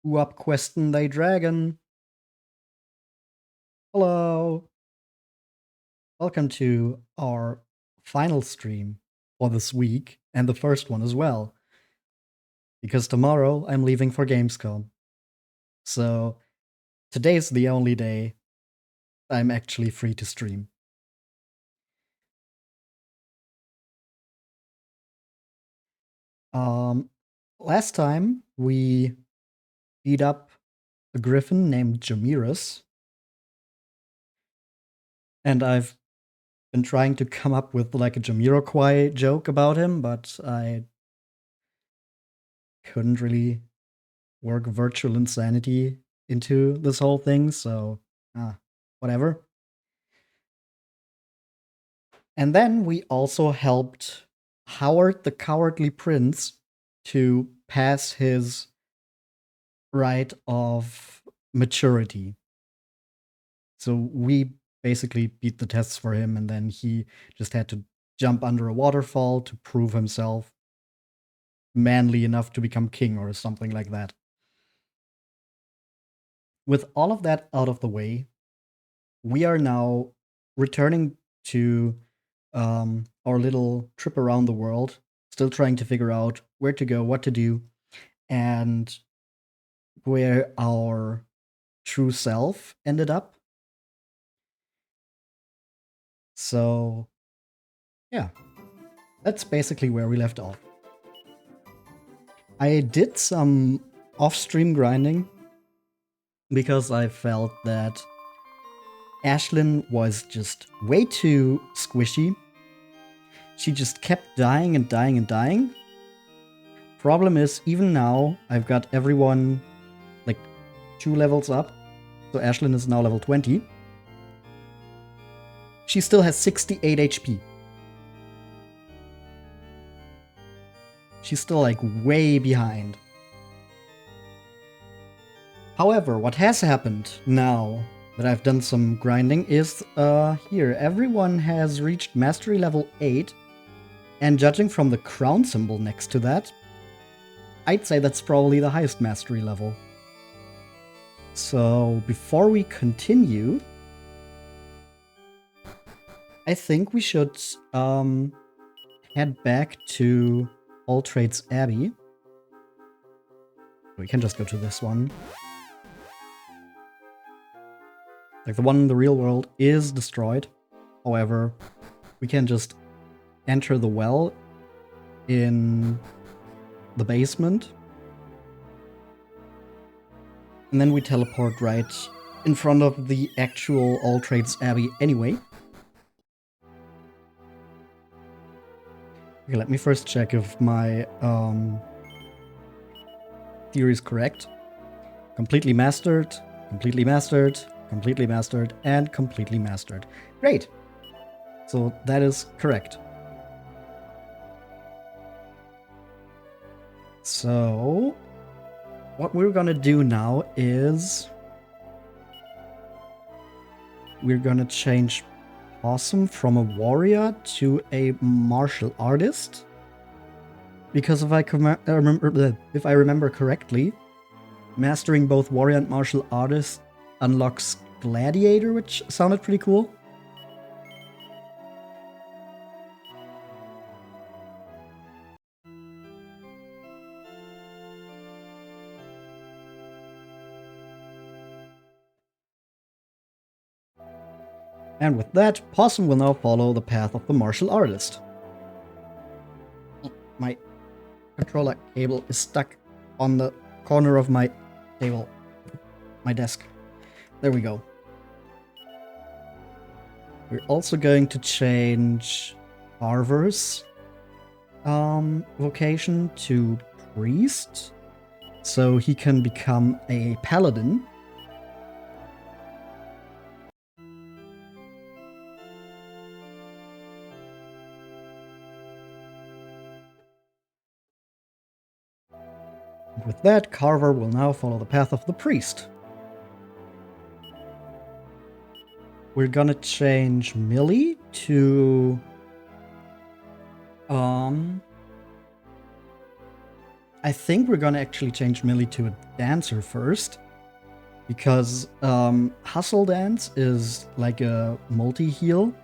Who up questing they dragon? Hello. Welcome to our final stream for this week, and the first one as well. Because tomorrow I'm leaving for Gamescom. So today's the only day I'm actually free to stream. Last time we beat up a griffin named Jamirus. And I've been trying to come up with like a Jamiroquai joke about him, but I couldn't really work virtual insanity into this whole thing, so whatever. And then we also helped Howard the Cowardly Prince to pass his rite of maturity. So we basically beat the tests for him, and then he just had to jump under a waterfall to prove himself manly enough to become king or something like that. With all of that out of the way, we are now returning to our little trip around the world, still trying to figure out where to go, what to do, and where our true self ended up. So, yeah, that's basically where we left off. I did some off-stream grinding because I felt that Ashlyn was just way too squishy. She just kept dying and dying and dying. Problem is, even now, I've got everyone like 2 levels up. So Ashlyn is now level 20. She still has 68 HP. She's still like way behind. However, what has happened now that I've done some grinding is here, everyone has reached mastery level 8, and judging from the crown symbol next to that, I'd say that's probably the highest mastery level. So before we continue, I think we should head back to All Trades Abbey. We can just go to this one. Like, the one in the real world is destroyed. However, we can just enter the well in the basement. And then we teleport right in front of the actual All Trades Abbey anyway. Okay, let me first check if my theory is correct. Completely mastered, completely mastered, completely mastered, and completely mastered. Great! So that is correct. So what we're gonna do now is we're gonna change Possum from a warrior to a martial artist. Because if I remember correctly, mastering both warrior and martial artist unlocks gladiator, which sounded pretty cool. And with that, Possum will now follow the path of the martial artist. My controller cable is stuck on the corner of my table, my desk. There we go. We're also going to change Carver's vocation to priest, so he can become a paladin. With that, Carver will now follow the path of the priest. We're gonna change Millie to... I think we're gonna actually change Millie to a dancer first. Because Hustle Dance is like a multi-heal.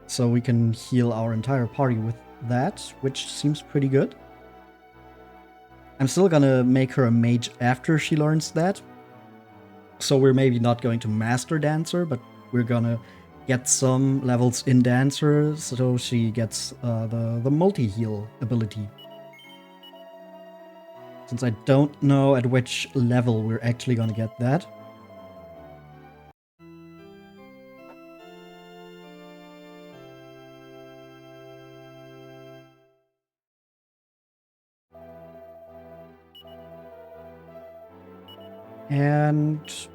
So we can heal our entire party with that, which seems pretty good. I'm still gonna make her a mage after she learns that. So we're maybe not going to master Dancer, but we're gonna get some levels in Dancer so she gets the multi-heal ability. Since I don't know at which level we're actually gonna get that. And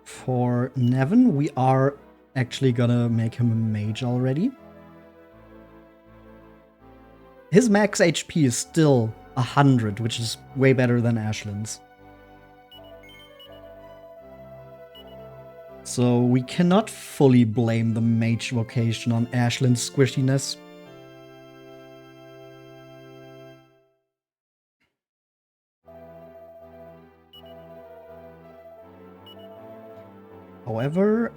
for Nevin, we are actually gonna make him a mage already. His max HP is still 100, which is way better than Ashlyn's. So we cannot fully blame the mage vocation on Ashlyn's squishiness. However,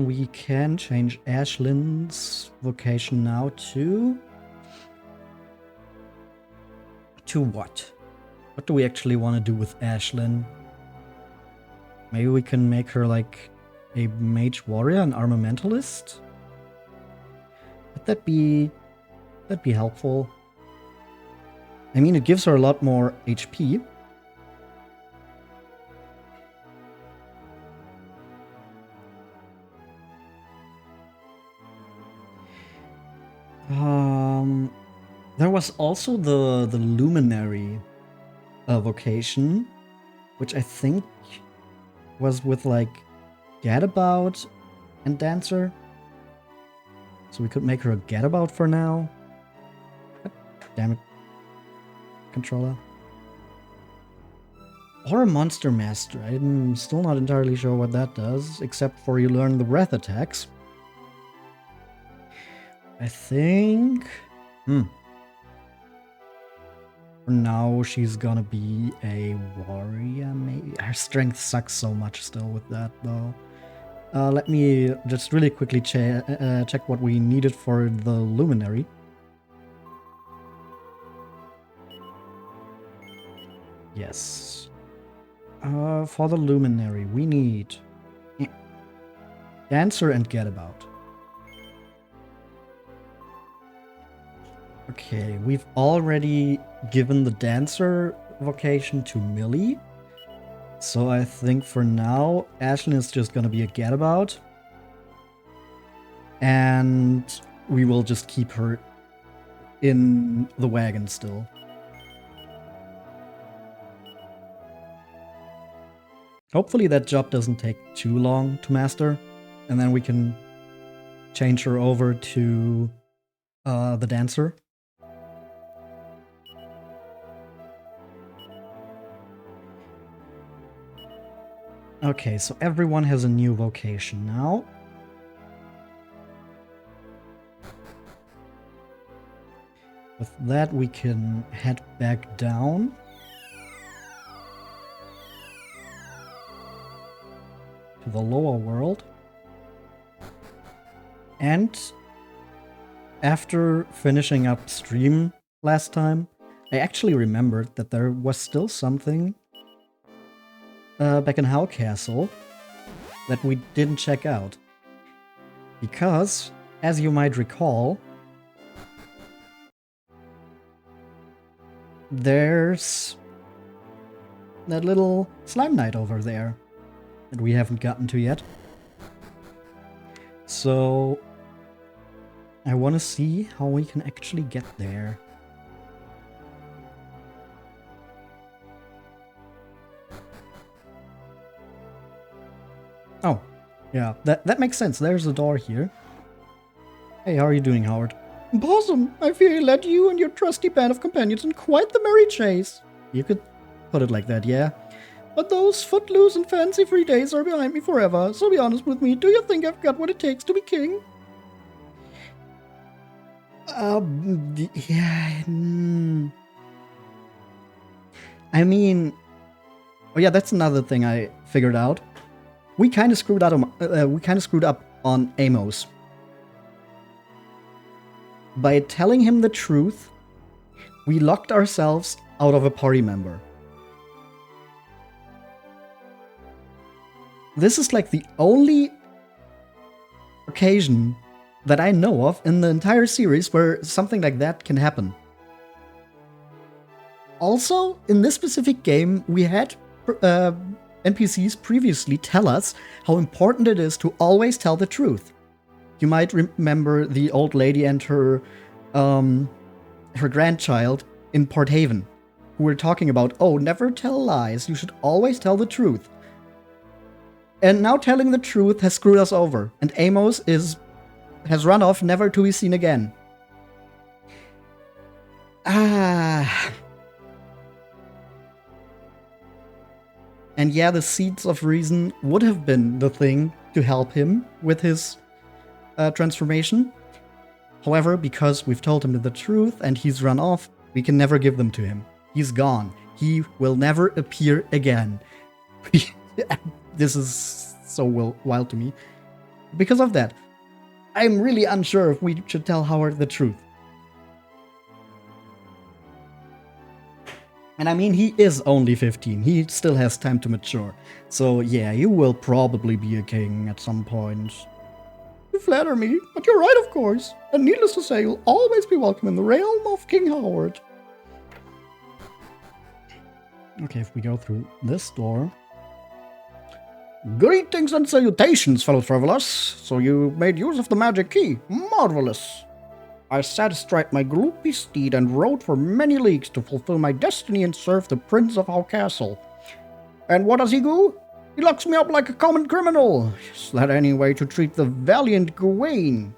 we can change Ashlyn's vocation now to what? What do we actually want to do with Ashlyn? Maybe we can make her like a mage warrior, an armamentalist? Would that be helpful? I mean, it gives her a lot more HP. There was also the luminary vocation, which I think was with like Gadabout and Dancer. So we could make her a Gadabout for now. God damn it. Controller. Or a Monster Master. I'm still not entirely sure what that does, except for you learn the breath attacks. I think... For now, she's gonna be a warrior, maybe? Her strength sucks so much still with that, though. Let me just really quickly check what we needed for the luminary. Yes. For the luminary, we need Dancer and Gadabout. Okay, we've already given the Dancer vocation to Millie. So I think for now, Ashlyn is just gonna be a Gadabout. And we will just keep her in the wagon still. Hopefully that job doesn't take too long to master. And then we can change her over to the Dancer. Okay, so everyone has a new vocation now. With that, we can head back down. To the lower world. And after finishing up stream last time, I actually remembered that there was still something back in Hell Castle that we didn't check out. Because, as you might recall, there's that little slime knight over there that we haven't gotten to yet. So I want to see how we can actually get there. Oh, yeah, that makes sense. There's the door here. Hey, how are you doing, Howard? Possum, I fear you led you and your trusty band of companions in quite the merry chase. You could put it like that, yeah. But those footloose and fancy-free days are behind me forever, so be honest with me, do you think I've got what it takes to be king? Yeah. I mean, oh yeah, that's another thing I figured out. We kind of screwed up on Amos by telling him the truth. We locked ourselves out of a party member. This is like the only occasion that I know of in the entire series where something like that can happen. Also, in this specific game, we had NPCs previously tell us how important it is to always tell the truth. You might remember the old lady and her grandchild in Port Haven, who were talking about, oh, never tell lies, you should always tell the truth. And now telling the truth has screwed us over, and Amos has run off, never to be seen again. And yeah, the seeds of reason would have been the thing to help him with his transformation. However, because we've told him the truth and he's run off, we can never give them to him. He's gone. He will never appear again. This is so wild to me. Because of that, I'm really unsure if we should tell Howard the truth. And I mean, he is only 15. He still has time to mature. So yeah, you will probably be a king at some point. You flatter me, but you're right, of course. And needless to say, you'll always be welcome in the realm of King Howard. Okay, if we go through this door. Greetings and salutations, fellow travelers. So you made use of the magic key. Marvelous. I sat astride my gloopy steed and rode for many leagues to fulfill my destiny and serve the Prince of our castle. And what does he do? He locks me up like a common criminal. Is that any way to treat the valiant Gawain?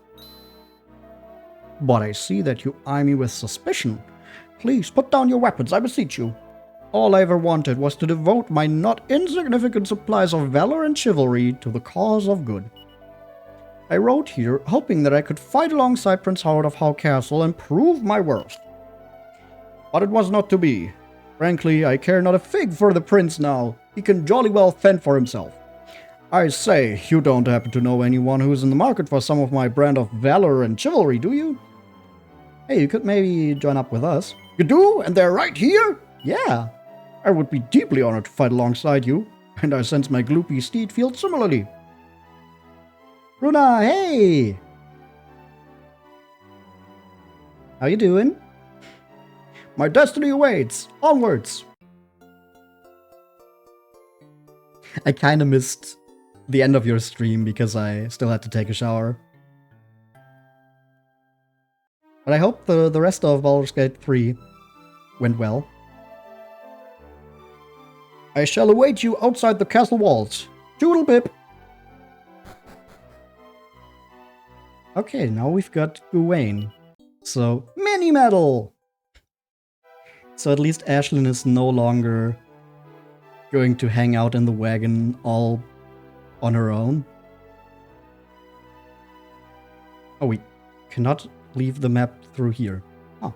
But I see that you eye me with suspicion. Please put down your weapons, I beseech you. All I ever wanted was to devote my not insignificant supplies of valor and chivalry to the cause of good. I rode here, hoping that I could fight alongside Prince Howard of Howe Castle and prove my worth. But it was not to be. Frankly, I care not a fig for the prince now. He can jolly well fend for himself. I say, you don't happen to know anyone who's in the market for some of my brand of valor and chivalry, do you? Hey, you could maybe join up with us. You do? And they're right here? Yeah. I would be deeply honored to fight alongside you, and I sense my gloopy steed feels similarly. Runa, hey! How you doing? My destiny awaits! Onwards! I kinda missed the end of your stream because I still had to take a shower. But I hope the rest of Baldur's Gate 3 went well. I shall await you outside the castle walls. Toodle pip! Okay, now we've got Gawain. So, mini medal! So at least Ashlyn is no longer going to hang out in the wagon all on her own. Oh, we cannot leave the map through here. Oh.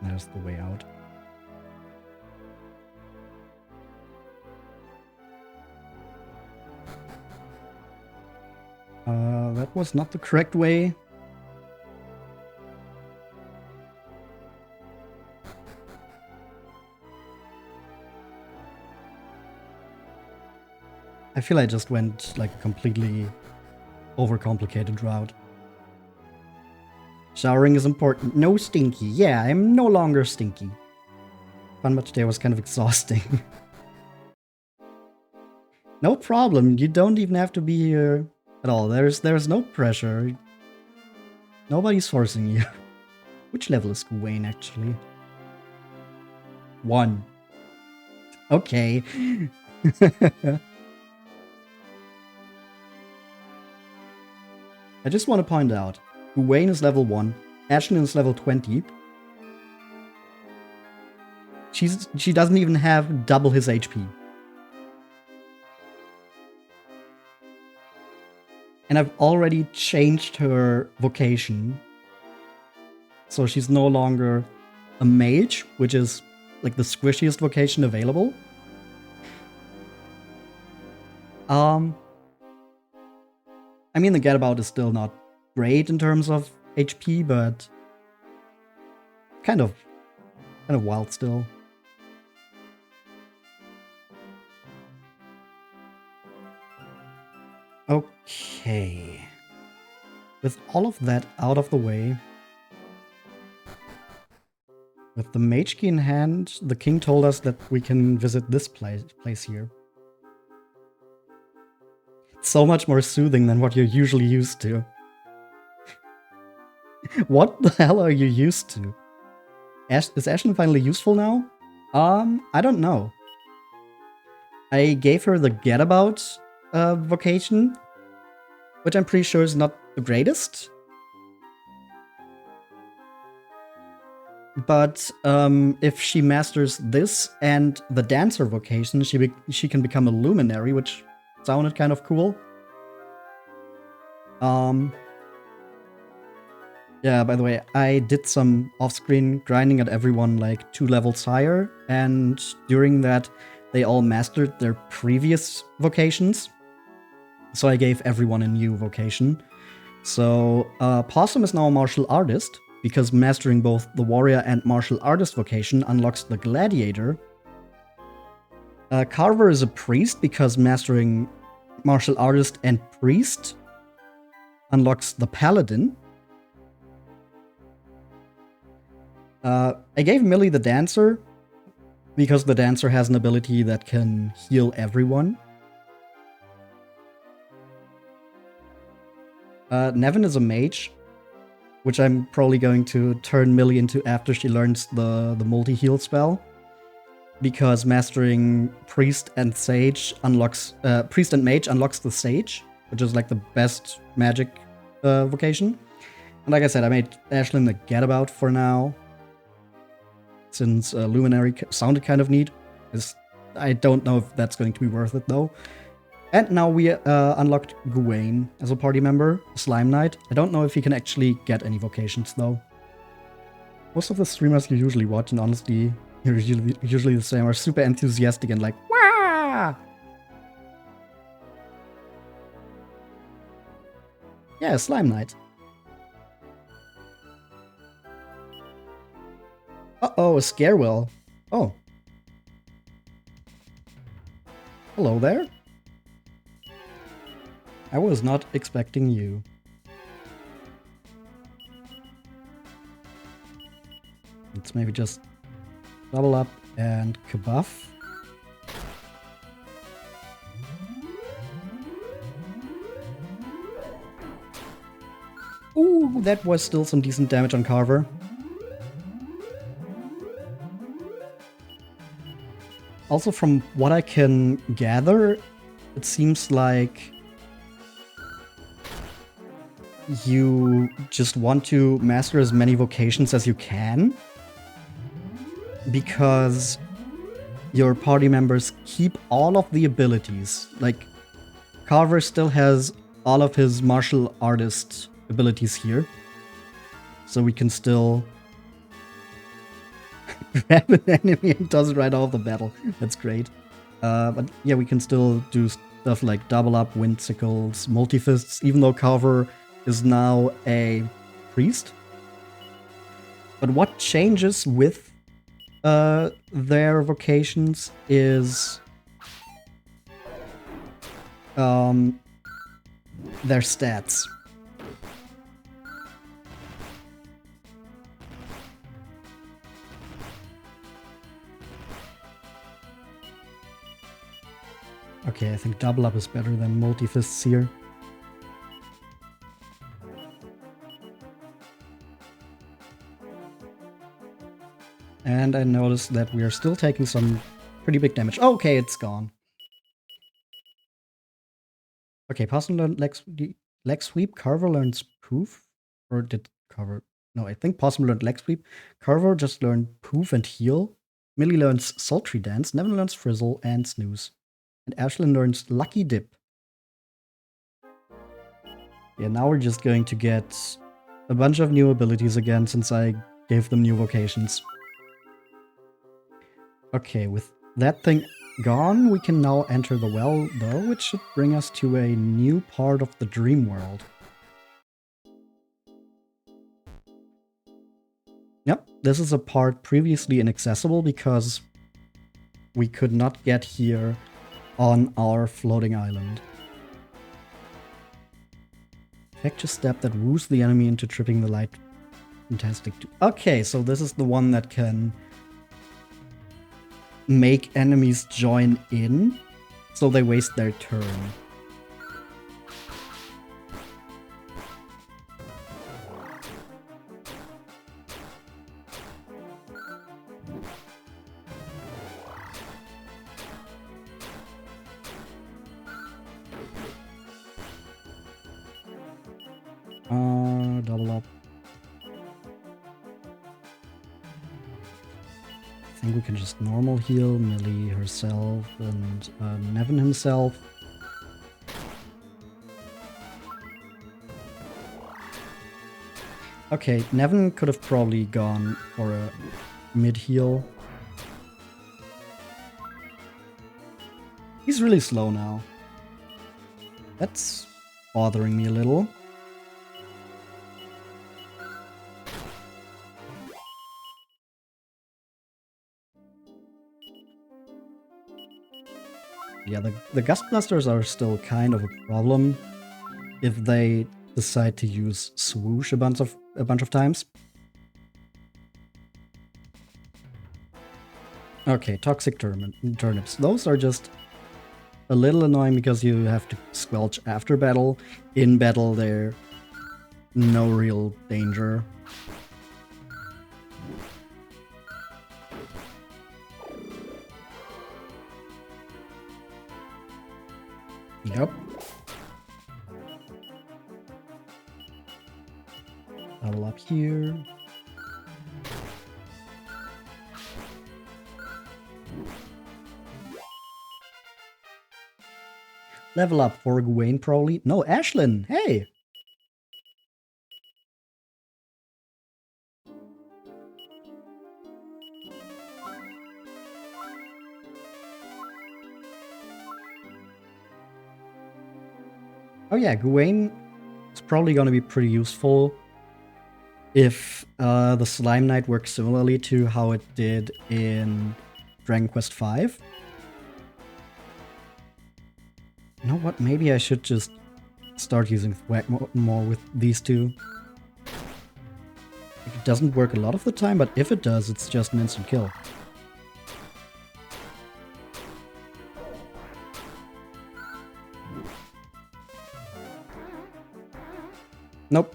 There's the way out. That was not the correct way. I feel I just went like a completely overcomplicated route. Showering is important. No stinky. Yeah, I'm no longer stinky. Fun but today was kind of exhausting. No problem. You don't even have to be here at all. There's no pressure. Nobody's forcing you. Which level is Gawain actually? 1. Okay. I just want to point out, Gawain is level 1, Ashlyn is level 20. She doesn't even have double his HP. And I've already changed her vocation. So she's no longer a mage, which is like the squishiest vocation available. I mean, the Getabout is still not great in terms of HP, but kind of wild still. Okay. With all of that out of the way, with the mage key in hand, the king told us that we can visit this place here. It's so much more soothing than what you're usually used to. What the hell are you used to? Is Ashlyn finally useful now? I don't know. I gave her the Getabout vocation, which I'm pretty sure is not the greatest. But if she masters this and the dancer vocation, she can become a luminary, which sounded kind of cool. Yeah, by the way, I did some off-screen grinding at everyone like 2 levels higher, and during that, they all mastered their previous vocations. So I gave everyone a new vocation. So Possum is now a martial artist, because mastering both the warrior and martial artist vocation unlocks the gladiator. Carver is a priest, because mastering martial artist and priest unlocks the paladin. I gave Millie the dancer, because the dancer has an ability that can heal everyone. Nevin is a mage, which I'm probably going to turn Millie into after she learns the multi-heal spell. Because mastering Priest and Sage unlocks... Priest and Mage unlocks the Sage, which is like the best magic vocation. And like I said, I made Ashlyn the Getabout for now. Since Luminary sounded kind of neat. I don't know if that's going to be worth it though. And now we unlocked Gawain as a party member, Slime Knight. I don't know if he can actually get any vocations though. Most of the streamers you usually watch, and honestly, you're usually the same, are super enthusiastic and like, wah! Yeah, Slime Knight. Uh-oh, a Scarewell. Oh. Hello there. I was not expecting you. Let's maybe just double up and kabuff. Ooh, that was still some decent damage on Carver. Also, from what I can gather, it seems like you just want to master as many vocations as you can, because your party members keep all of the abilities. Like, Carver still has all of his martial artist abilities here, so we can still grab an enemy and toss it right off the battle. That's great. But yeah, we can still do stuff like double up, wind sickles, multi-fists, even though Carver is now a priest. But what changes with their vocations is their stats. Okay, I think double up is better than multi-fists here. And I noticed that we are still taking some pretty big damage. Okay, it's gone. Okay, Possum learned leg sweep. Carver learns poof. Or did Carver... No, I think Possum learned leg sweep. Carver just learned poof and heal. Millie learns sultry dance. Nevin learns frizzle and snooze. And Ashlyn learns lucky dip. Yeah, now we're just going to get a bunch of new abilities again since I gave them new vocations. Okay, with that thing gone, we can now enter the well, though, which should bring us to a new part of the dream world. Yep, this is a part previously inaccessible because we could not get here on our floating island. Infectious step that woos the enemy into tripping the light. Fantastic. Okay, so this is the one that can make enemies join in, so they waste their turn. Double up. I think we can just normal heal Millie herself and Nevin himself. Okay, Nevin could have probably gone for a mid-heal. He's really slow now. That's bothering me a little. Yeah, the gust blasters are still kind of a problem if they decide to use swoosh a bunch of times. Okay, toxic turnips. Those are just a little annoying because you have to squelch after battle. In battle, they're no real danger. Yep. Level up here. Level up for Gawain, probably. No, Ashlyn! Hey! Oh yeah, Gawain is probably going to be pretty useful if the Slime Knight works similarly to how it did in Dragon Quest V. You know what? Maybe I should just start using Thwack more with these two. It doesn't work a lot of the time, but if it does, it's just an instant kill. Nope.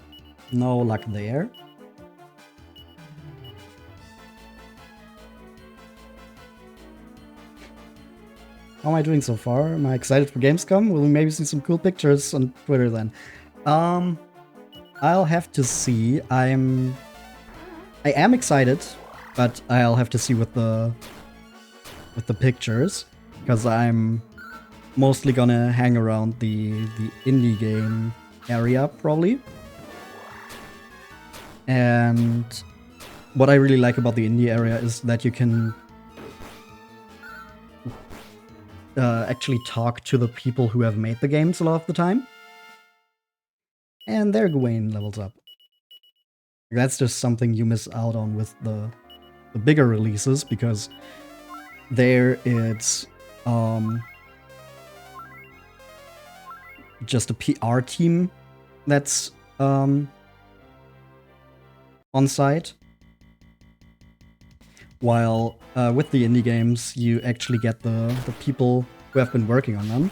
No luck there. How am I doing so far? Am I excited for Gamescom? Will we maybe see some cool pictures on Twitter then? I'll have to see. I am excited, but I'll have to see with the pictures, because I'm mostly gonna hang around the indie game area probably. And what I really like about the indie area is that you can actually talk to the people who have made the games a lot of the time. And there Gawain levels up. That's just something you miss out on with the bigger releases, because there it's just a PR team that's on site. While with the indie games, you actually get the people who have been working on them.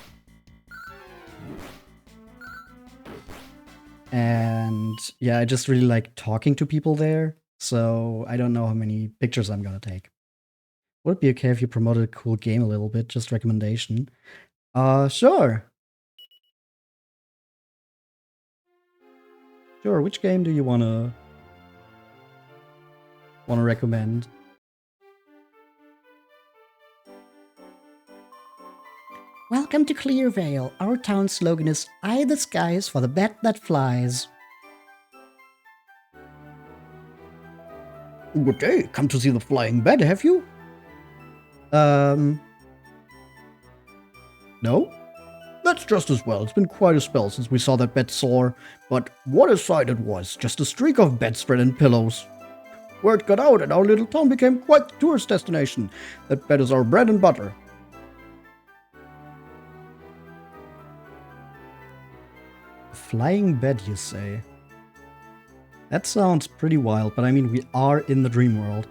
And yeah, I just really like talking to people there, so I don't know how many pictures I'm gonna take. Would it be okay if you promoted a cool game a little bit? Just recommendation. Sure. Sure, which game do you wanna recommend? Welcome to Clearvale. Our town slogan is "Eye the skies for the bat that flies." Good day. Come to see the flying bat, have you? No? That's just as well. It's been quite a spell since we saw that bat soar. But what a sight it was. Just a streak of bedspread and pillows. Word got out and our little town became quite the tourist destination. That bat is our bread and butter. Flying bed, you say? That sounds pretty wild, but I mean, we are in the dream world.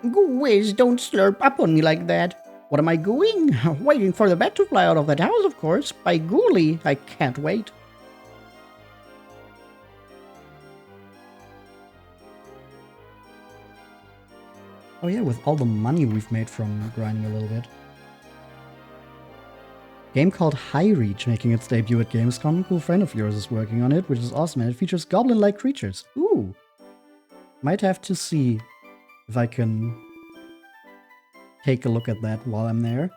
Whiz, don't slurp up on me like that. What am I doing? Waiting for the bat to fly out of that house, of course. By gooly, I can't wait. Oh yeah, with all the money we've made from grinding a little bit. Game called High Reach, making its debut at Gamescom. A cool friend of yours is working on it, which is awesome, and it features goblin-like creatures. Ooh. Might have to see if I can take a look at that while I'm there.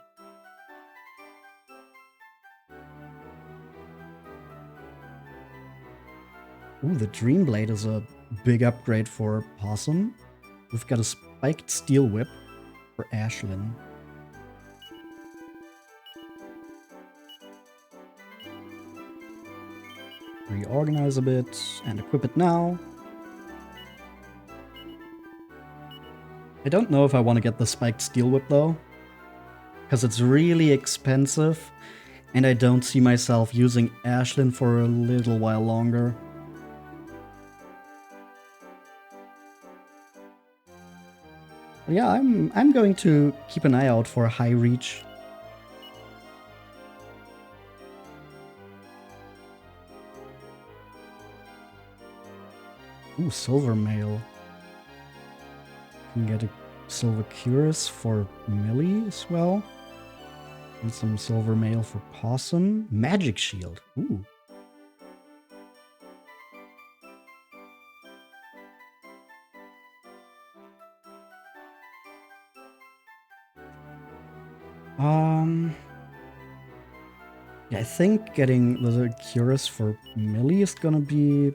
Ooh, the Dreamblade is a big upgrade for Possum. We've got a spiked steel whip for Ashlyn. Reorganize a bit and equip it now. I don't know if I want to get the spiked steel whip though, because it's really expensive and I don't see myself using Ashlyn for a little while longer. But yeah, I'm going to keep an eye out for High Reach. Ooh, silver mail. Can get a silver cuirass for Millie as well. And some silver mail for Possum. Magic shield. Ooh. Yeah, I think getting the cuirass for Millie is gonna be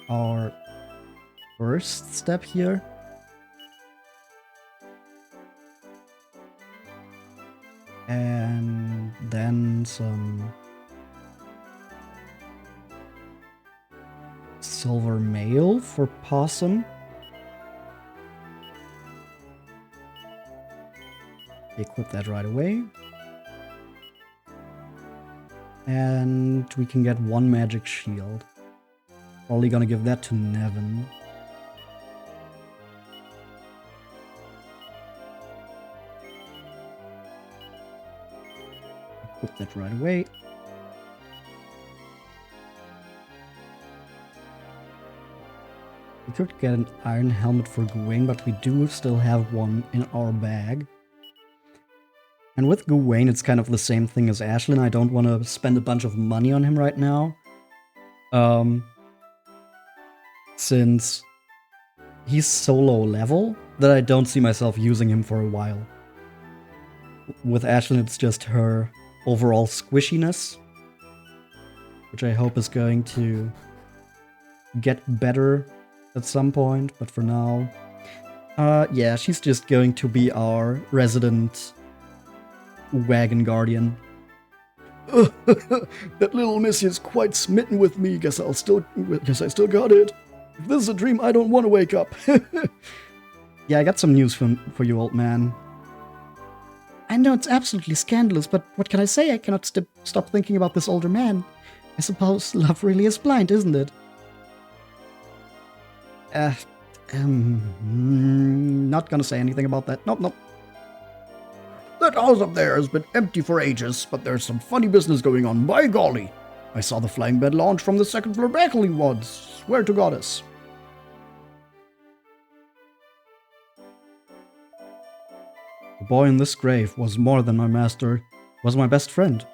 our first step here. And then some silver mail for Possum. Equip that right away. And we can get one magic shield. Probably gonna give that to Nevin. Equip that right away. We could get an iron helmet for Gawain, but we do still have one in our bag. And with Gawain, it's kind of the same thing as Ashlyn. I don't want to spend a bunch of money on him right now. Since he's so low level that I don't see myself using him for a while. With Ashlyn, it's just her overall squishiness, which I hope is going to get better at some point, but for now, yeah, she's just going to be our resident wagon guardian. That little missy is quite smitten with me. Guess I still got it. If this is a dream, I don't want to wake up. Yeah, I got some news for you, old man. I know it's absolutely scandalous, but what can I say? I cannot stop thinking about this older man. I suppose love really is blind, isn't it? Not gonna say anything about that. Nope. That house up there has been empty for ages, but there's some funny business going on, by golly. I saw the flying bed launch from the second floor balcony once. Swear to goddess. The boy in this grave was more than my master. Was my best friend.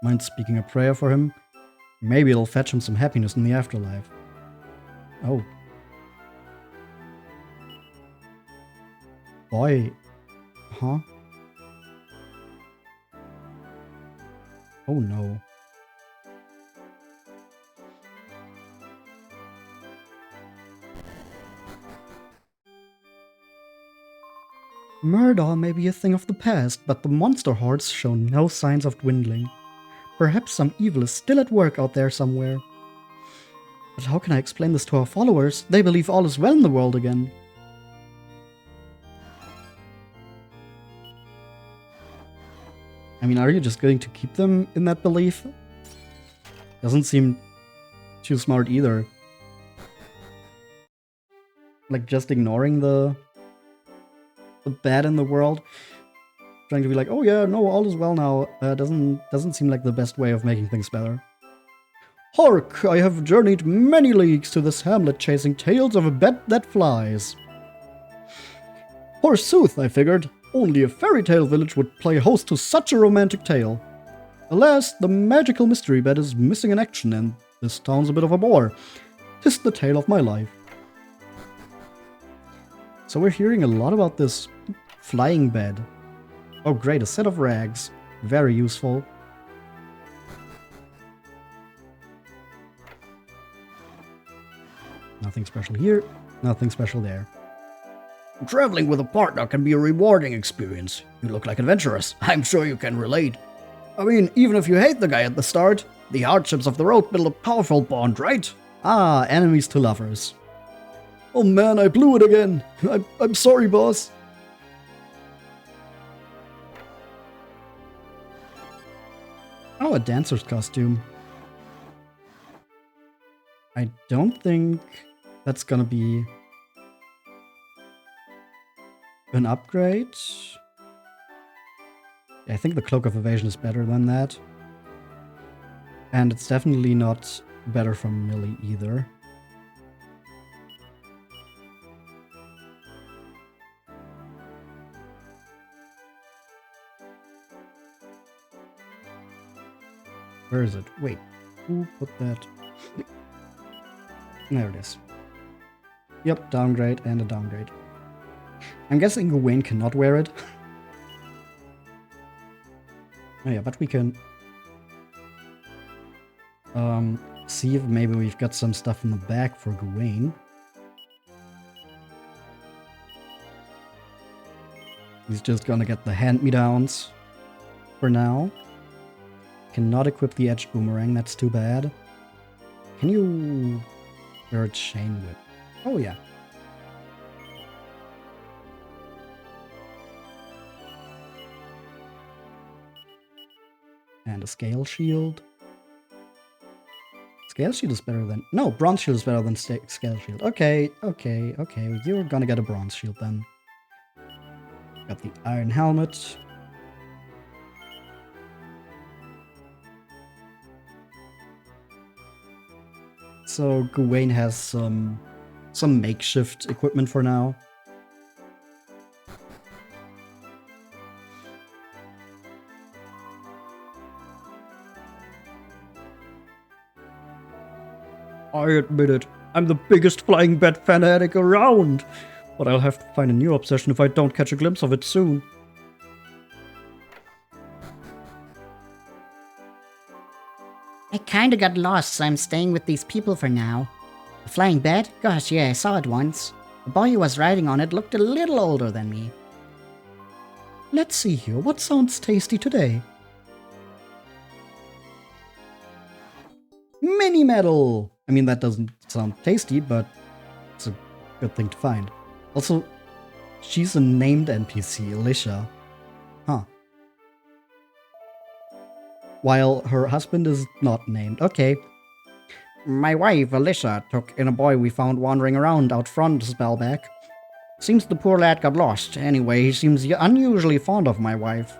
Mind speaking a prayer for him? Maybe it'll fetch him some happiness in the afterlife. Oh. Boy. Huh? Oh no. Murder may be a thing of the past, but the monster hordes show no signs of dwindling. Perhaps some evil is still at work out there somewhere. But how can I explain this to our followers? They believe all is well in the world again. I mean, are you just going to keep them in that belief? Doesn't seem too smart either. Like, just ignoring the bad in the world. Trying to be like, oh yeah, no, all is well now. Doesn't seem like the best way of making things better. Hark! I have journeyed many leagues to this hamlet chasing tales of a bat that flies. Forsooth, I figured, only a fairy tale village would play host to such a romantic tale. Alas, the magical mystery bed is missing in action, and this town's a bit of a bore. 'Tis the tale of my life. So we're hearing a lot about this flying bed. Oh great, a set of rags. Very useful. Nothing special here, nothing special there. Traveling with a partner can be a rewarding experience. You look like adventurous. I'm sure you can relate. I mean, even if you hate the guy at the start, the hardships of the road build a powerful bond, right? Ah, enemies to lovers. Oh man, I blew it again. I'm sorry, boss. Oh, a dancer's costume. I don't think that's gonna be an upgrade. I think the Cloak of Evasion is better than that. And it's definitely not better from Millie either. Where is it? Wait, who put that? There it is. Yep, downgrade and a downgrade. I'm guessing Gawain cannot wear it. Oh yeah, but we can see if maybe we've got some stuff in the back for Gawain. He's just gonna get the hand-me-downs for now. Cannot equip the edge boomerang, that's too bad. Can you wear a chain whip? Oh yeah. And a scale shield. Scale shield is better than... No, bronze shield is better than scale shield. Okay. You're gonna get a bronze shield then. Got the iron helmet. So Gawain has some makeshift equipment for now. I admit it, I'm the biggest flying bat fanatic around, but I'll have to find a new obsession if I don't catch a glimpse of it soon. I kinda got lost, so I'm staying with these people for now. The flying bat? Gosh, yeah, I saw it once. The boy who was riding on it looked a little older than me. Let's see here, what sounds tasty today? Mini medal! I mean, that doesn't sound tasty, but it's a good thing to find. Also, she's a named NPC, Alicia. Huh. While her husband is not named. Okay. My wife, Alicia, took in a boy we found wandering around out front a spell back. Seems the poor lad got lost. Anyway, he seems unusually fond of my wife.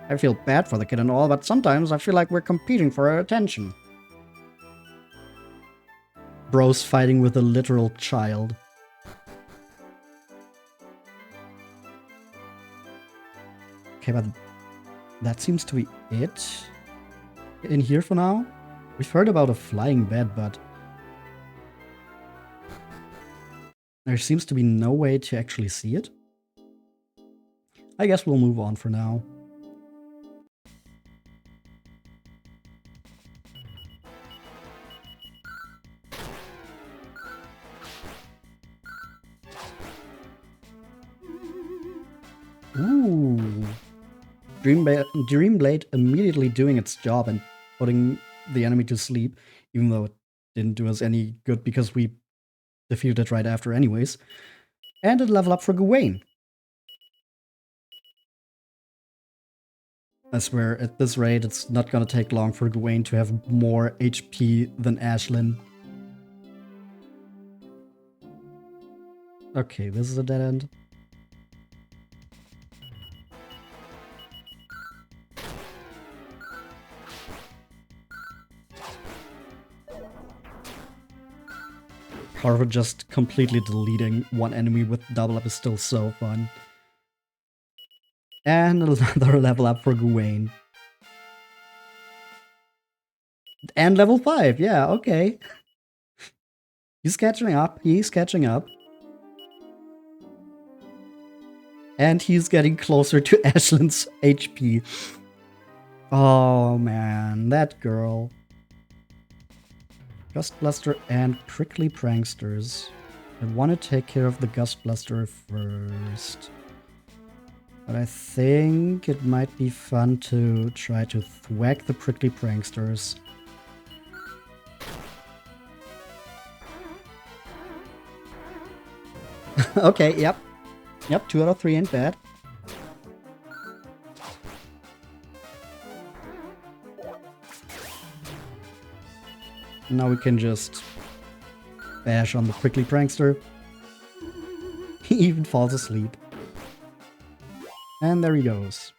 I feel bad for the kid and all, but sometimes I feel like we're competing for her attention. Bro's fighting with a literal child. Okay, but that seems to be it in here for now. We've heard about a flying bed, but there seems to be no way to actually see it. I guess we'll move on for now. Ooh. Dreamblade immediately doing its job and putting the enemy to sleep, even though it didn't do us any good because we defeated it right after anyways. And a level up for Gawain. I swear, at this rate, it's not gonna take long for Gawain to have more HP than Ashlyn. Okay, this is a dead end. However, just completely deleting one enemy with double up is still so fun. And another level up for Gawain. And level 5, yeah, okay. He's catching up, he's catching up. And he's getting closer to Ashlyn's HP. Oh man, that girl. Gust Blaster and Prickly Pranksters. I want to take care of the Gust Blaster first. But I think it might be fun to try to thwack the Prickly Pranksters. Okay, yep. Yep, 2 out of 3 ain't bad. Now we can just bash on the Prickly Prankster. He even falls asleep. And there he goes.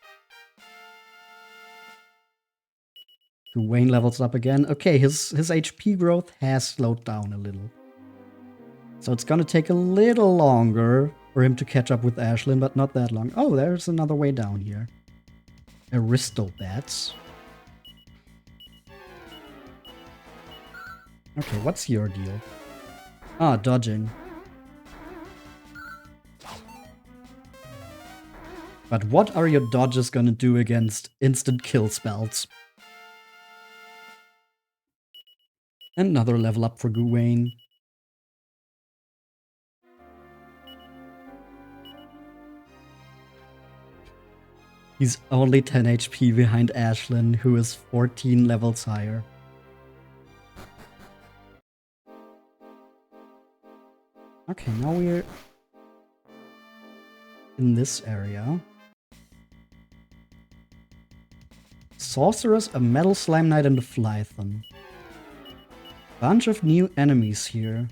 Gawain levels up again. Okay, his HP growth has slowed down a little. So it's gonna take a little longer for him to catch up with Ashlyn, but not that long. Oh, there's another way down here. Aristobats. Okay, what's your deal? Ah, dodging. But what are your dodges gonna do against instant kill spells? Another level up for Gawain. He's only 10 HP behind Ashlyn, who is 14 levels higher. Okay, now we're in this area. Sorceress, a Metal Slime Knight, and a Flython. Bunch of new enemies here.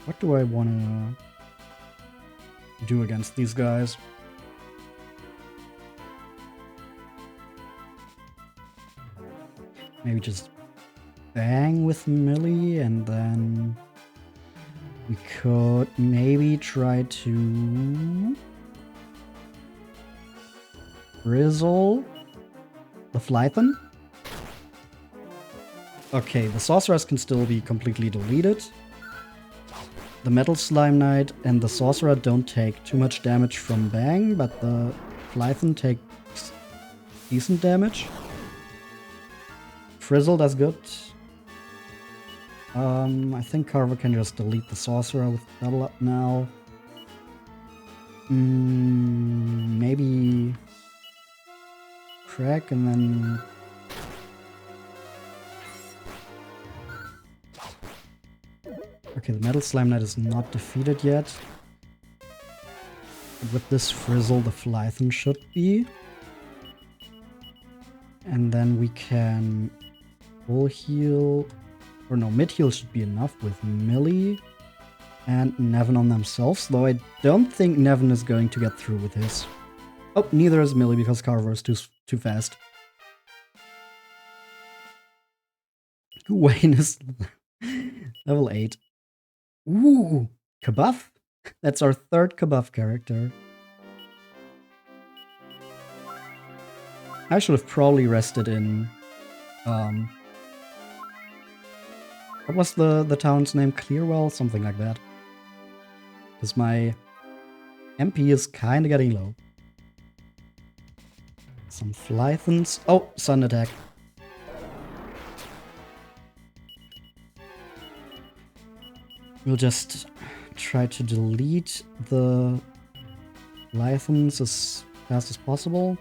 What do I want to do against these guys? Maybe just bang with melee, and then we could maybe try to Frizzle the Flython. Okay, the Sorceress can still be completely deleted. The Metal Slime Knight and the Sorcerer don't take too much damage from Bang, but the Flython takes decent damage. Frizzle does good. I think Carver can just delete the Sorcerer with double up now. Maybe crack and then okay, the Metal Slime Knight is not defeated yet. But with this Frizzle, the Flython should be. And then we can full heal, or no, mid heal should be enough with Millie and Nevin on themselves, though I don't think Nevin is going to get through with his. Oh, neither is Millie because Carver is too fast. Wayne is level 8. Ooh, Kabuff? That's our third Kabuff character. I should have probably rested in what was the town's name? Clearwell? Something like that. Because my MP is kinda getting low. Some Flythons. Oh, Sun Attack. We'll just try to delete the Leviathans as fast as possible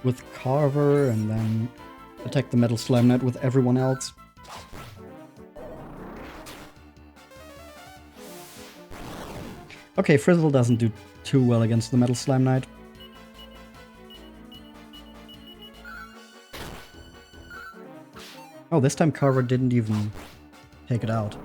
with Carver, and then attack the Metal Slime Knight with everyone else. Okay, Frizzle doesn't do too well against the Metal Slime Knight. Oh, this time Carver didn't even take it out.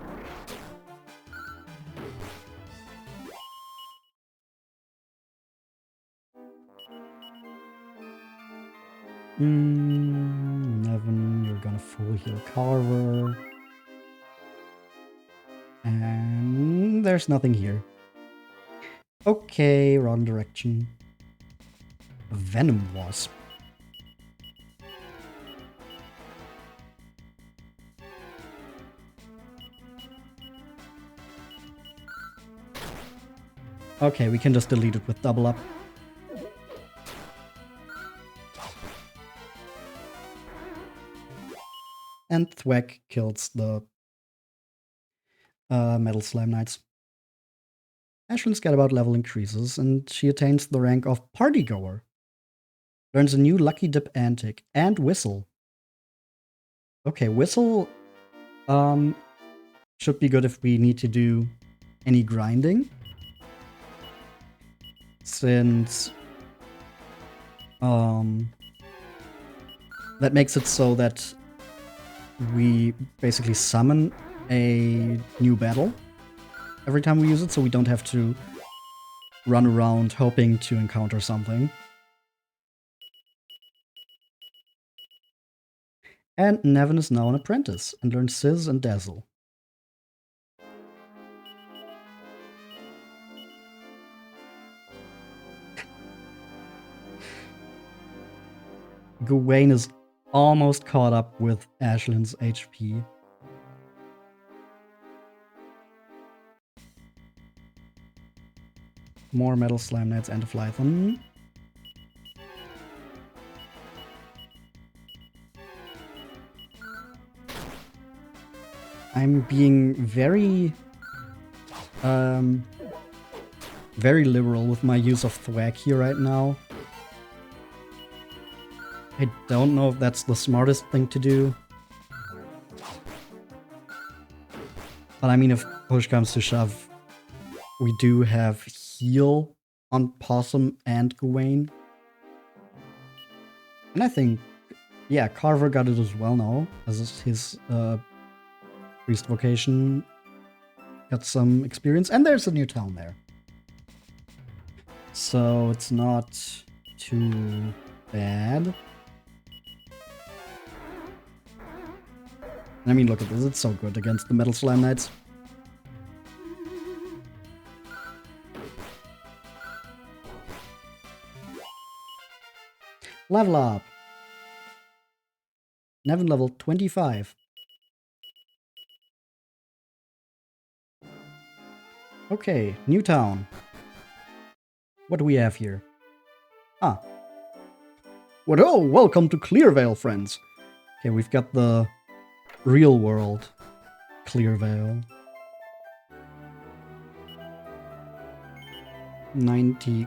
Nevin, you're gonna full heal Carver. And there's nothing here. Okay, wrong direction. Venom Wasp. Okay, we can just delete it with double up. And Thwack kills the Metal Slime Knights. Ashlyn's Gadabout level increases, and she attains the rank of Partygoer. Learns a new Lucky Dip antic and Whistle. Okay, Whistle should be good if we need to do any grinding. Since that makes it so that we basically summon a new battle every time we use it, so we don't have to run around hoping to encounter something. And Nevin is now an apprentice and learns Sizz and Dazzle. Gawain is almost caught up with Ashlyn's HP. More Metal Slime Knights and a Flython. I'm being very liberal with my use of Thwack here right now. I don't know if that's the smartest thing to do. But I mean, if push comes to shove, we do have heal on Possum and Gawain. And I think, yeah, Carver got it as well now, as his priest vocation got some experience. And there's a new town there. So it's not too bad. I mean, look at this, it's so good against the Metal Slime Knights. Level up! Nevin level 25. Okay, new town. What do we have here? Ah. What? Oh, welcome to Clearvale, friends. Okay, we've got the real world Clearvale. 90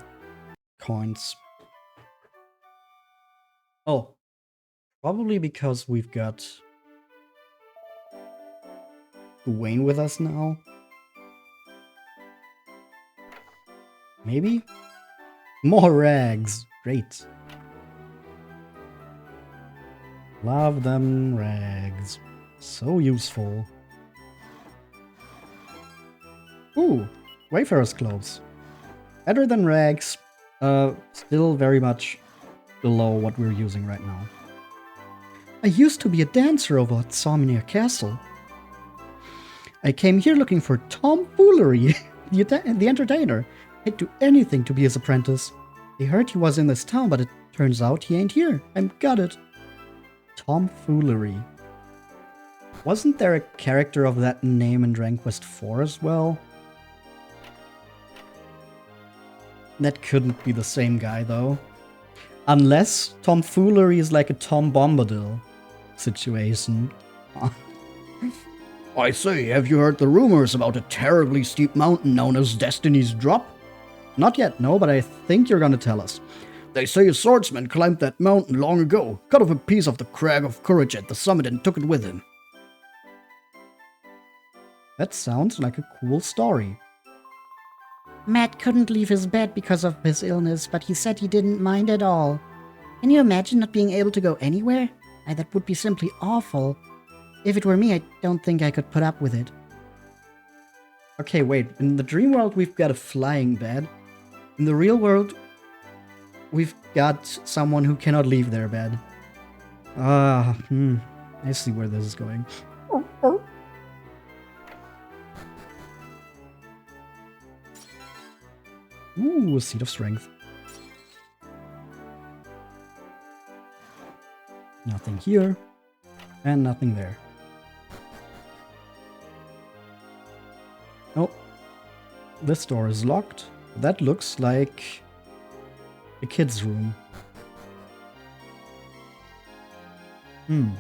coins. Oh, probably because we've got Gawain with us now. Maybe? More rags. Great. Love them rags. So useful. Ooh, Wayfarer's clothes. Better than rags. Still very much below what we're using right now. I used to be a dancer over at Somnia Castle. I came here looking for Tomfoolery, the entertainer. I'd do anything to be his apprentice. I heard he was in this town, but it turns out he ain't here. I'm gutted. Tomfoolery. Wasn't there a character of that name in Dragon Quest IV as well? That couldn't be the same guy, though. Unless Tomfoolery is like a Tom Bombadil situation. I say, have you heard the rumors about a terribly steep mountain known as Destiny's Drop? Not yet, no, but I think you're gonna tell us. They say a swordsman climbed that mountain long ago, cut off a piece of the crag of courage at the summit and took it with him. That sounds like a cool story. Matt couldn't leave his bed because of his illness, but he said he didn't mind at all. Can you imagine not being able to go anywhere? That would be simply awful. If it were me, I don't think I could put up with it. Okay, wait. In the dream world, we've got a flying bed. In the real world, we've got someone who cannot leave their bed. I see where this is going. Ooh, a seed of strength. Nothing here. And nothing there. Oh. This door is locked. That looks like a kid's room. And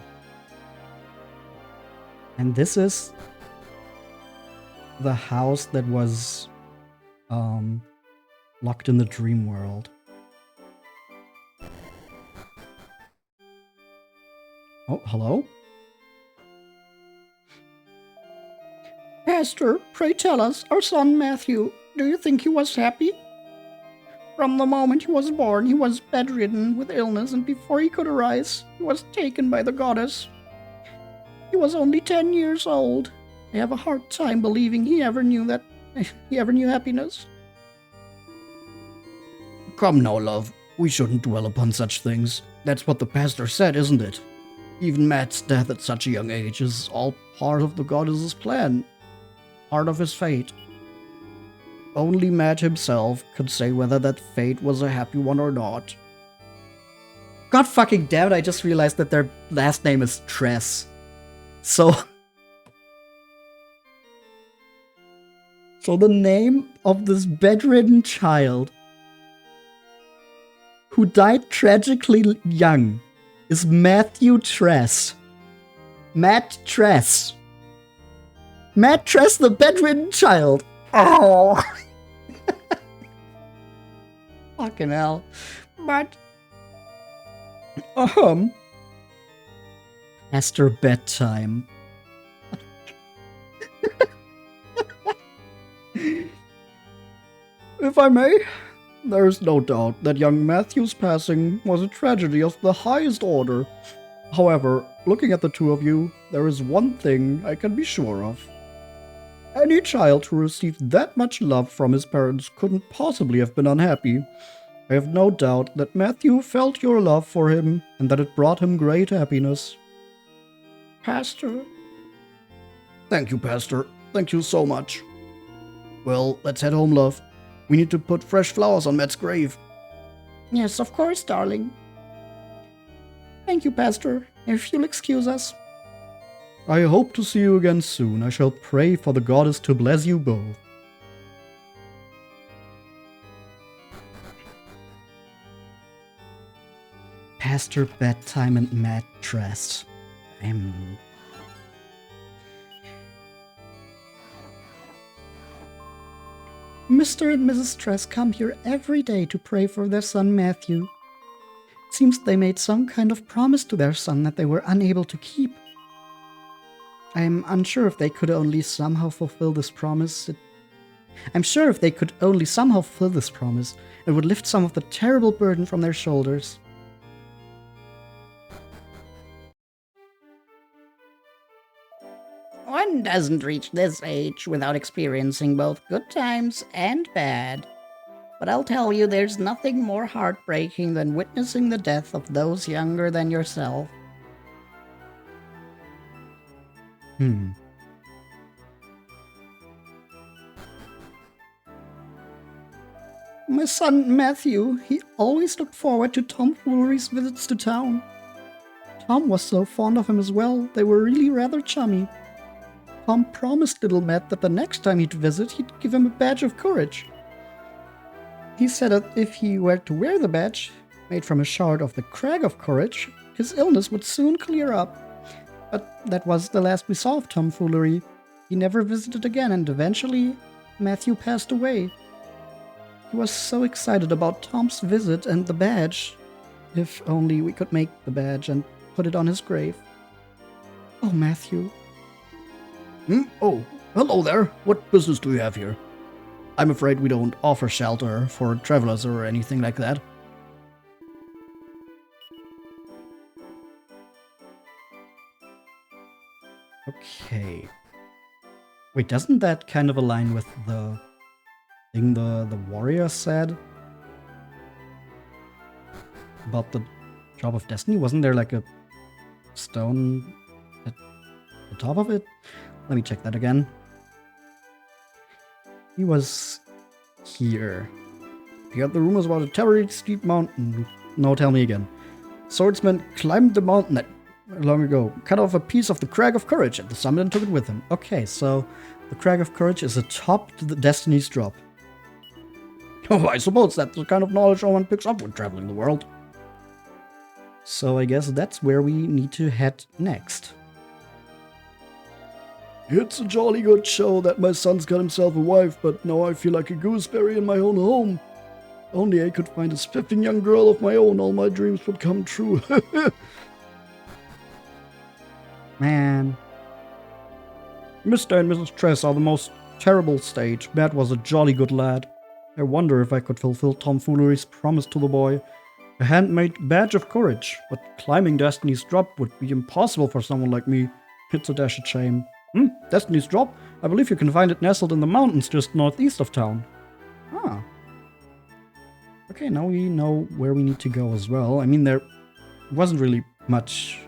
this is the house that was locked in the dream world. Oh, hello? Pastor, pray tell us, our son Matthew, do you think he was happy? From the moment he was born, he was bedridden with illness, and before he could arise, he was taken by the goddess. He was only 10 years old. I have a hard time believing he ever knew happiness. Come now, love. We shouldn't dwell upon such things. That's what the pastor said, isn't it? Even Matt's death at such a young age is all part of the goddess's plan. Part of his fate. Only Matt himself could say whether that fate was a happy one or not. God fucking damn it, I just realized that their last name is Tress. So the name of this bedridden child who died tragically young is Matthew Tress. Matt Tress. Matt Tress, the bedridden child. Oh. Fucking hell. But Esther bedtime. If I may, there is no doubt that young Matthew's passing was a tragedy of the highest order. However, looking at the two of you, there is one thing I can be sure of. Any child who received that much love from his parents couldn't possibly have been unhappy. I have no doubt that Matthew felt your love for him and that it brought him great happiness. Pastor? Thank you, Pastor. Thank you so much. Well, let's head home, love. We need to put fresh flowers on Matt's grave. Yes, of course, darling. Thank you, Pastor. If you'll excuse us. I hope to see you again soon. I shall pray for the goddess to bless you both. Pastor Bedtime and Matt Tress. Mr. and Mrs. Tress come here every day to pray for their son Matthew. It seems they made some kind of promise to their son that they were unable to keep. I am unsure if they could only somehow fulfill this promise. It would lift some of the terrible burden from their shoulders. One doesn't reach this age without experiencing both good times and bad. But I'll tell you, there's nothing more heartbreaking than witnessing the death of those younger than yourself. My son Matthew, he always looked forward to tomfoolery's visits to town. Tom was so fond of him as well, they were really rather chummy. Tom promised little Matt that the next time he'd visit, he'd give him a badge of courage. He said that if he were to wear the badge, made from a shard of the crag of courage, his illness would soon clear up. But that was the last we saw of Tomfoolery. He never visited again, and eventually Matthew passed away. He was so excited about Tom's visit and the badge. If only we could make the badge and put it on his grave. Oh, Matthew. Oh, hello there. What business do you have here? I'm afraid we don't offer shelter for travelers or anything like that. Okay. Wait, doesn't that kind of align with the thing the warrior said? About the Drop of Destiny? Wasn't there like a stone at the top of it? Let me check that again. He was here. You heard the rumors about a terribly steep mountain. No, tell me again. Swordsman climbed the mountain long ago, cut off a piece of the Crag of Courage at the summit and took it with him. Okay, so the Crag of Courage is atop the Destiny's Drop. Oh, I suppose that's the kind of knowledge one picks up when traveling the world. So I guess that's where we need to head next. It's a jolly good show that my son's got himself a wife, but now I feel like a gooseberry in my own home. Only I could find a spiffing young girl of my own, all my dreams would come true. Man. Mr. and Mrs. Tress are the most terrible stage. Matt was a jolly good lad. I wonder if I could fulfill Tomfoolery's promise to the boy. A handmade badge of courage, but climbing Destiny's Drop would be impossible for someone like me. It's a dashed shame. Destiny's Drop? I believe you can find it nestled in the mountains just northeast of town. Ah. Okay, now we know where we need to go as well. I mean, there wasn't really much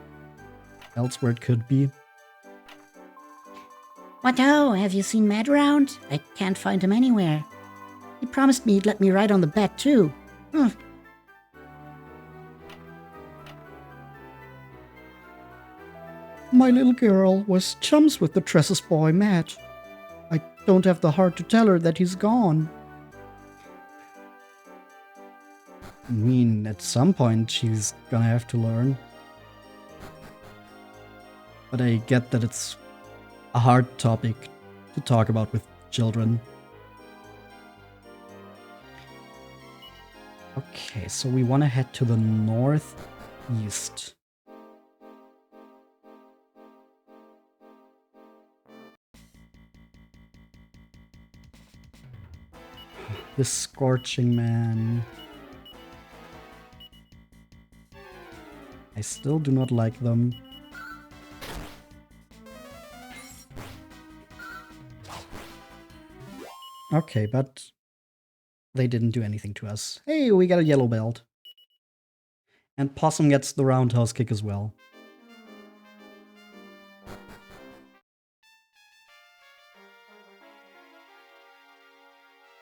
else where it could be. What-o, have you seen Matt around? I can't find him anywhere. He promised me he'd let me ride on the bed, too. My little girl was chums with the Tresses boy, Matt. I don't have the heart to tell her that he's gone. I mean, at some point she's gonna have to learn. But I get that it's a hard topic to talk about with children. Okay, so we want to head to the northeast. This scorching man. I still do not like them. Okay, but they didn't do anything to us. Hey, we got a yellow belt. And Possum gets the roundhouse kick as well.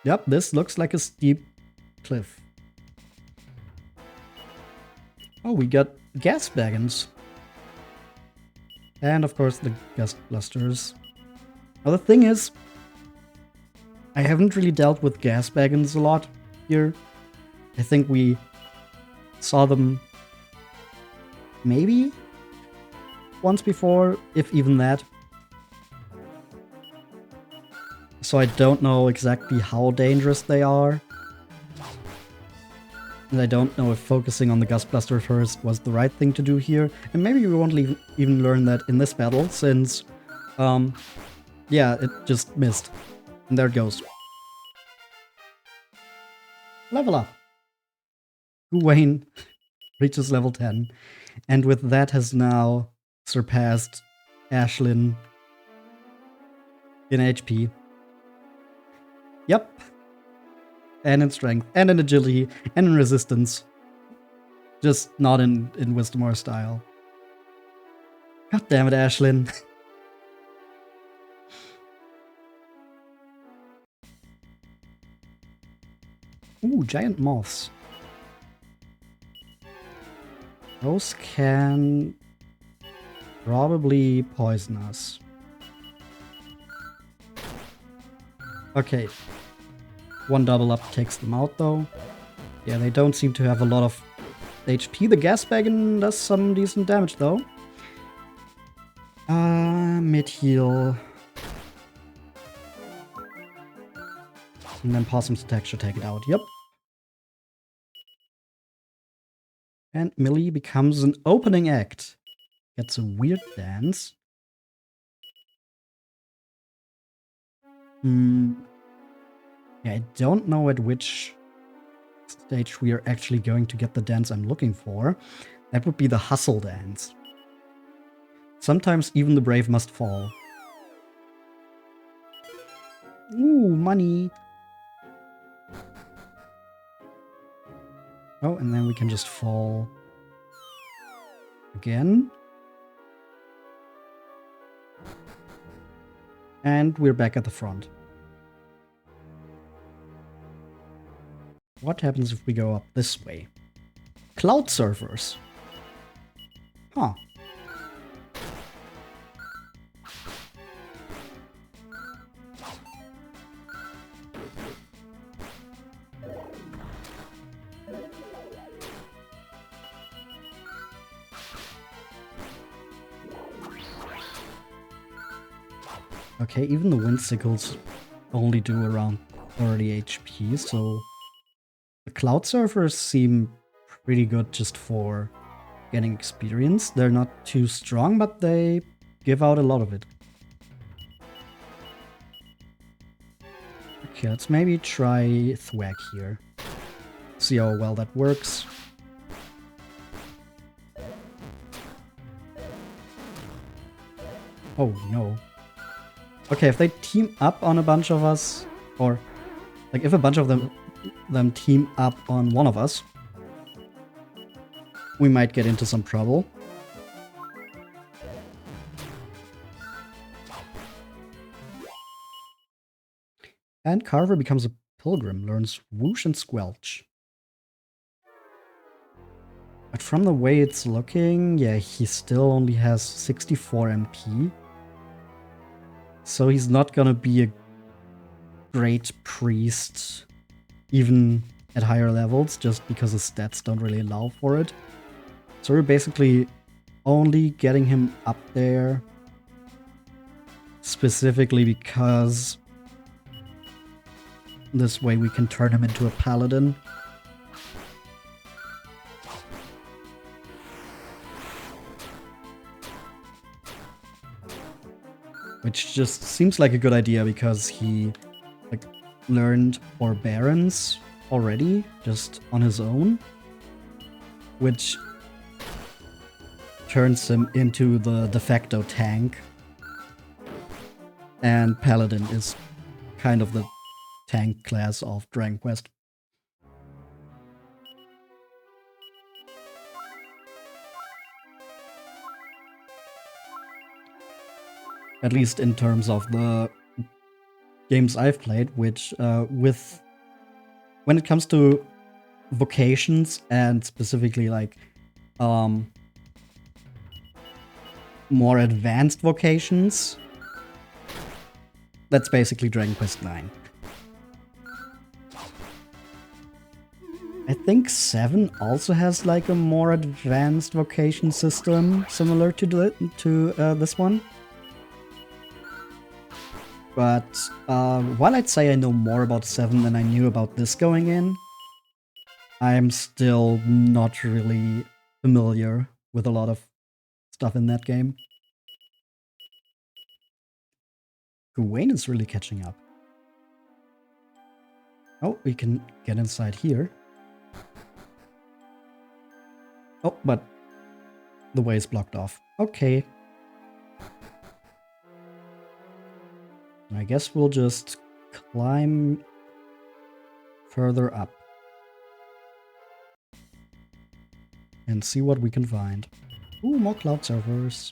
Yep, this looks like a steep cliff. Oh, we got gas wagons. And of course the gas blasters. Now the thing is, I haven't really dealt with gas wagons a lot here. I think we saw them maybe once before, if even that. So I don't know exactly how dangerous they are. And I don't know if focusing on the Gus Blaster first was the right thing to do here. And maybe we won't even learn that in this battle, since, yeah, it just missed. And there it goes. Level up. Gawain reaches level 10. And with that has now surpassed Ashlyn in HP. Yep. And in strength, and in agility, and in resistance. Just not in wisdom or style. God damn it, Ashlyn. Ooh, giant moths. Those can probably poison us. Okay. One double up takes them out though. Yeah, they don't seem to have a lot of HP. The gas wagon does some decent damage though. Mid-heal. And then Possum's attack should take it out. Yep. And Millie becomes an opening act. Gets a weird dance. Yeah, I don't know at which stage we are actually going to get the dance I'm looking for. That would be the hustle dance. Sometimes even the brave must fall. Ooh, money. Oh, and then we can just fall again. And we're back at the front. What happens if we go up this way? Cloud surfers. Huh. Okay, even the wind sickles only do around 30 HP, so the cloud surfers seem pretty good just for getting experience. They're not too strong, but they give out a lot of it. Okay, let's maybe try Thwack here. See how well that works. Oh no. Okay, if they team up on a bunch of us, or like if a bunch of them team up on one of us, we might get into some trouble. And Carver becomes a pilgrim, learns Whoosh and Squelch. But from the way it's looking, yeah, he still only has 64 MP. So he's not gonna be a great priest, even at higher levels, just because his stats don't really allow for it. So we're basically only getting him up there specifically because this way we can turn him into a paladin. Which just seems like a good idea because he learned Forbearance already, just on his own. Which turns him into the de facto tank. And Paladin is kind of the tank class of Dragon Quest. At least in terms of the games I've played, which when it comes to vocations and specifically like more advanced vocations, that's basically Dragon Quest IX. I think 7 also has like a more advanced vocation system similar to this one. But while I'd say I know more about 7 than I knew about this going in, I'm still not really familiar with a lot of stuff in that game. Gawain is really catching up. Oh, we can get inside here. Oh, but the way is blocked off. Okay. I guess we'll just climb further up and see what we can find. Ooh, more cloud servers.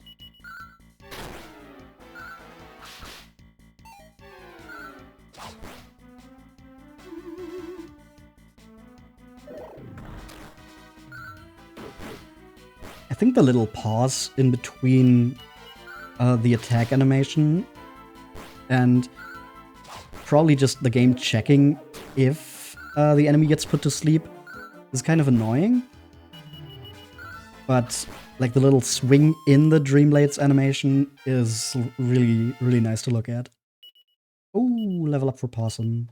I think the little pause in between the attack animation and probably just the game checking if the enemy gets put to sleep is kind of annoying. But like the little swing in the Dreamblades animation is really, really nice to look at. Oh, level up for Possum.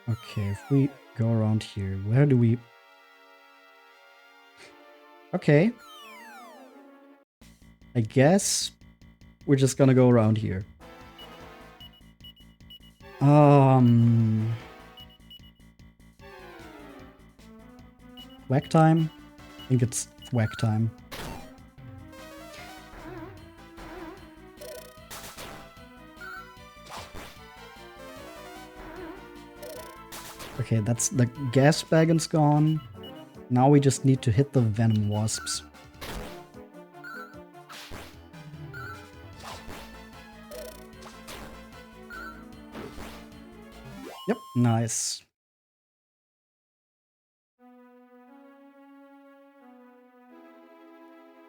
Okay, if we go around here, where do we... Okay. I guess we're just gonna go around here. Thwack time? I think it's thwack time. Okay, that's the gas bagon's gone. Now we just need to hit the venom wasps. Yep, nice.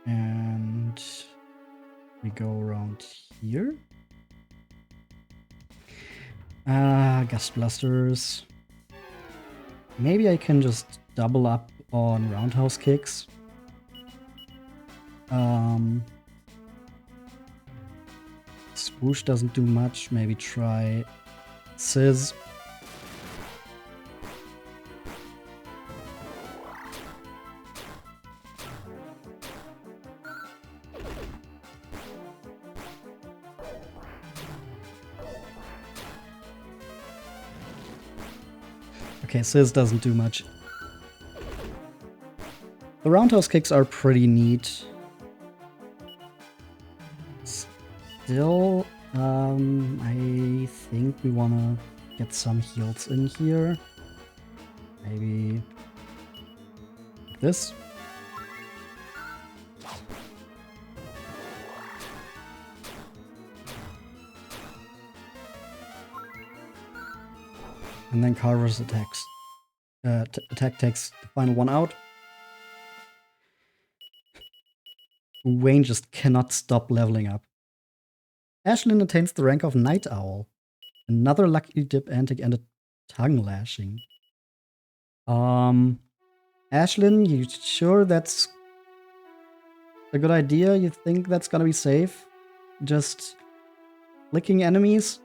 And we go around here. Gust blasters. Maybe I can just double up on roundhouse kicks. Swoosh doesn't do much. Maybe try Sizz. Okay, Sizz doesn't do much. The roundhouse kicks are pretty neat. Still, I think we wanna get some heals in here. Maybe like this. And then Carver's attacks. Attack takes the final one out. Wayne just cannot stop leveling up. Ashlyn attains the rank of Night Owl. Another lucky dip antic and a tongue lashing. Ashlyn, you sure that's a good idea? You think that's gonna be safe? Just licking enemies?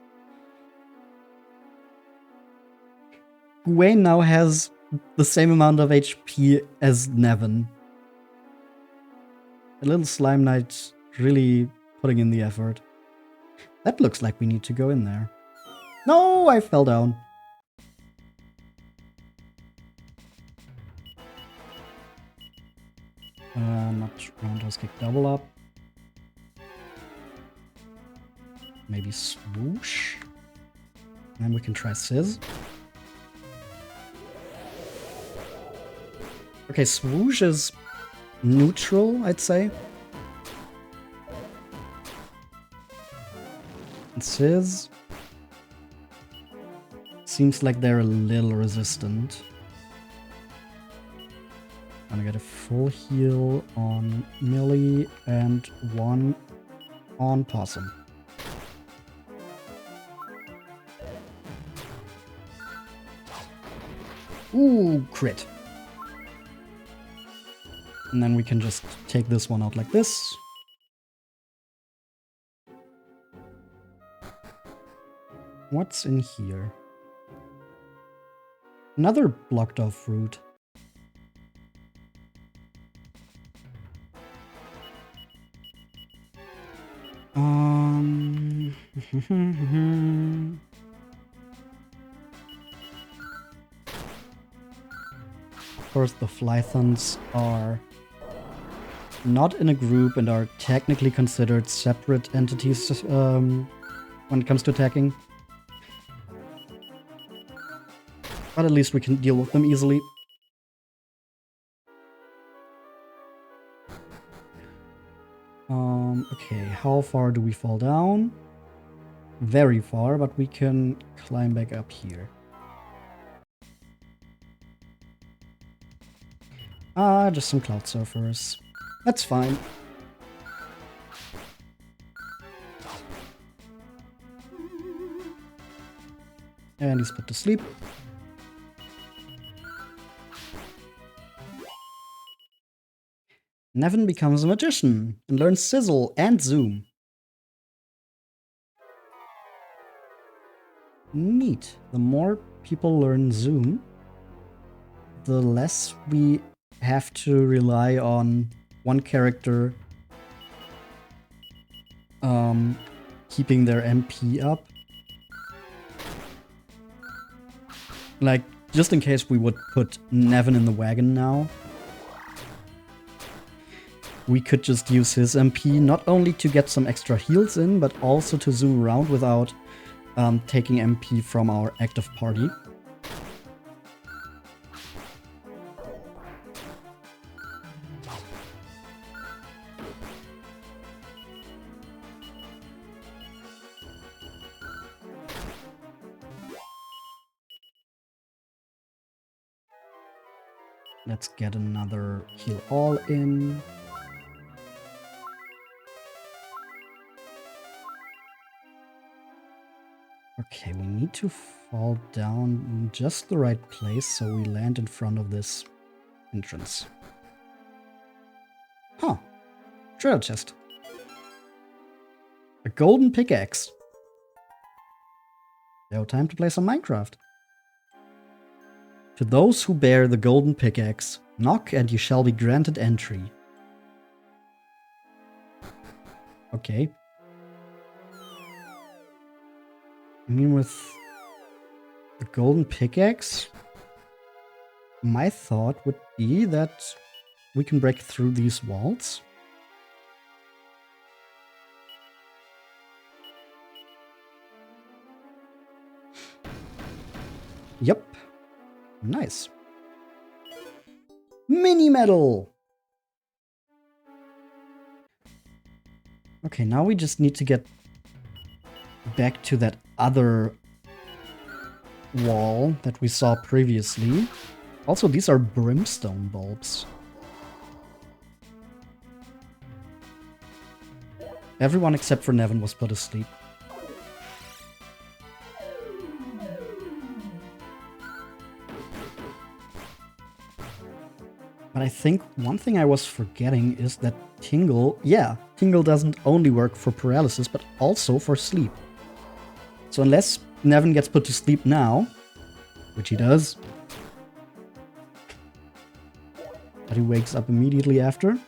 Wayne now has the same amount of HP as Nevin. A little Slime Knight really putting in the effort. That looks like we need to go in there. No, I fell down. Not roundhouse kick double up. Maybe swoosh. And then we can try Sizz. Okay, swoosh is neutral, I'd say. And Sizz seems like they're a little resistant. I'm gonna get a full heal on Millie and one on Possum. Ooh, crit. And then we can just take this one out like this. What's in here? Another blocked off fruit. Of course, the Flythons are not in a group and are technically considered separate entities when it comes to attacking. But at least we can deal with them easily. Okay, how far do we fall down? Very far, but we can climb back up here. Just some cloud surfers. That's fine. And he's put to sleep. Nevin becomes a magician and learns Sizzle and Zoom. Neat. The more people learn Zoom, the less we have to rely on one character keeping their MP up. Like, just in case we would put Nevin in the wagon now, we could just use his MP not only to get some extra heals in, but also to zoom around without taking MP from our active party. Let's get another heal all in. Okay, we need to fall down in just the right place so we land in front of this entrance. Huh. Treasure chest. A golden pickaxe. Now time to play some Minecraft. To those who bear the golden pickaxe, knock and you shall be granted entry. Okay. I mean, with the golden pickaxe, my thought would be that we can break through these walls. Yep. Nice. Mini medal! Okay, now we just need to get back to that other wall that we saw previously. Also, these are brimstone bulbs. Everyone except for Nevin was put asleep. But I think one thing I was forgetting is that Tingle doesn't only work for paralysis, but also for sleep. So unless Nevin gets put to sleep now, which he does, but he wakes up immediately after.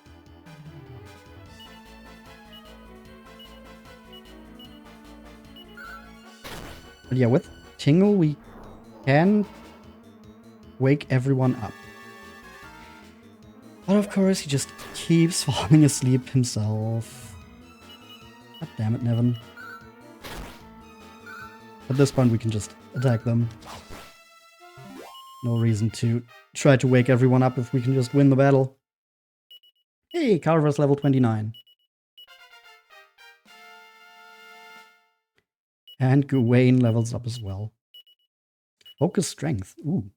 But yeah, with Tingle, we can wake everyone up. But of course, he just keeps falling asleep himself. God damn it, Nevin. At this point, we can just attack them. No reason to try to wake everyone up if we can just win the battle. Hey, Carver's level 29. And Gawain levels up as well. Focus strength. Ooh.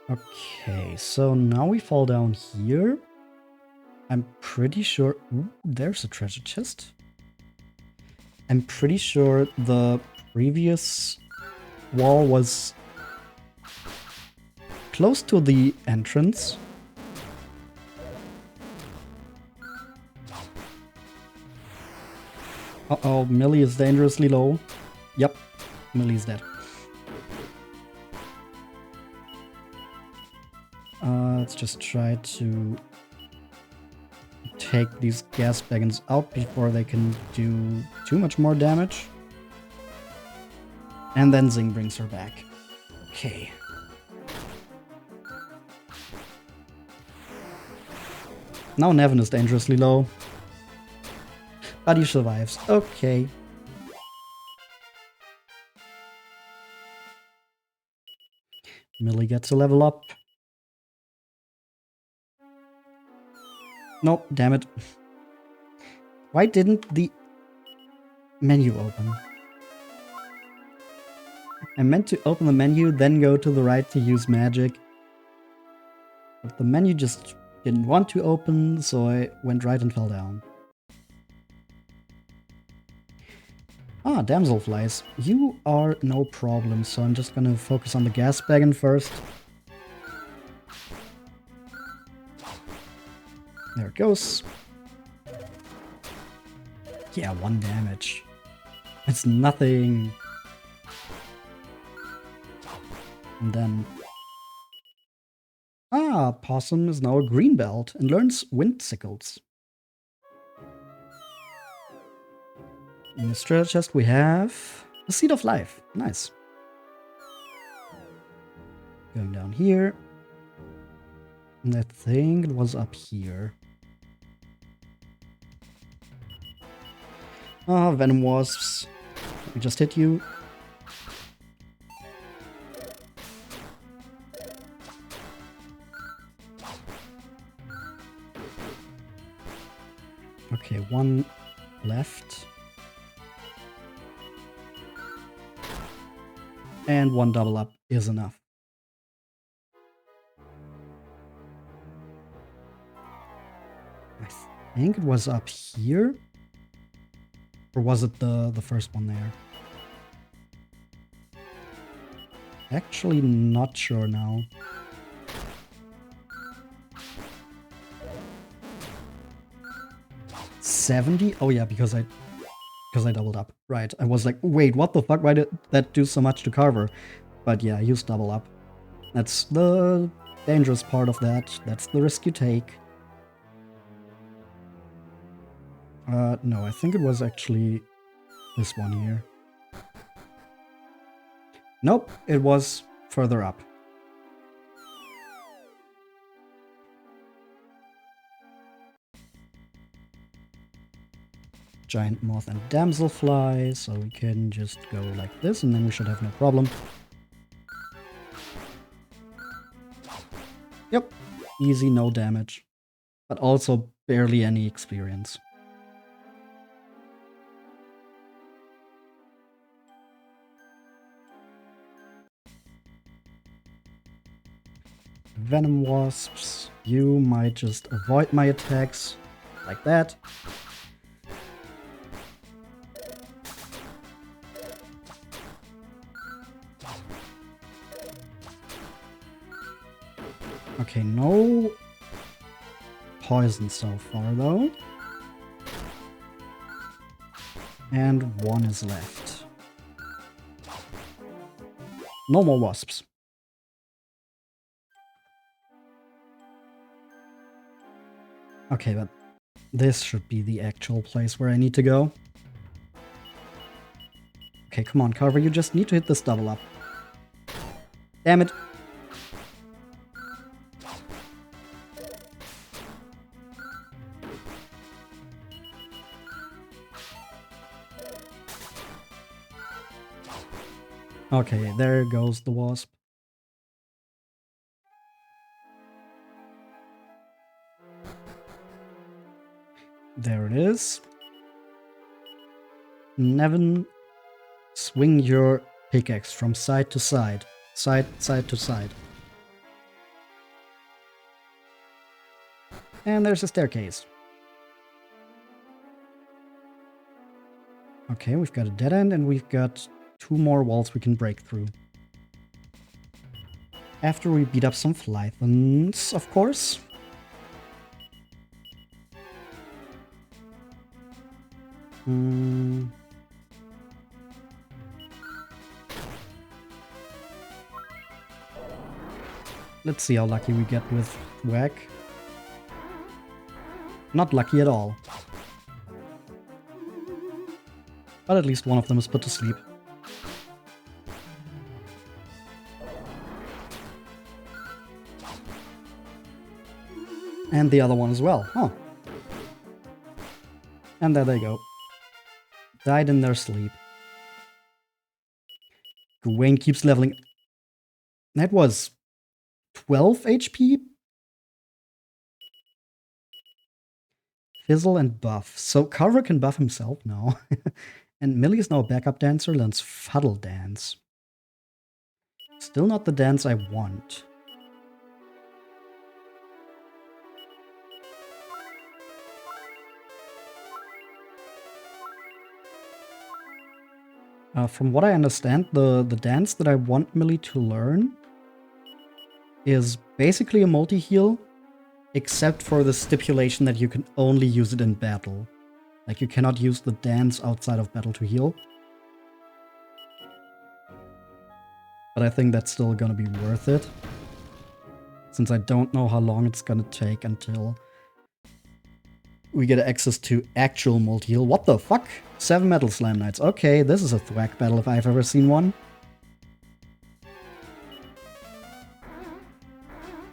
Okay, so now we fall down here. I'm pretty sure... Ooh, there's a treasure chest. I'm pretty sure the previous wall was close to the entrance. Uh-oh, Millie is dangerously low. Yep, Millie's dead. Let's just try to take these gas wagons out before they can do too much more damage. And then Zing brings her back. Okay. Now Nevin is dangerously low. But he survives. Okay. Millie gets a level up. Nope, damn it. Why didn't the menu open? I meant to open the menu, then go to the right to use magic. But the menu just didn't want to open, so I went right and fell down. Ah, damselflies. You are no problem, so I'm just gonna focus on the gas bagon first. There it goes. Yeah, 1 damage. It's nothing. And then... Ah, Possum is now a green belt and learns wind sickles. In the treasure chest we have the Seed of Life. Nice. Going down here. And I think it was up here. Ah, venom wasps. Let me just hit you. Okay, 1 left. And 1 double up is enough. I think it was up here. Or was it the first one there? Actually not sure now. $70? Oh yeah, because I doubled up. Right. I was like, wait, what the fuck? Why did that do so much to Carver? But yeah, use double up. That's the dangerous part of that. That's the risk you take. No, I think it was actually this one here. Nope, it was further up. Giant moth and damselfly, so we can just go like this and then we should have no problem. Yep, easy, no damage. But also barely any experience. Venom wasps, you might just avoid my attacks like that. Okay, no poison so far though. And 1 is left. No more wasps. Okay, but this should be the actual place where I need to go. Okay, come on, Carver, you just need to hit this double up. Damn it. Okay, there goes the wasp. There it is. Nevin, swing your pickaxe from side to side. Side to side. And there's a staircase. Okay, we've got a dead end and we've got 2 more walls we can break through. After we beat up some Flythons, of course. Let's see how lucky we get with Whack. Not lucky at all. But at least one of them is put to sleep. And the other one as well. Huh. And there they go. Died in their sleep. Gawain keeps leveling. That was 12 HP? Fizzle and buff. So Carver can buff himself now. And Millie is now a backup dancer, learns Fuddle Dance. Still not the dance I want. From what I understand, the dance that I want Millie to learn is basically a multi-heal, except for the stipulation that you can only use it in battle. Like, you cannot use the dance outside of battle to heal. But I think that's still gonna be worth it, since I don't know how long it's gonna take until we get access to actual multi-heal. What the fuck? 7 Metal Slam Knights. Okay, this is a thwack battle if I've ever seen one.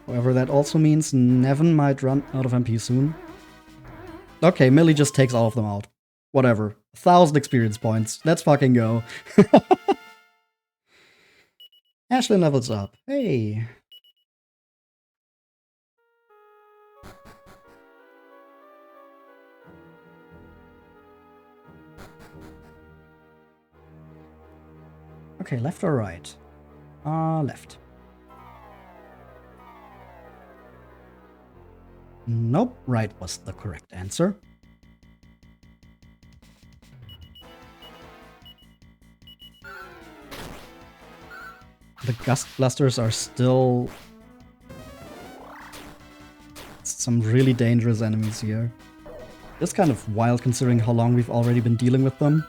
However, that also means Nevin might run out of MP soon. Okay, Millie just takes all of them out. Whatever. 1,000 experience points. Let's fucking go. Ashlyn levels up. Hey. Okay, left or right? Left. Nope, right was the correct answer. The gust blasters are still some really dangerous enemies here. It's kind of wild considering how long we've already been dealing with them.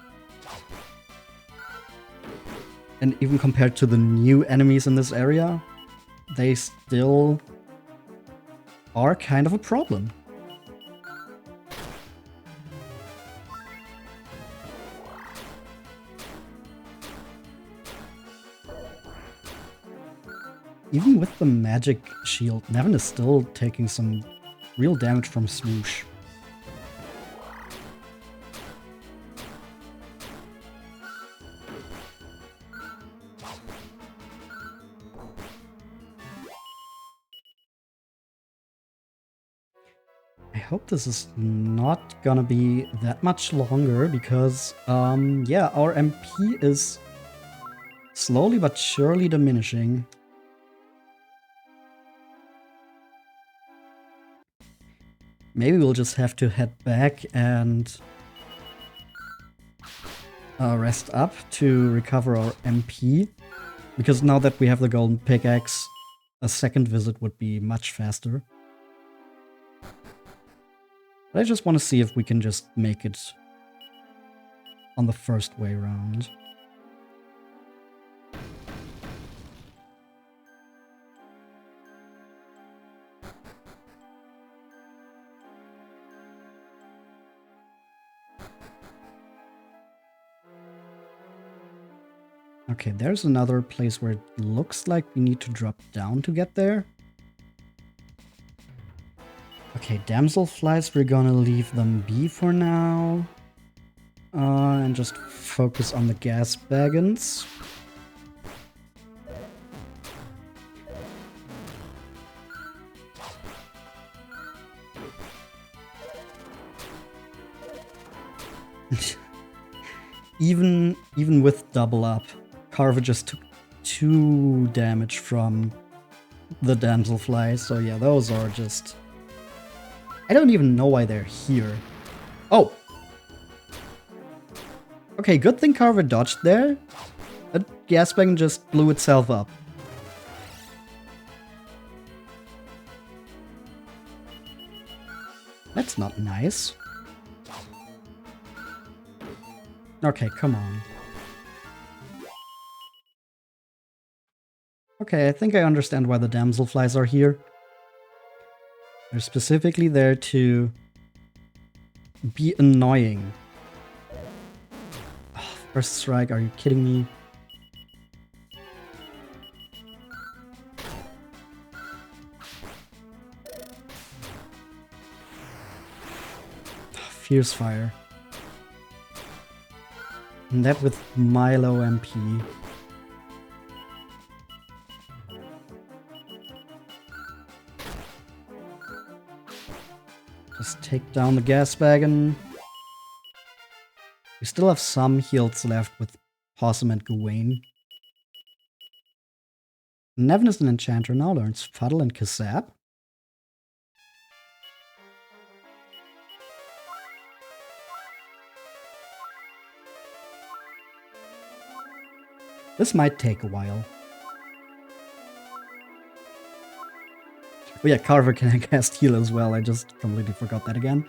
And even compared to the new enemies in this area, they still are kind of a problem. Even with the magic shield, Nevin is still taking some real damage from Swoosh. I hope this is not gonna be that much longer because, yeah, our MP is slowly but surely diminishing. Maybe we'll just have to head back and rest up to recover our MP. Because now that we have the golden pickaxe, a second visit would be much faster. But I just want to see if we can just make it on the first way round. Okay, there's another place where it looks like we need to drop down to get there. Okay, damselflies, we're gonna leave them be for now. And just focus on the gas wagons. Even with double up, Carver just took 2 damage from the damselflies. So yeah, those are just... I don't even know why they're here. Oh! Okay, good thing Carver dodged there. That gas wagon just blew itself up. That's not nice. Okay, come on. Okay, I think I understand why the damselflies are here. They're specifically there to be annoying. Oh, first strike, are you kidding me? Fierce fire. And that with Milo MP. Just take down the gas wagon. We still have some heals left with Possum and Gawain. Nevin is an enchanter now, learns Fuddle and Kazap. This might take a while. Oh yeah, Carver can cast heal as well. I just completely forgot that again.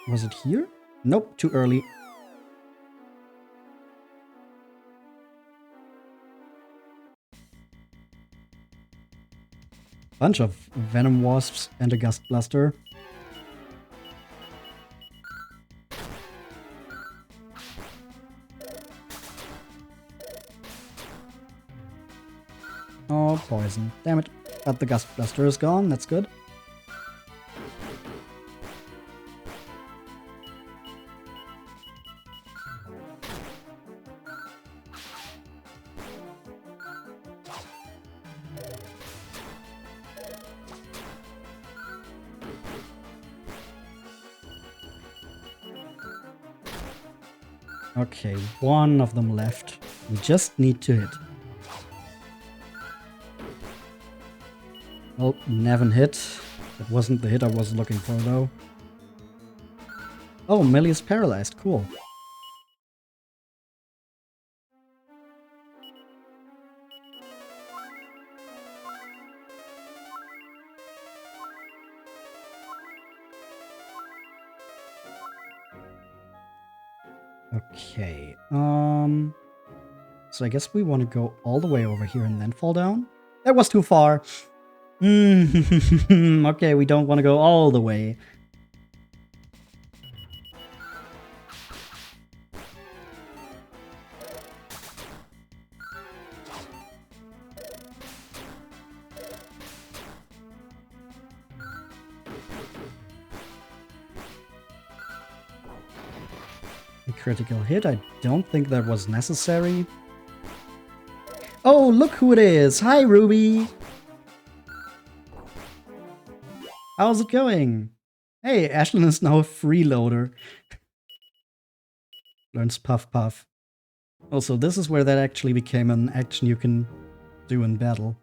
Was it here? Nope, too early. Bunch of venom wasps and a gust blaster. Oh, poison. Damn it. But the gust blaster is gone. That's good. Okay, one of them left. We just need to hit. Oh, Nevin hit. That wasn't the hit I was looking for, though. Oh, Millie is paralyzed. Cool. Okay, so I guess we want to go all the way over here and then fall down? That was too far! Okay, we don't want to go all the way. A critical hit? I don't think that was necessary. Oh, look who it is! Hi, Ruby! How's it going? Hey, Ashlyn is now a freeloader. Learns Puff Puff. Also, this is where that actually became an action you can do in battle.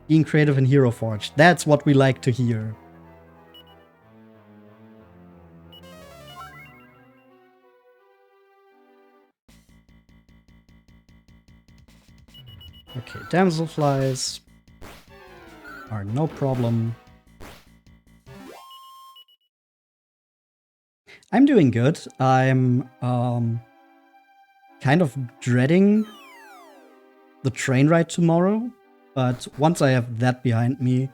Being creative in Hero Forge. That's what we like to hear. Okay, damselflies are no problem. I'm doing good. I'm kind of dreading the train ride tomorrow, but once I have that behind me,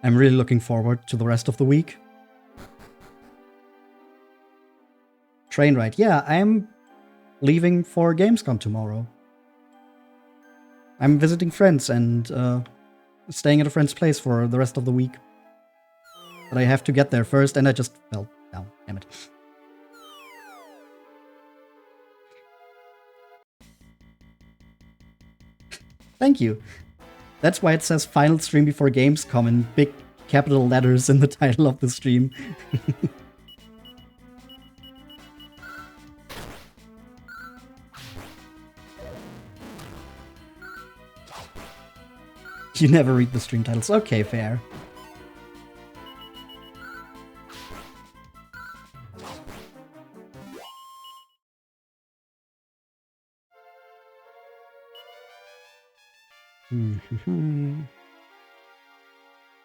I'm really looking forward to the rest of the week. Train ride. Yeah, I'm leaving for Gamescom tomorrow. I'm visiting friends and staying at a friend's place for the rest of the week. But I have to get there first, and I just fell down. Damn it. Thank you. That's why it says final stream before Gamescom in big capital letters in the title of the stream. You never read the stream titles. Okay, fair.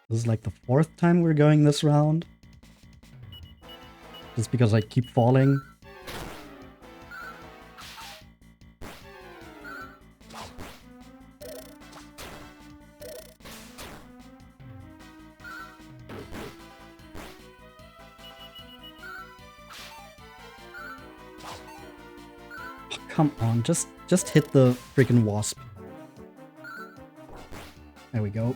This is like the 4th time we're going this round. Just because I keep falling. Oh, come on, just hit the freaking wasp. There we go.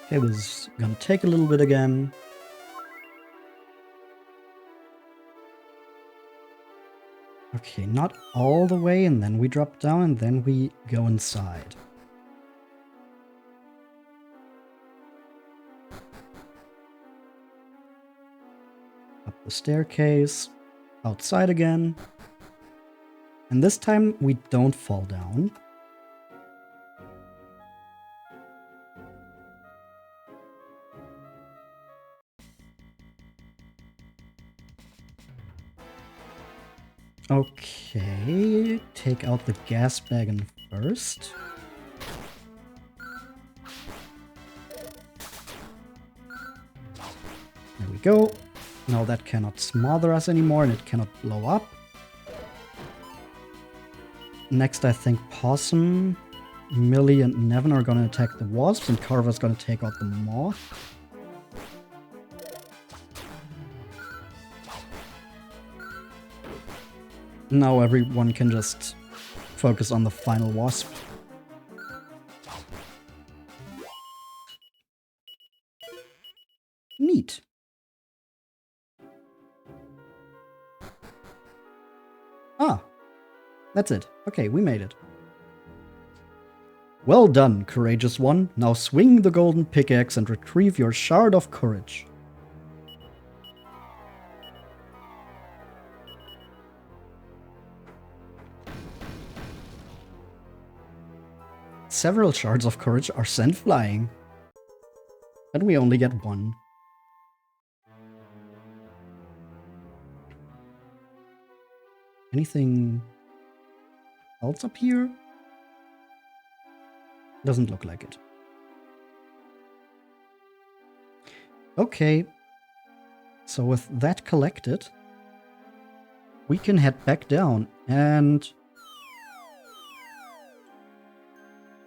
Okay, this is gonna take a little bit again. Okay, not all the way, and then we drop down, and then we go inside. Up the staircase, outside again. And this time we don't fall down. Okay, take out the gas wagon first. There we go. Now that cannot smother us anymore and it cannot blow up. Next, I think Possum, Millie, and Nevin are gonna attack the wasps, and Carver's gonna take out the moth. Now everyone can just focus on the final wasp. Neat. Ah, that's it. Okay, we made it. Well done, courageous one. Now swing the golden pickaxe and retrieve your shard of courage. Several shards of courage are sent flying. And we only get one. Anything else up here? Doesn't look like it. Okay. So with that collected, we can head back down. And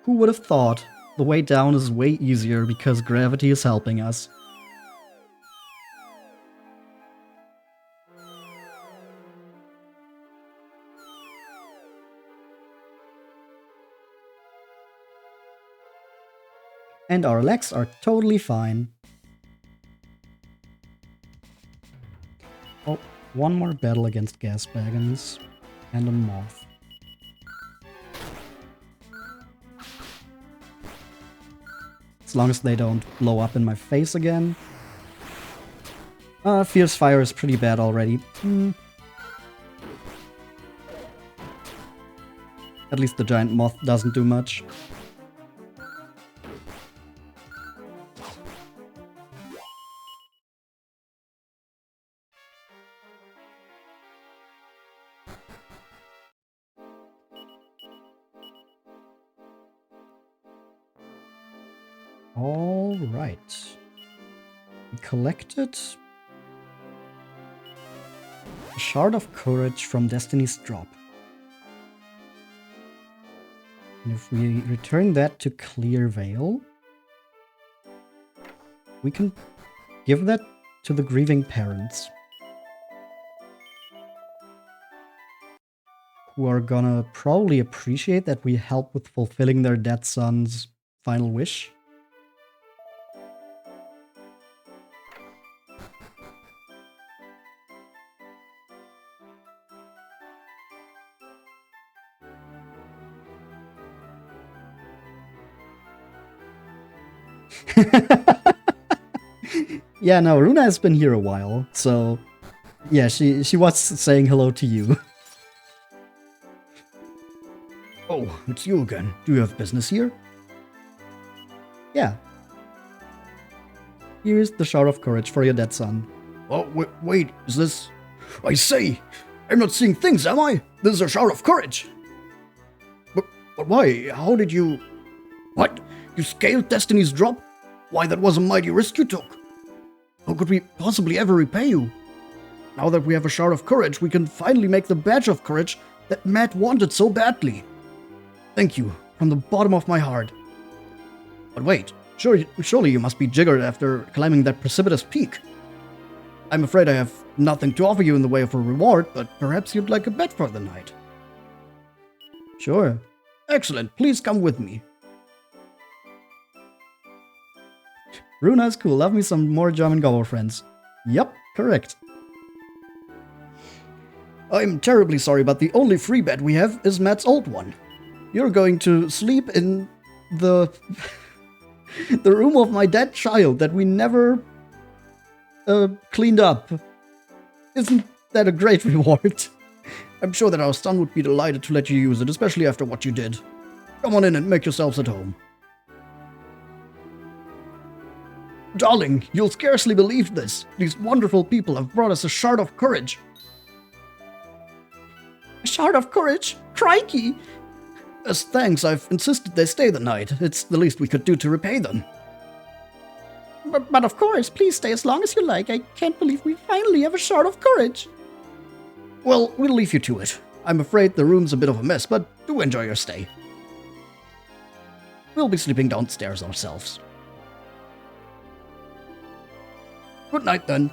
who would have thought the way down is way easier because gravity is helping us? And our legs are totally fine. Oh, one more battle against gas wagons and a moth. As long as they don't blow up in my face again. Fierce fire is pretty bad already. At least the giant moth doesn't do much. All right. We collected a shard of courage from Destiny's Drop. And if we return that to Clear Veil, we can give that to the grieving parents, who are gonna probably appreciate that we help with fulfilling their dead son's final wish. Yeah, no, Runa has been here a while, so yeah, she was saying hello to you. Oh, it's you again. Do you have business here? Yeah. Here's the shard of courage for your dead son. Oh, wait, is this... I say, I'm not seeing things, am I? This is a shard of courage. But why? How did you... What? You scaled Destiny's Drop? Why, that was a mighty risk you took. How could we possibly ever repay you? Now that we have a shard of courage, we can finally make the badge of courage that Matt wanted so badly. Thank you, from the bottom of my heart. But wait, surely you must be jiggered after climbing that precipitous peak. I'm afraid I have nothing to offer you in the way of a reward, but perhaps you'd like a bet for the night. Sure. Excellent, please come with me. Runa's cool, love me some more German gobble friends. Yup, correct. I'm terribly sorry, but the only free bed we have is Matt's old one. You're going to sleep in the the room of my dead child that we never cleaned up. Isn't that a great reward? I'm sure that our son would be delighted to let you use it, especially after what you did. Come on in and make yourselves at home. Darling, you'll scarcely believe this. These wonderful people have brought us a shard of courage. A shard of courage? Crikey! As thanks, I've insisted they stay the night. It's the least we could do to repay them. But of course, please stay as long as you like. I can't believe we finally have a shard of courage. Well, we'll leave you to it. I'm afraid the room's a bit of a mess, but do enjoy your stay. We'll be sleeping downstairs ourselves. Good night, then.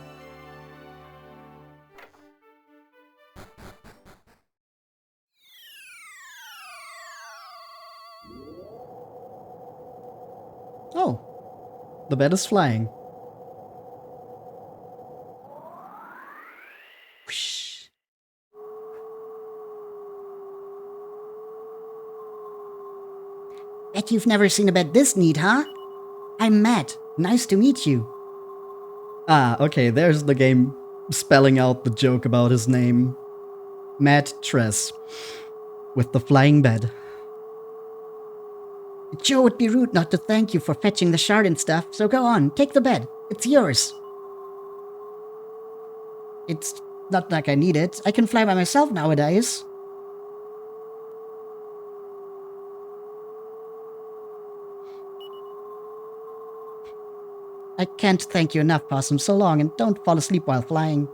Oh, the bed is flying. Whoosh. Bet you've never seen a bed this neat, huh? I'm Matt. Nice to meet you. Ah, okay, there's the game spelling out the joke about his name. Matt Tress. With the flying bed. It sure would be rude not to thank you for fetching the shard and stuff, so go on, take the bed. It's yours. It's not like I need it. I can fly by myself nowadays. I can't thank you enough, Possum. So long, and don't fall asleep while flying.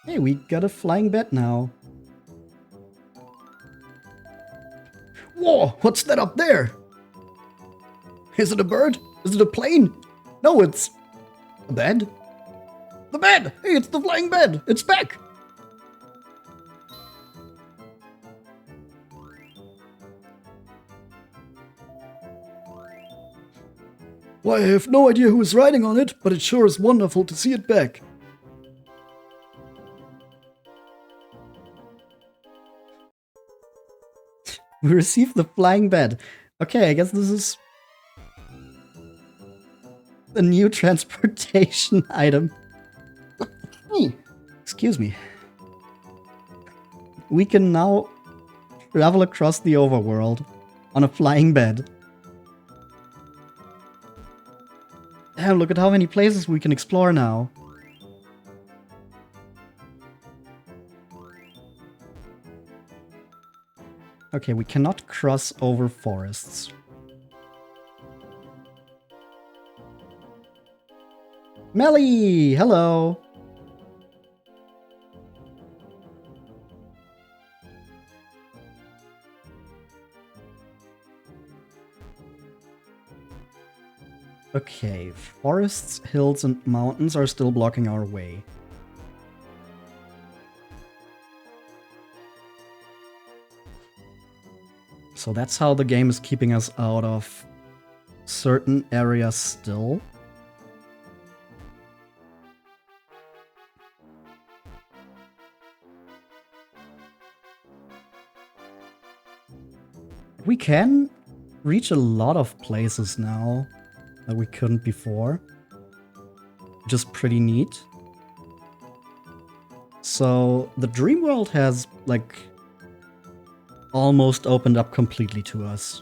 Hey, we got a flying bed now. Whoa, what's that up there? Is it a bird? Is it a plane? No, it's a bed. The bed! Hey, it's the flying bed! It's back! Why, I have no idea who is riding on it, but it sure is wonderful to see it back. We received the flying bed. Okay, I guess this is the new transportation item. Excuse me. We can now travel across the overworld on a flying bed. Damn, look at how many places we can explore now. Okay, we cannot cross over forests. Melly! Hello! Okay, forests, hills, and mountains are still blocking our way. So that's how the game is keeping us out of certain areas still. We can reach a lot of places now that we couldn't before. Which is pretty neat. So the dream world has, like, almost opened up completely to us.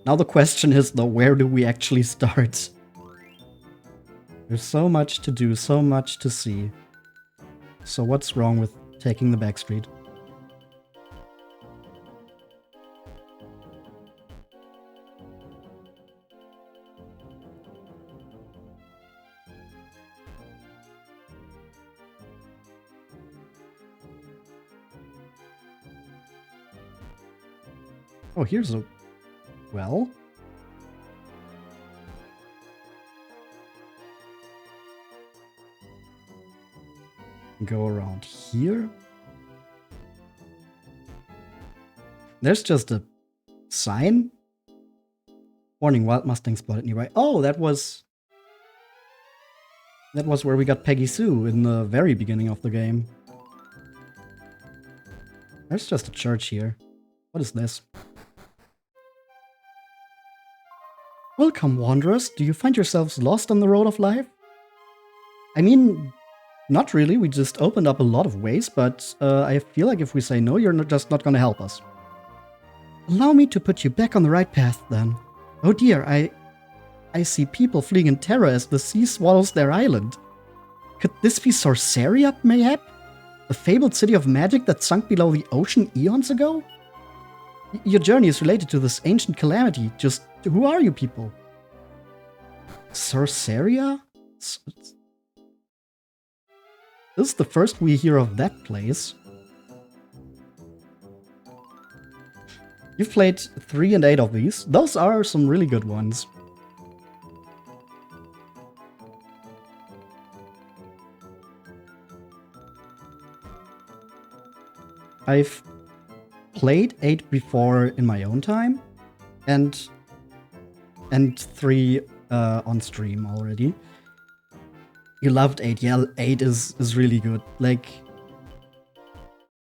Now the question is, though, where do we actually start? There's so much to do, so much to see. So what's wrong with taking the back street? Oh, here's a well. Go around here. There's just a sign? Warning, wild mustangs spotted nearby. Oh, that was where we got Peggy Sue in the very beginning of the game. There's just a church here. What is this? Welcome, wanderers. Do you find yourselves lost on the road of life? I mean, not really. We just opened up a lot of ways, but I feel like if we say no, you're just not gonna help us. Allow me to put you back on the right path, then. Oh dear, I see people fleeing in terror as the sea swallows their island. Could this be Sorceria, mayhap? The fabled city of magic that sunk below the ocean eons ago? Your journey is related to this ancient calamity. Just who are you people? Sorceria? This is the first we hear of that place. You've played 3 and 8 of these. Those are some really good ones. I've played 8 before in my own time, and 3 on stream already. You loved 8, yeah, 8 is really good. Like,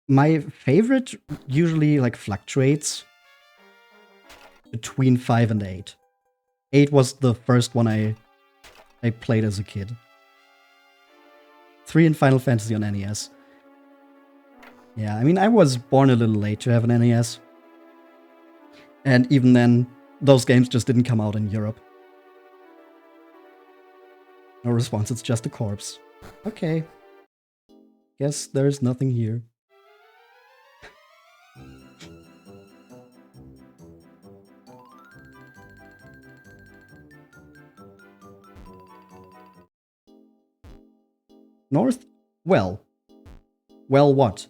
my favorite usually like fluctuates between 5 and 8. 8 was the first one I played as a kid. 3 in Final Fantasy on NES. Yeah, I mean, I was born a little late to have an NES. And even then, those games just didn't come out in Europe. No response, it's just a corpse. Okay. Guess there's nothing here. North? Well. Well what?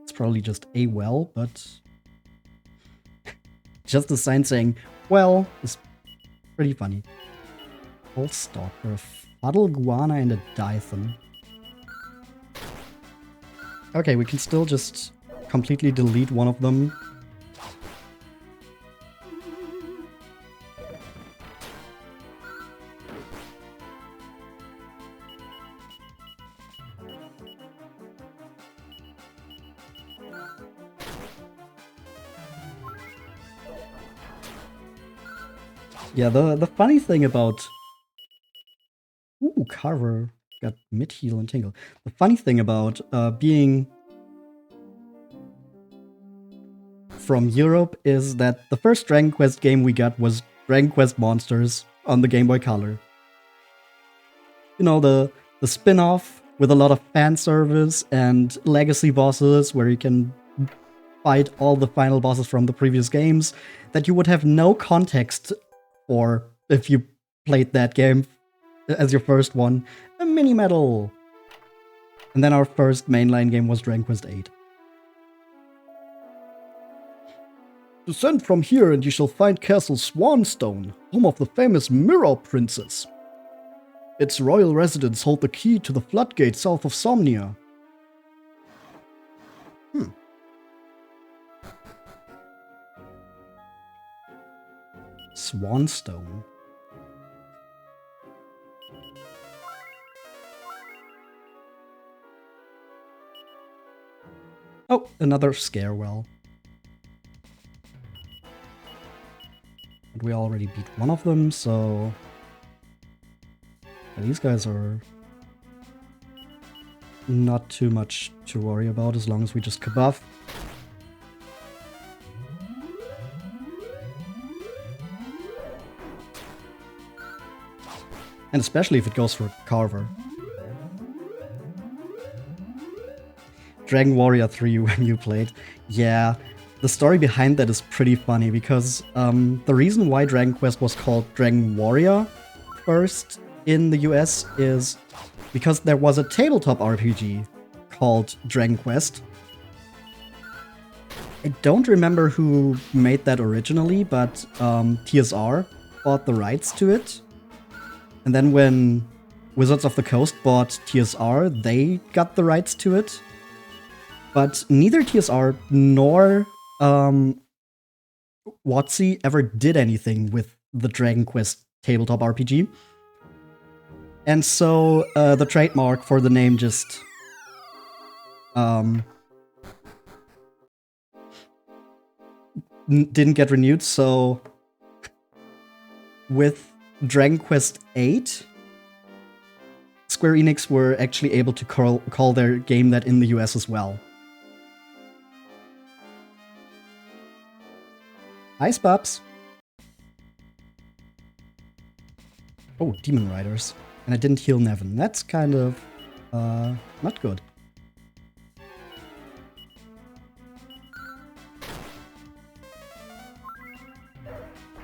It's probably just a well, but... just a sign saying, well, is pretty funny. Whole stalker, a fuddle guana, and a dython. Okay, we can still just completely delete one of them. Yeah, the funny thing about... Ooh, Carver got mid-heal and tingle. The funny thing about being from Europe is that the first Dragon Quest game we got was Dragon Quest Monsters on the Game Boy Color. You know, the spin-off with a lot of fan service and legacy bosses where you can fight all the final bosses from the previous games that you would have no context for if you played that game as your first one. A mini medal! And then our first mainline game was Dragon Quest VIII. Descend from here and you shall find Castle Swanstone, home of the famous Mirror Princess. Its royal residents hold the key to the floodgate south of Somnia. Swanstone. Oh, another Scarewell. And we already beat one of them, so... yeah, these guys are not too much to worry about as long as we just kabuff. And especially if it goes for Carver. Dragon Warrior 3 when you played. Yeah, the story behind that is pretty funny because the reason why Dragon Quest was called Dragon Warrior first in the US is because there was a tabletop RPG called Dragon Quest. I don't remember who made that originally, but TSR bought the rights to it. And then when Wizards of the Coast bought TSR, they got the rights to it. But neither TSR nor WotC ever did anything with the Dragon Quest tabletop RPG. And so the trademark for the name just didn't get renewed. So with Dragon Quest VIII, Square Enix were actually able to call their game that in the US as well. Ice Pups! Oh, Demon Riders. And I didn't heal Nevin. That's kind of not good.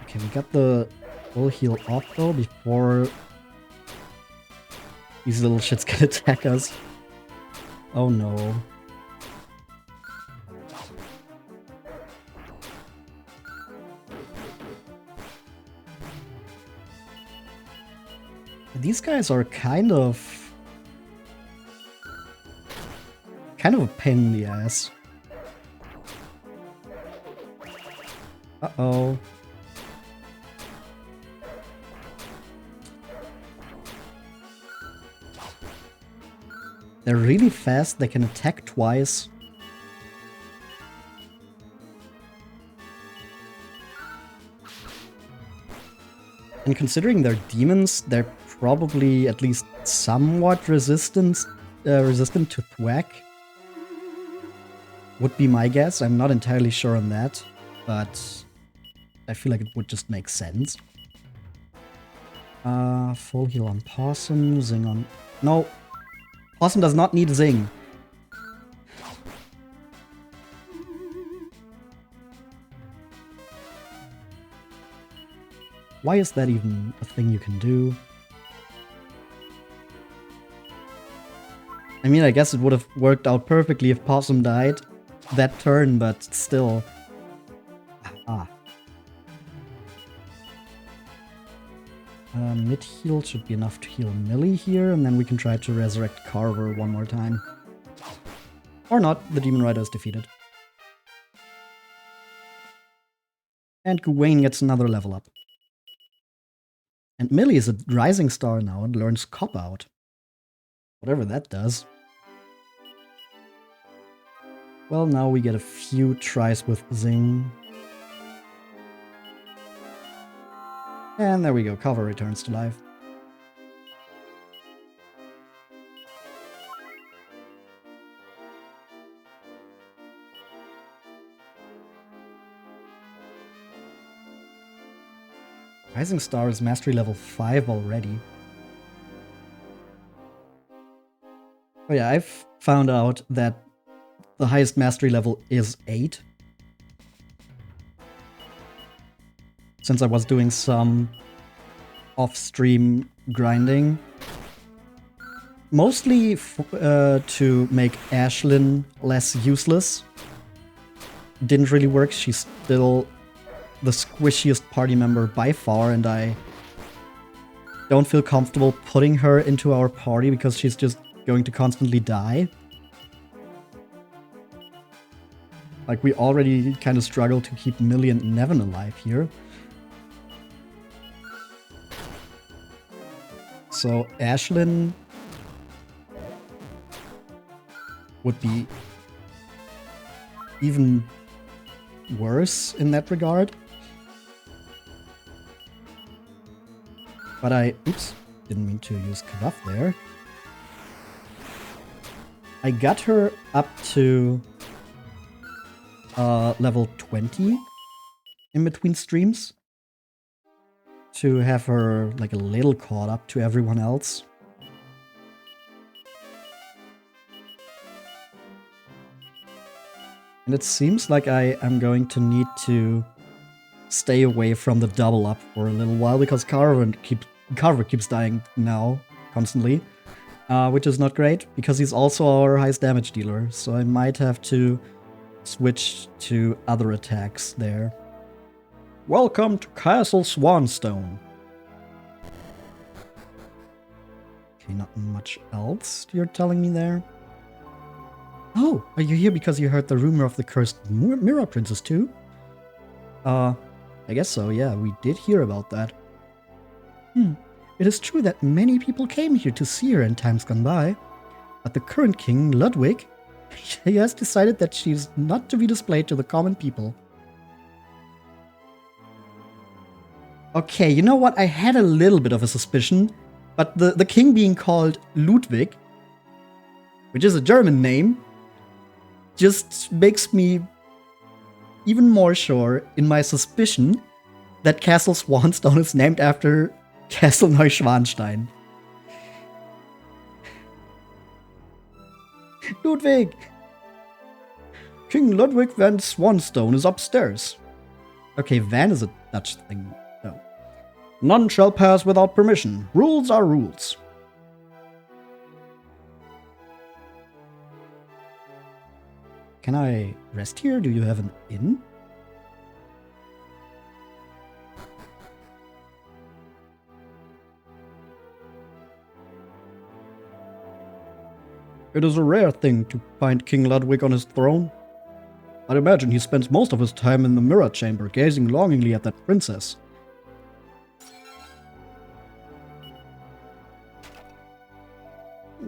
Okay, we got the full heal off though before these little shits can attack us. Oh no. These guys are kind of a pain in the ass. Uh-oh. They're really fast, they can attack twice. And considering they're demons, they're probably at least somewhat resistant to thwack. Would be my guess. I'm not entirely sure on that, but I feel like it would just make sense. Full heal on Possum, Zing on... No! Possum does not need Zing. Why is that even a thing you can do? I mean, I guess it would have worked out perfectly if Possum died that turn, but still. Mid-heal should be enough to heal Millie here, and then we can try to resurrect Carver one more time. Or not, the Demon Rider is defeated. And Gawain gets another level up. And Millie is a rising star now and learns Cop Out. Whatever that does. Well, now we get a few tries with Zing. And there we go, Carver returns to life. Rising Star is mastery level 5 already. Oh yeah, I've found out that the highest mastery level is 8. Since I was doing some off-stream grinding. Mostly to make Ashlyn less useless. Didn't really work, she's still the squishiest party member by far, and I don't feel comfortable putting her into our party because she's just going to constantly die. Like, we already kind of struggle to keep Millie and Nevin alive here. So Ashlyn would be even worse in that regard. But oops, didn't mean to use Kabuff there. I got her up to level 20 in between streams to have her like a little caught up to everyone else. And it seems like I am going to need to stay away from the double up for a little while because Carver keeps dying now constantly, which is not great because he's also our highest damage dealer. So I might have to switch to other attacks there. Welcome to Castle Swanstone. Okay, not much else you're telling me there. Oh, are you here because you heard the rumor of the cursed Mirror Princess too? I guess so, yeah, we did hear about that. It is true that many people came here to see her in times gone by, but the current king, Ludwig, he has decided that she is not to be displayed to the common people. Okay, you know what? I had a little bit of a suspicion, but the king being called Ludwig, which is a German name, just makes me even more sure in my suspicion that Castle Swanstone is named after Castle Neuschwanstein. Ludwig! King Ludwig van Swanstone is upstairs. Okay, van is a Dutch thing. No. None shall pass without permission. Rules are rules. Can I rest here? Do you have an inn? It is a rare thing to find King Ludwig on his throne. I'd imagine he spends most of his time in the mirror chamber, gazing longingly at that princess.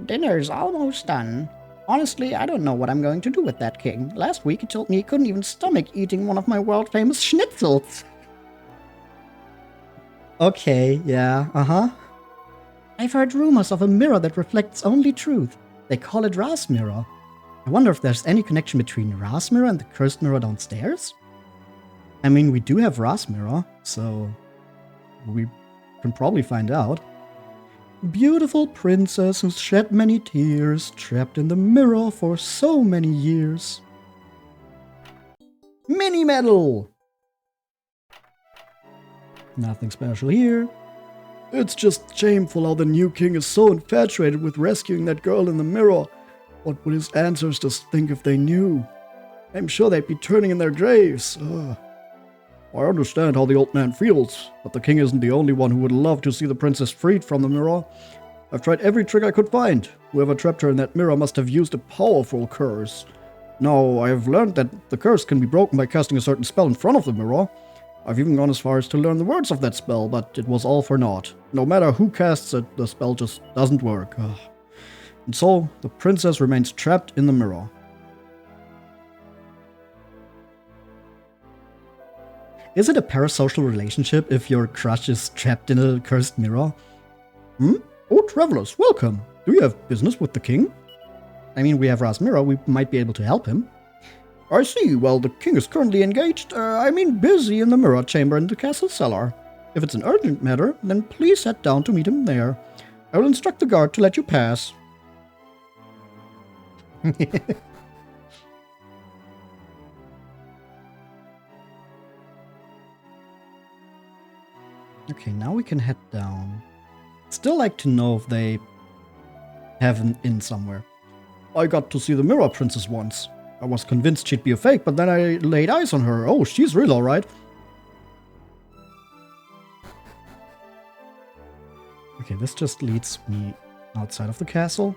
Dinner's almost done. Honestly, I don't know what I'm going to do with that king. Last week he told me he couldn't even stomach eating one of my world-famous schnitzels. Okay, yeah, I've heard rumors of a mirror that reflects only truth. They call it Ra's mirror. I wonder if there's any connection between Ra's mirror and the cursed mirror downstairs? I mean, we do have Ra's mirror, so we can probably find out. Beautiful princess who's shed many tears, trapped in the mirror for so many years. Mini medal! Nothing special here. It's just shameful how the new king is so infatuated with rescuing that girl in the mirror. What would his ancestors think if they knew? I'm sure they'd be turning in their graves. I understand how the old man feels, but the king isn't the only one who would love to see the princess freed from the mirror. I've tried every trick I could find. Whoever trapped her in that mirror must have used a powerful curse. Now, I have learned that the curse can be broken by casting a certain spell in front of the mirror. I've even gone as far as to learn the words of that spell, but it was all for naught. No matter who casts it, the spell just doesn't work. And so, the princess remains trapped in the mirror. Is it a parasocial relationship if your crush is trapped in a cursed mirror? Oh, travelers, welcome. Do you have business with the king? I mean, we have Ra's mirror, we might be able to help him. I see. Well, the king is currently engaged, busy in the mirror chamber in the castle cellar. If it's an urgent matter, then please head down to meet him there. I will instruct the guard to let you pass. Okay, now we can head down. Still like to know if they have an inn somewhere. I got to see the mirror princess once. I was convinced she'd be a fake, but then I laid eyes on her. Oh, she's real alright. Okay, this just leads me outside of the castle.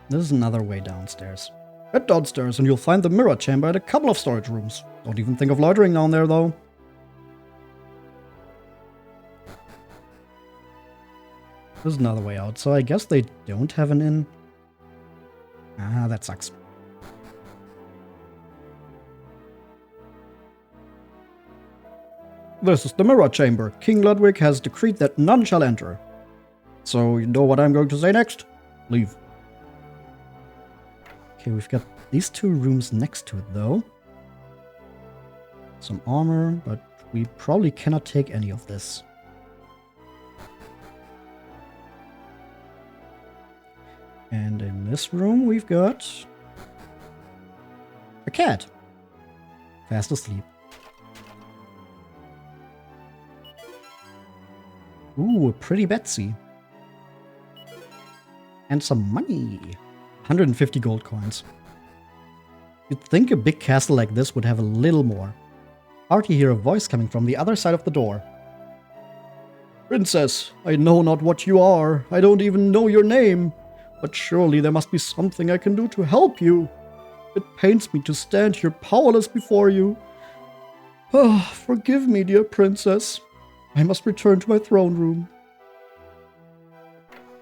This is another way downstairs. Head downstairs and you'll find the mirror chamber and a couple of storage rooms. Don't even think of loitering down there, though. There's another way out, so I guess they don't have an inn. Ah, that sucks. This is the mirror chamber. King Ludwig has decreed that none shall enter. So, you know what I'm going to say next? Leave. Okay, we've got these two rooms next to it, though. Some armor, but we probably cannot take any of this. And in this room, we've got a cat. Fast asleep. Ooh, a pretty Betsy. And some money. 150 gold coins. You'd think a big castle like this would have a little more. Hard you hear a voice coming from the other side of the door. Princess, I know not what you are. I don't even know your name. But surely there must be something I can do to help you. It pains me to stand here powerless before you. Oh, forgive me, dear princess. I must return to my throne room.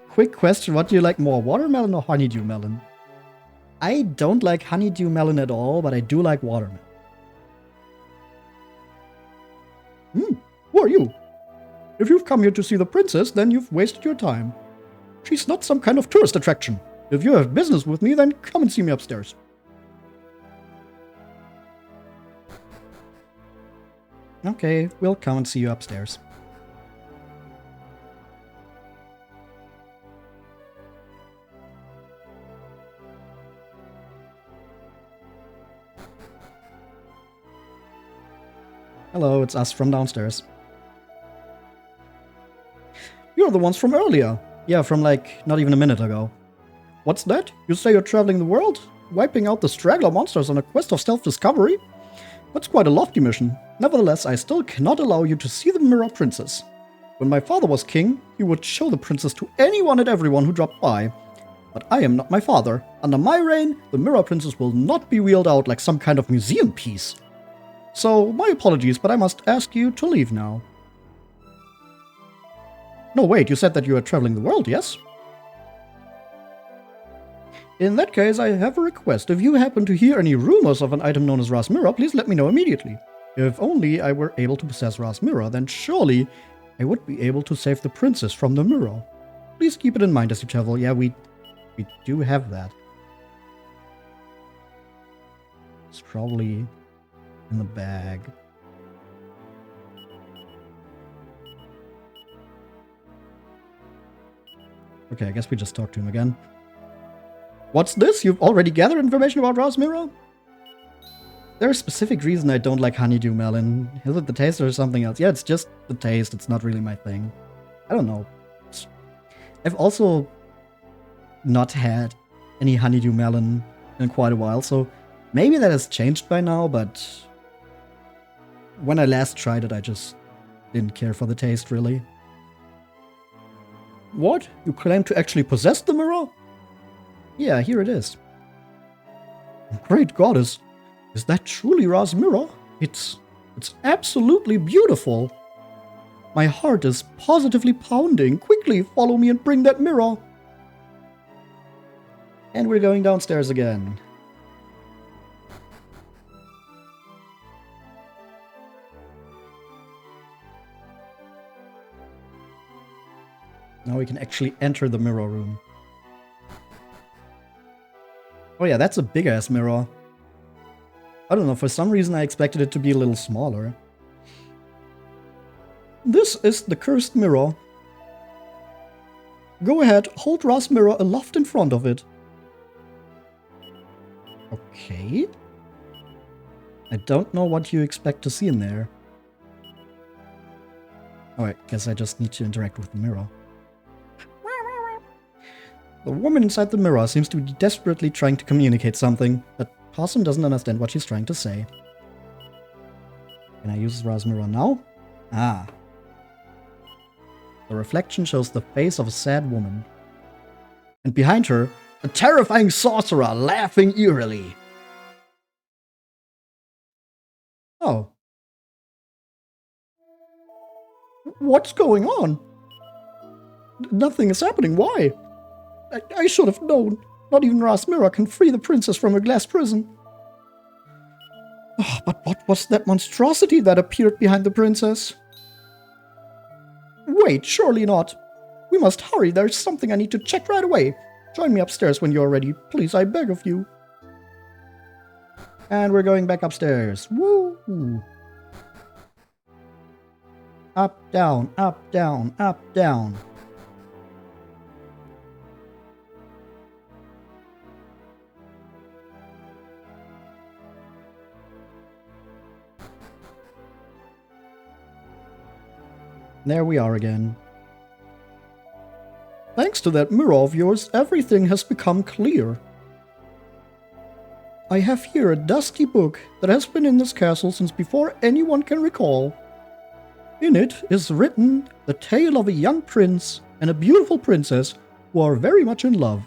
Quick question, what do you like more, watermelon or honeydew melon? I don't like honeydew melon at all, but I do like watermelon. Who are you? If you've come here to see the princess, then you've wasted your time. She's not some kind of tourist attraction. If you have business with me, then come and see me upstairs. Okay, we'll come and see you upstairs. Hello, it's us from downstairs. You're the ones from earlier. Yeah, from like not even a minute ago. What's that? You say you're traveling the world? Wiping out the straggler monsters on a quest of self-discovery? That's quite a lofty mission. Nevertheless, I still cannot allow you to see the Mirror Princess. When my father was king, he would show the princess to anyone and everyone who dropped by. But I am not my father. Under my reign, the Mirror Princess will not be wheeled out like some kind of museum piece. So, my apologies, but I must ask you to leave now. No, wait, you said that you are traveling the world, yes? In that case, I have a request. If you happen to hear any rumors of an item known as Ra's Mirror, please let me know immediately. If only I were able to possess Ra's Mirror, then surely I would be able to save the princess from the mirror. Please keep it in mind as you travel. Yeah, we do have that. It's probably in the bag. Okay, I guess we just talk to him again. What's this? You've already gathered information about Ra's Mirror? There's a specific reason I don't like honeydew melon. Is it the taste or something else? Yeah, it's just the taste. It's not really my thing. I don't know. I've also not had any honeydew melon in quite a while, so maybe that has changed by now, but when I last tried it, I just didn't care for the taste, really. What? You claim to actually possess the mirror? Yeah, here it is. Great goddess, is that truly Ra's Mirror? It's absolutely beautiful. My heart is positively pounding. Quickly, follow me and bring that mirror. And we're going downstairs again. Now we can actually enter the mirror room. Oh yeah, that's a big-ass mirror. I don't know, for some reason I expected it to be a little smaller. This is the cursed mirror. Go ahead, hold Ra's Mirror aloft in front of it. Okay. I don't know what you expect to see in there. Alright, guess I just need to interact with the mirror. The woman inside the mirror seems to be desperately trying to communicate something, but Possum doesn't understand what she's trying to say. Can I use Ra's Mirror now? Ah. The reflection shows the face of a sad woman. And behind her, a terrifying sorcerer laughing eerily. Oh. What's going on? Nothing is happening. Why? I should have known. Not even Ra's Mirror can free the princess from a glass prison. Oh, but what was that monstrosity that appeared behind the princess? Wait, surely not. We must hurry. There's something I need to check right away. Join me upstairs when you're ready. Please, I beg of you. And we're going back upstairs. Woo! Up, down, up, down, up, down. There we are again. Thanks to that mirror of yours, everything has become clear. I have here a dusty book that has been in this castle since before anyone can recall. In it is written the tale of a young prince and a beautiful princess who are very much in love.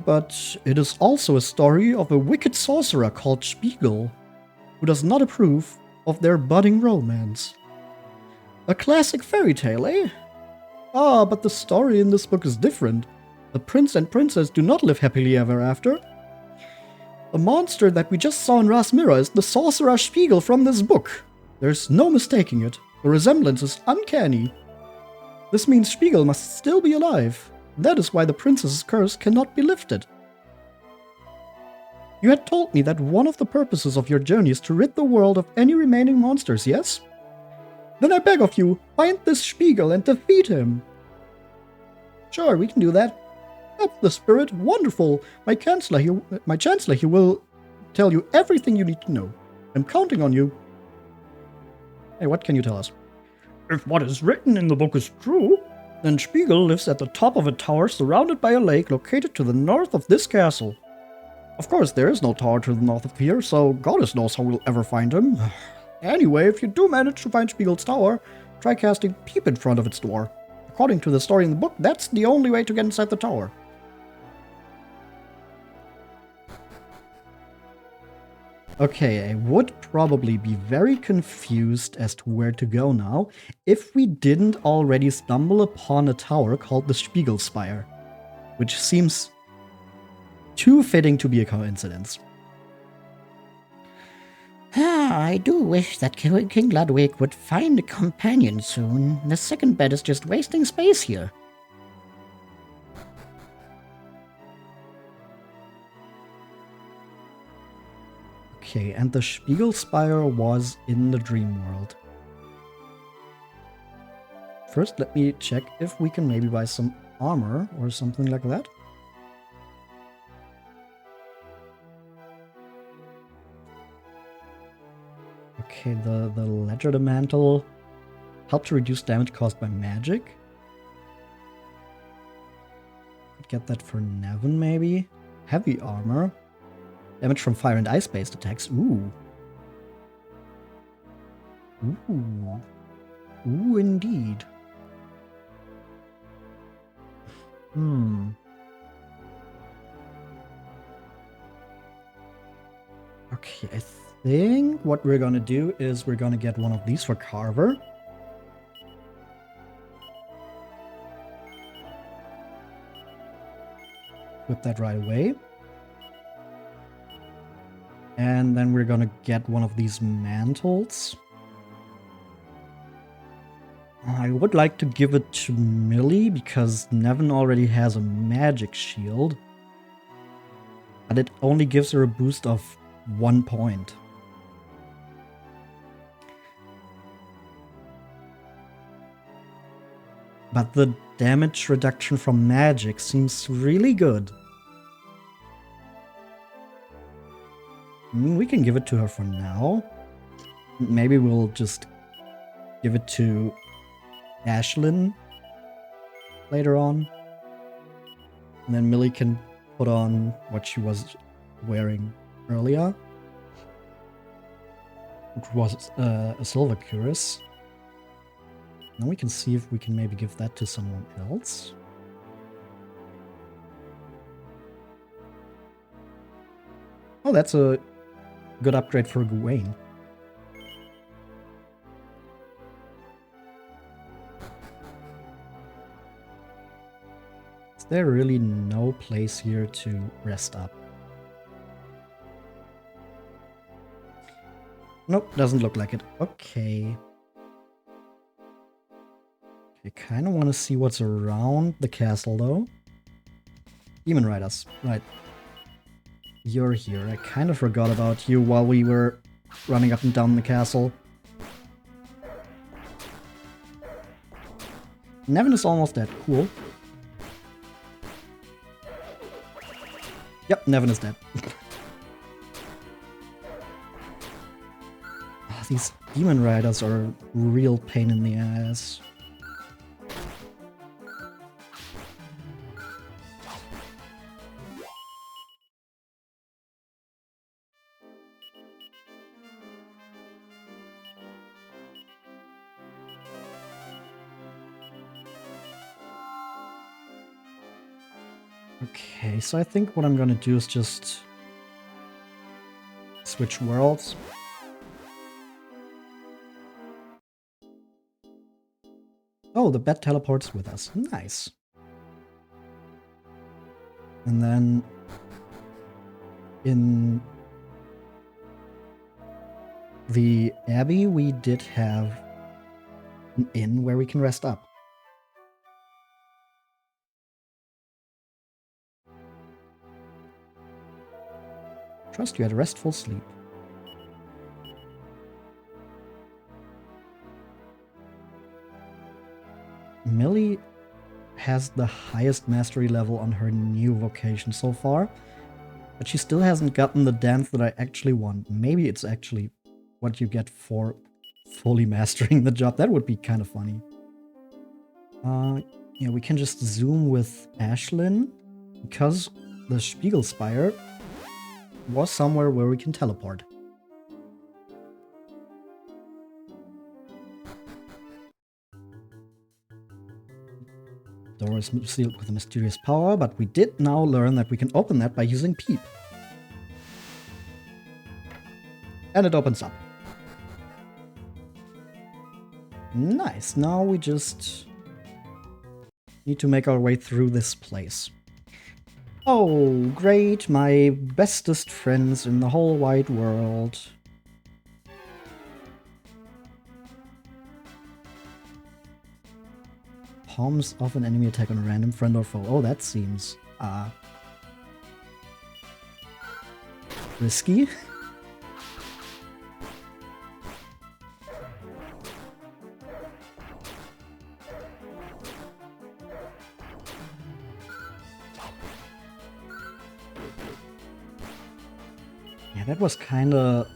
but it is also a story of a wicked sorcerer called Spiegel, who does not approve of their budding romance. A classic fairy tale, eh? Ah, but the story in this book is different. The prince and princess do not live happily ever after. The monster that we just saw in Rasmira is the sorcerer Spiegel from this book. There's no mistaking it. The resemblance is uncanny. This means Spiegel must still be alive. That is why the princess's curse cannot be lifted. You had told me that one of the purposes of your journey is to rid the world of any remaining monsters, yes? Then I beg of you, find this Spiegel and defeat him. Sure, we can do that. That's the spirit. Wonderful. My chancellor here will tell you everything you need to know. I'm counting on you. Hey, what can you tell us? If what is written in the book is true, then Spiegel lives at the top of a tower surrounded by a lake located to the north of this castle. Of course, there is no tower to the north of here, so goddess knows how we'll ever find him. Anyway, if you do manage to find Spiegel's tower, try casting Peep in front of its door. According to the story in the book, that's the only way to get inside the tower. Okay, I would probably be very confused as to where to go now if we didn't already stumble upon a tower called the Spiegel Spire, which seems too fitting to be a coincidence. I do wish that King Ludwig would find a companion soon. The second bed is just wasting space here. Okay, and the Spiegel Spire was in the dream world. First, let me check if we can maybe buy some armor or something like that. Okay, the Ledger Mantle helped to reduce damage caused by magic. Could get that for Nevin, maybe. Heavy armor. Damage from fire and ice-based attacks. Ooh. Ooh. Ooh, indeed. Okay, I think what we're gonna do is we're gonna get one of these for Carver. Equip that right away. And then we're gonna get one of these mantles. I would like to give it to Millie because Nevin already has a magic shield. But it only gives her a boost of 1 point. But the damage reduction from magic seems really good. I mean, we can give it to her for now. Maybe we'll just give it to Ashlyn later on. And then Millie can put on what she was wearing earlier. Which was a silver cuirass. Now we can see if we can maybe give that to someone else. Oh, that's a good upgrade for Gawain. Is there really no place here to rest up? Nope, doesn't look like it. Okay. I kind of want to see what's around the castle, though. Demon Riders. Right. You're here. I kind of forgot about you while we were running up and down the castle. Nevin is almost dead. Cool. Yep, Nevin is dead. Oh, these Demon Riders are a real pain in the ass. Okay, so I think what I'm gonna do is just switch worlds. Oh, the bat teleports with us. Nice. And then in the Abbey, we did have an inn where we can rest up. Trust you had a restful sleep. Millie has the highest mastery level on her new vocation so far, but she still hasn't gotten the dance that I actually want. Maybe it's actually what you get for fully mastering the job. That would be kind of funny. Yeah, we can just zoom with Ashlyn because the Spiegelspire was somewhere where we can teleport. Door is sealed with a mysterious power, but we did now learn that we can open that by using Peep. And it opens up. Nice, now we just need to make our way through this place. Oh, great, my bestest friends in the whole wide world. Palms off an enemy attack on a random friend or foe. Oh, that seems risky. Yeah, that was kinda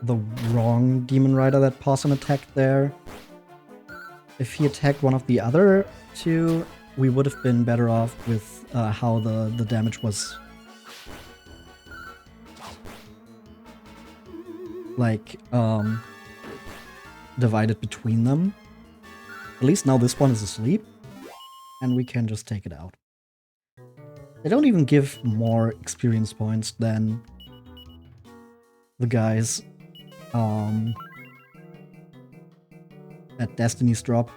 the wrong Demon Rider that Possum attacked there. If he attacked one of the other two, we would have been better off with how the damage was like divided between them. At least now this one is asleep, and we can just take it out. They don't even give more experience points than the guys at Destiny's Drop.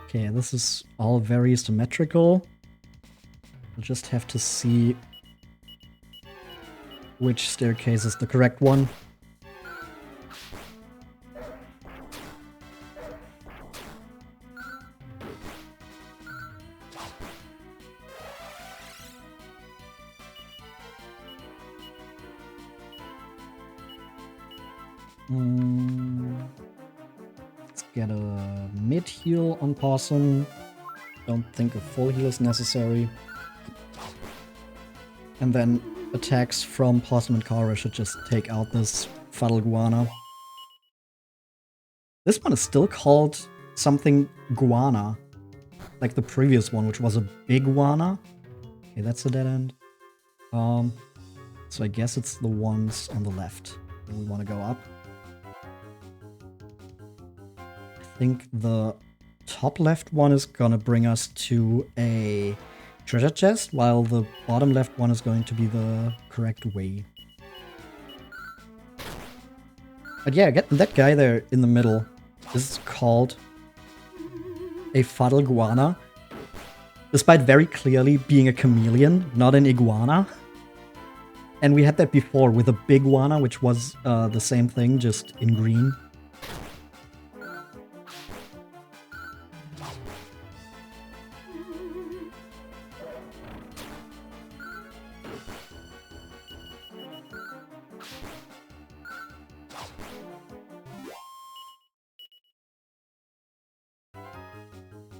Okay, this is all very symmetrical. We'll just have to see which staircase is the correct one. Let's get a mid heal on Possum. Don't think a full heal is necessary. And then attacks from Possum and Kara should just take out this Fuddle Guana. This one is still called something Guana, like the previous one, which was a big Guana. Okay, that's a dead end. So I guess it's the ones on the left that we want to go up. I think the top left one is gonna bring us to a treasure chest, while the bottom left one is going to be the correct way. But yeah, that guy there in the middle is called a Fuddle Guana, despite very clearly being a chameleon, not an iguana. And we had that before with a big Guana, which was the same thing, just in green.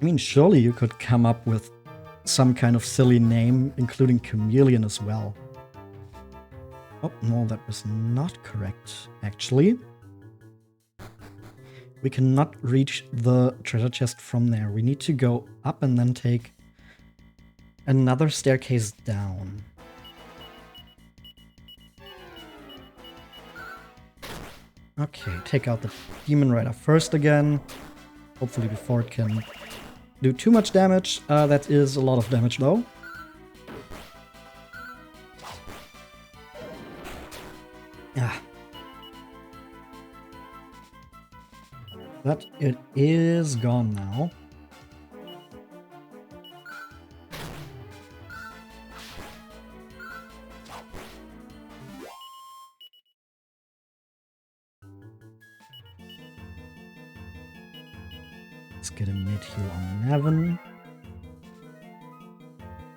I mean, surely you could come up with some kind of silly name, including chameleon as well. Oh, no, that was not correct, actually. We cannot reach the treasure chest from there. We need to go up and then take another staircase down. Okay, take out the Demon Rider first again. Hopefully before it can do too much damage. That is a lot of damage though. Ah. But it is gone now. Let's get a mid-heal on Nevin.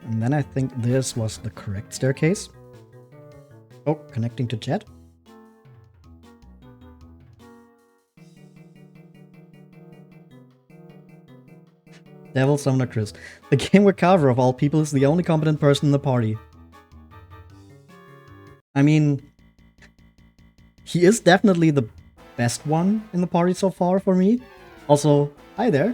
And then I think this was the correct staircase. Oh, connecting to Jet. Devil Summoner Chris. The Game Recover of all people is the only competent person in the party. I mean, he is definitely the best one in the party so far for me. Also, hi there.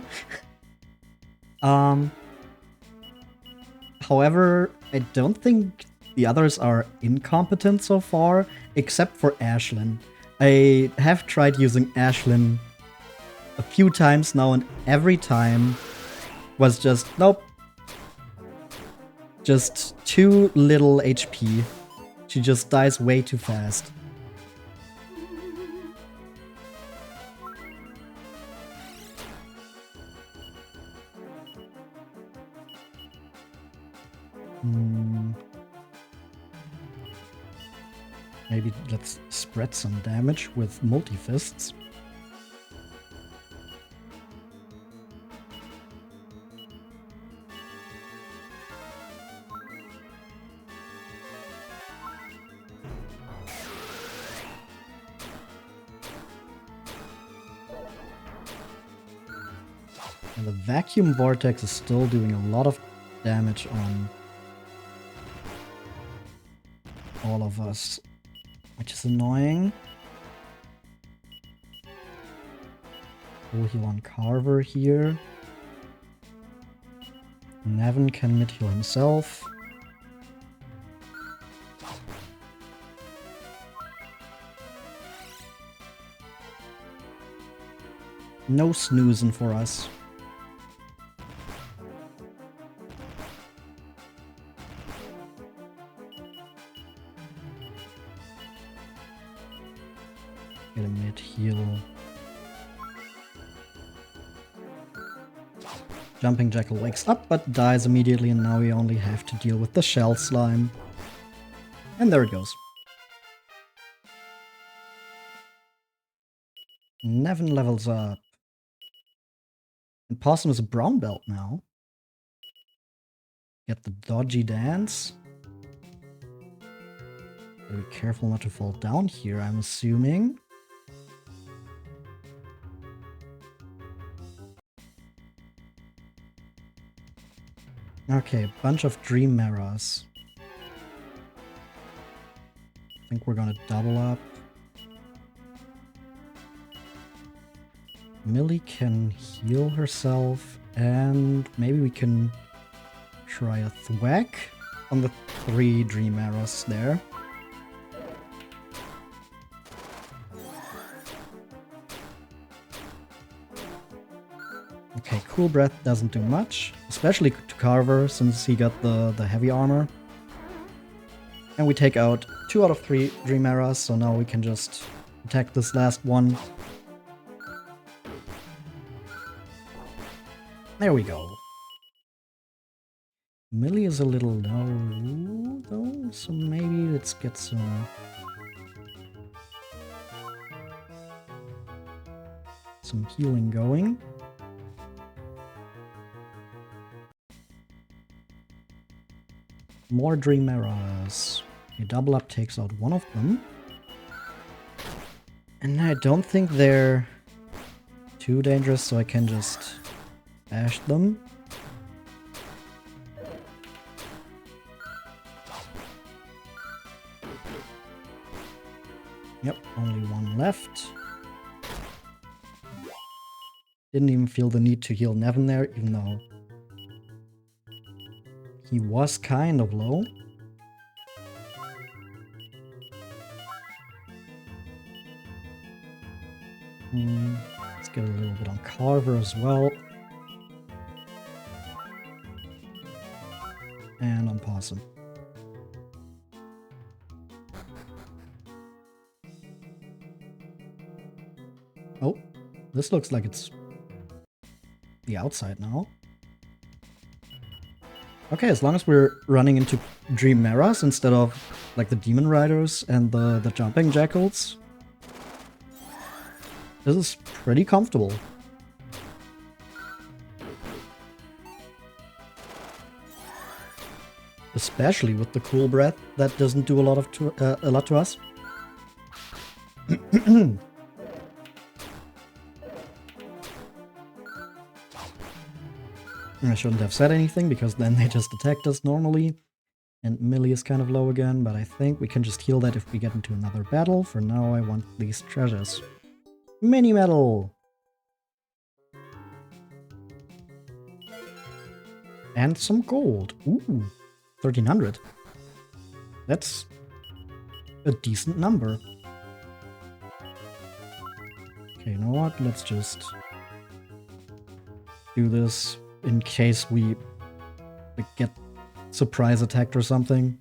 However, I don't think the others are incompetent so far, except for Ashlyn. I have tried using Ashlyn a few times now, and every time was just, nope. Just too little HP. She just dies way too fast. Maybe let's spread some damage with multi-fists. And the vacuum vortex is still doing a lot of damage on all of us, which is annoying. Full heal on Carver here. Nevin can mid-heal himself. No snoozing for us. Get a mid-heal. Jumping Jackal wakes up but dies immediately, and now we only have to deal with the shell slime. And there it goes. Nevin levels up. And Possum is a brown belt now. Get the dodgy dance. Gotta be careful not to fall down here, I'm assuming. Okay, bunch of dream mirrors. I think we're gonna double up. Millie can heal herself, and maybe we can try a thwack on the 3 dream arrows there. Okay, Cool Breath doesn't do much, especially to Carver since he got the heavy armor. And we take out 2 out of 3 dream arrows, so now we can just attack this last one. There we go. Millie is a little low, though, so maybe let's get some healing going. More dream arrows. A double up takes out one of them. And I don't think they're too dangerous, so I can just bash them. Yep, only one left. Didn't even feel the need to heal Nevin there, even though he was kind of low. Let's get a little bit on Carver as well. Awesome. Oh, this looks like it's the outside now. Okay, as long as we're running into dream mirrors instead of like the demon riders and the jumping jackals, this is pretty comfortable. Especially with the cool breath that doesn't do a lot to us. I shouldn't have said anything because then they just attacked us normally. And Millie is kind of low again, but I think we can just heal that if we get into another battle. For now, I want these treasures. Mini medal! And some gold. Ooh, 1300. That's a decent number. Okay, you know what? Let's just do this in case we get surprise attacked or something.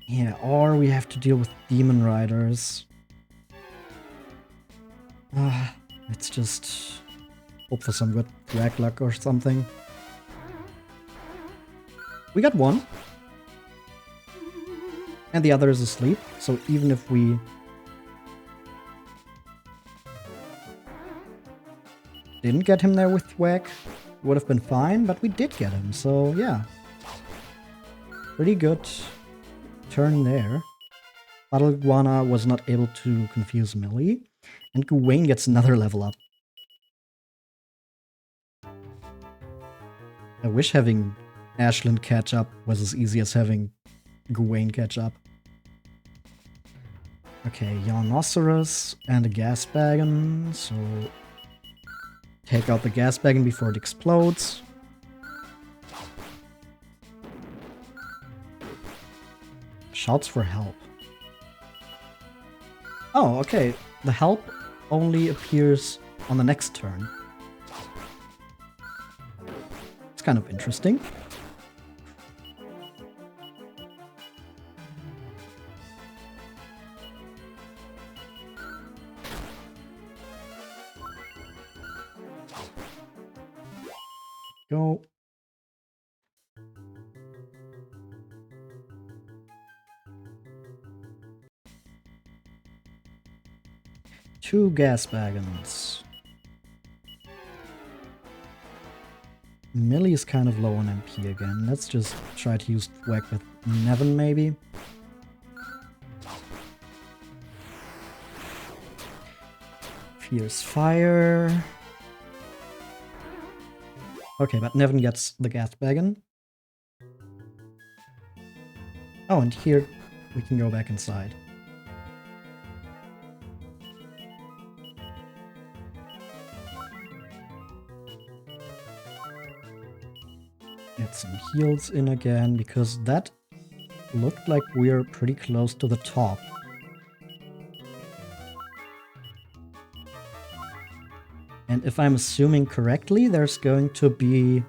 Yeah, or we have to deal with demon riders. Let's just hope for some good drag luck or something. We got one. And the other is asleep, so even if we didn't get him there with Thwack, would have been fine, but we did get him, so yeah. Pretty good turn there. Battle Iguana was not able to confuse Millie, and Gawain gets another level up. I wish having Ashlyn catch up was as easy as having Gawain catch up. Okay, Yarnoceros and a gas bagon, so take out the gas bagon before it explodes. Shouts for help. Oh, okay. The help only appears on the next turn. It's kind of interesting. Go. Two gas wagons. Millie is kind of low on MP again. Let's just try to use Thwack with Nevin, maybe. Fierce fire. Okay, but Nevin gets the gas wagon. Oh, and here we can go back inside. Get some heals in again, because that looked like we're pretty close to the top. And if I'm assuming correctly, there's going to be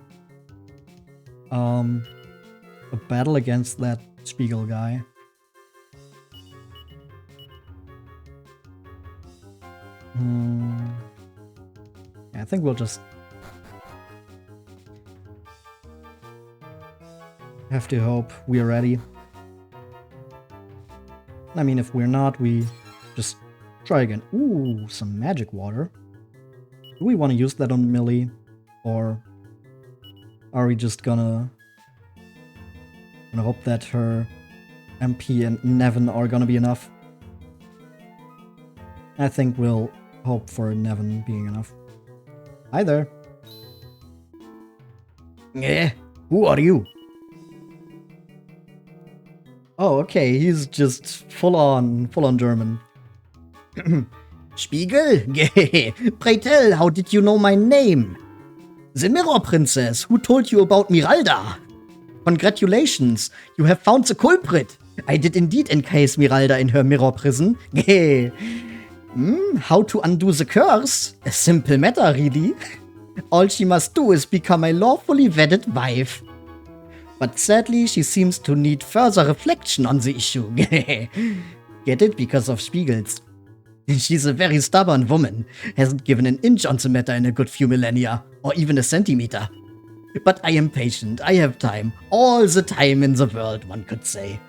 a battle against that Spiegel guy. Yeah, I think we'll just have to hope we're ready. I mean, if we're not, we just try again. Ooh, some magic water. Do we want to use that on Millie? Or are we just gonna hope that her MP and Nevin are gonna be enough? I think we'll hope for Nevin being enough. Hi there. Yeah, who are you? Oh, okay, he's just full on German. Spiegel? Pray tell, how did you know my name? The Mirror Princess, who told you about Miralda? Congratulations, you have found the culprit. I did indeed encase Miralda in her mirror prison. How to undo the curse? A simple matter, really. All she must do is become a lawfully wedded wife. But sadly, she seems to need further reflection on the issue. Get it? Because of Spiegels. She's a very stubborn woman. Hasn't given an inch on the matter in a good few millennia. Or even a centimeter. But I am patient. I have time. All the time in the world, one could say.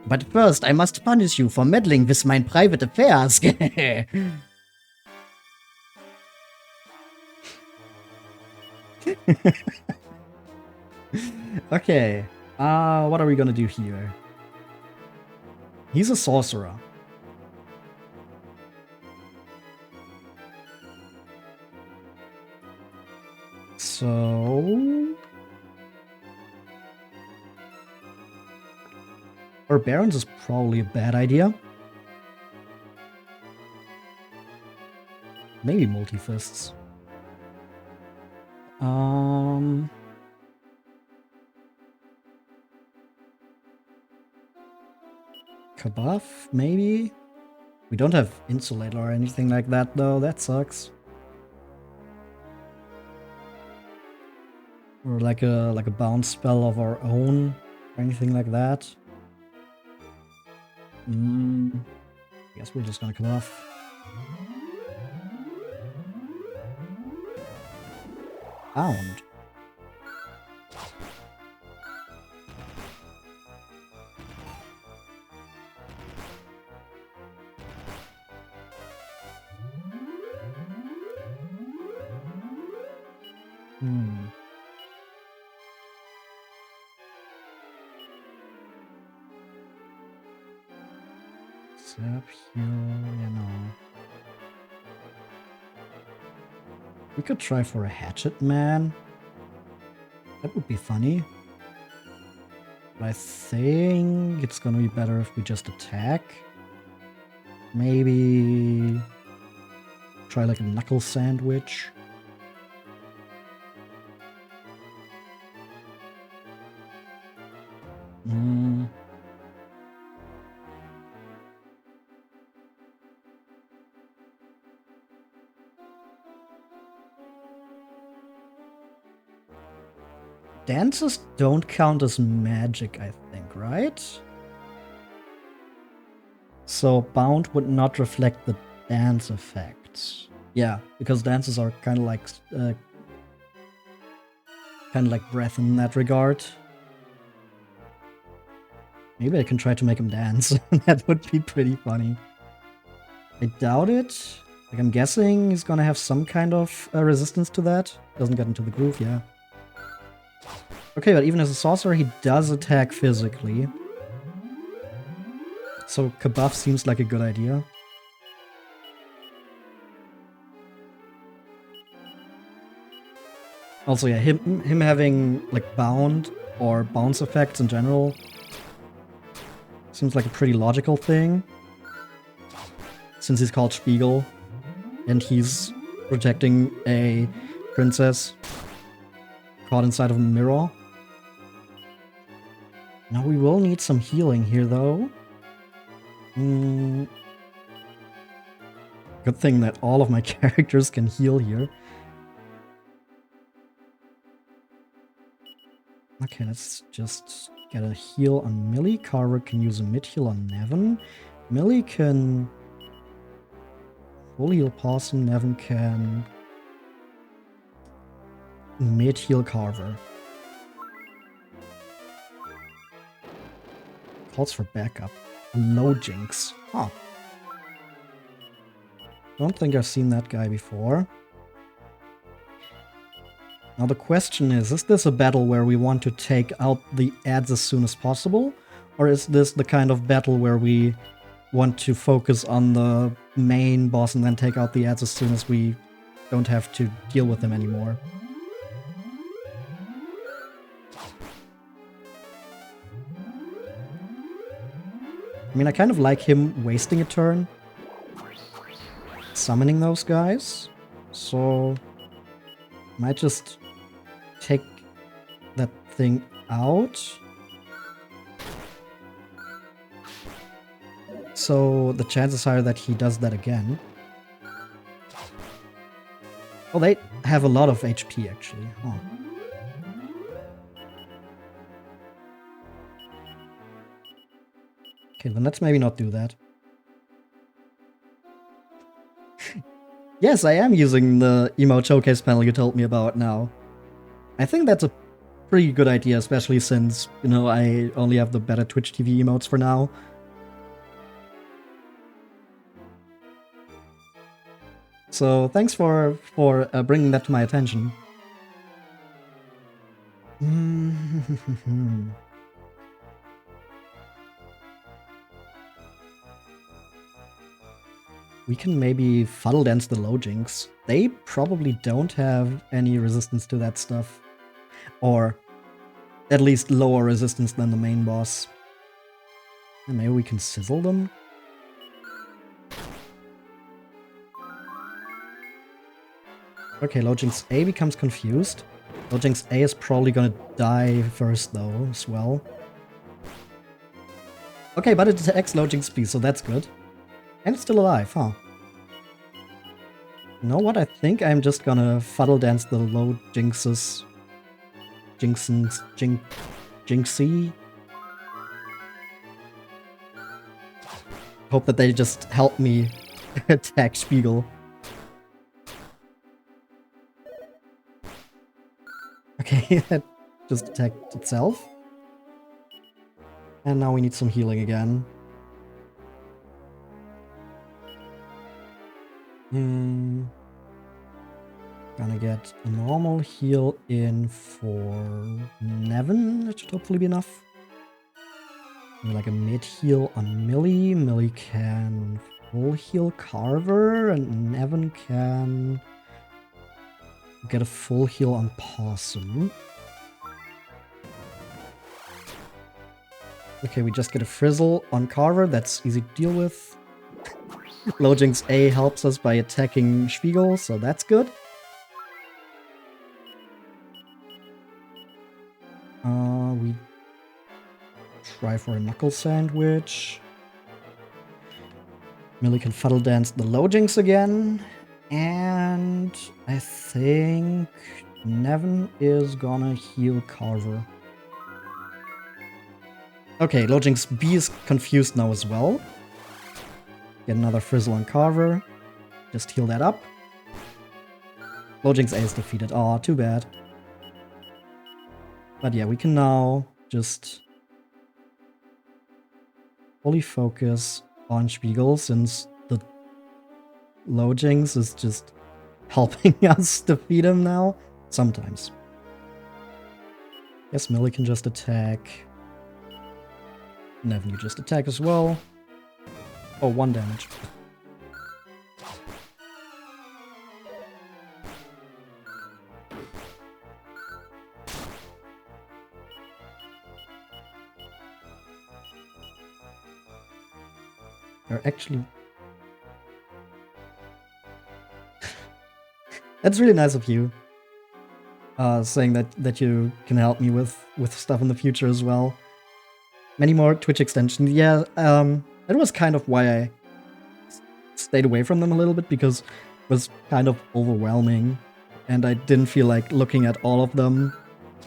But first, I must punish you for meddling with my private affairs. Okay. What are we gonna do here? He's a sorcerer. So... Or Barons is probably a bad idea. Maybe multi-fists. Kabuff, maybe? We don't have Insulator or anything like that, though. That sucks. Or like a bounce spell of our own, or anything like that. I guess we're just gonna come off. Bound. Up here, you know. We could try for a hatchet man. That would be funny. But I think it's gonna be better if we just attack. Maybe try like a knuckle sandwich. Dances don't count as magic, I think, right? So bound would not reflect the dance effects. Yeah, because dances are kind of like breath in that regard. Maybe I can try to make him dance. That would be pretty funny. I doubt it. Like, I'm guessing he's gonna have some kind of resistance to that. Doesn't get into the groove, yeah. Okay, but even as a sorcerer, he does attack physically. So Kabuff seems like a good idea. Also, yeah, him having like bound or bounce effects in general seems like a pretty logical thing. Since he's called Spiegel and he's protecting a princess caught inside of a mirror. Now we will need some healing here, though. Good thing that all of my characters can heal here. Okay, let's just get a heal on Millie. Carver can use a mid-heal on Nevin. Millie can full heal Parson. Nevin can mid-heal Carver. Calls for backup. No jinx. Huh. Don't think I've seen that guy before. Now the question is this a battle where we want to take out the ads as soon as possible? Or is this the kind of battle where we want to focus on the main boss and then take out the ads as soon as we don't have to deal with them anymore? I mean, I kind of like him wasting a turn summoning those guys, so might just take that thing out. So the chances are that he does that again. Oh, they have a lot of HP, actually. Huh. Okay, then let's maybe not do that. Yes, I am using the emote showcase panel you told me about now. I think that's a pretty good idea, especially since, you know, I only have the better Twitch TV emotes for now. So thanks for bringing that to my attention. We can maybe fuddle dance the Lojinks. They probably don't have any resistance to that stuff. Or at least lower resistance than the main boss. And maybe we can sizzle them? Okay, Lojinks A becomes confused. Lojinks A is probably gonna die first though, as well. Okay, but it attacks Lojinks B, so that's good. And it's still alive, huh? You know what? I think I'm just gonna fuddle dance the Lojinkses. Jinxie. Hope that they just help me attack Spiegel. Okay, that just attacked itself. And now we need some healing again. Gonna get a normal heal in for Nevin. That should hopefully be enough. Maybe like a mid heal on Millie. Millie can full heal Carver, and Nevin can get a full heal on Possum. Okay, we just get a Frizzle on Carver. That's easy to deal with. Lojinks A helps us by attacking Spiegel, so that's good. We try for a Knuckle Sandwich. Millie can fuddle dance the Lojinks again. And I think Nevin is gonna heal Carver. Okay, Lojinks B is confused now as well. Get another Frizzle on Carver. Just heal that up. Lojinks A is defeated. Aw, too bad. But yeah, we can now just fully focus on Spiegel since the Lojinks is just helping us defeat him now. Sometimes. Guess Millie can just attack. Nevin, you just attack as well. Oh, 1 damage. They're actually... That's really nice of you. Saying that you can help me with stuff in the future as well. Many more Twitch extensions. Yeah, that was kind of why I stayed away from them a little bit, because it was kind of overwhelming. And I didn't feel like looking at all of them,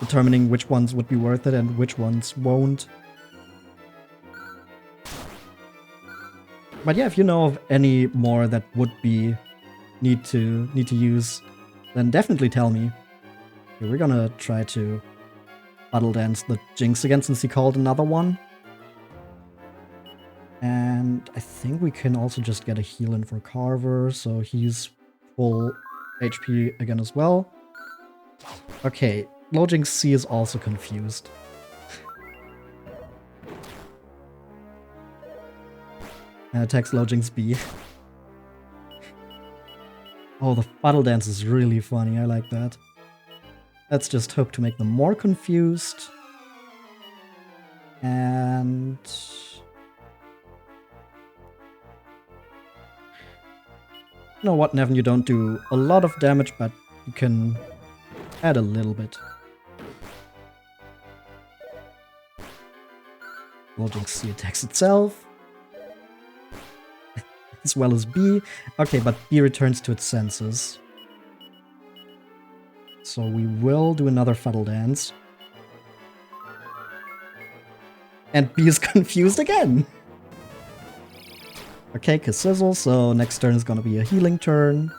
determining which ones would be worth it and which ones won't. But yeah, if you know of any more that would be need to use, then definitely tell me. Okay, we're gonna try to Battle Dance the Jinx again, since he called another one. And I think we can also just get a heal in for Carver, so he's full HP again as well. Okay, Lojinks C is also confused. And attacks Lojinks B. Oh, the Battle Dance is really funny, I like that. Let's just hope to make them more confused. And... you know what, Nevin, you don't do a lot of damage, but you can add a little bit. Lojinks C attacks itself. As well as B. Okay, but B returns to its senses. So we will do another Fuddle Dance. And B is confused again. Okay, Sizzle, so next turn is gonna be a healing turn.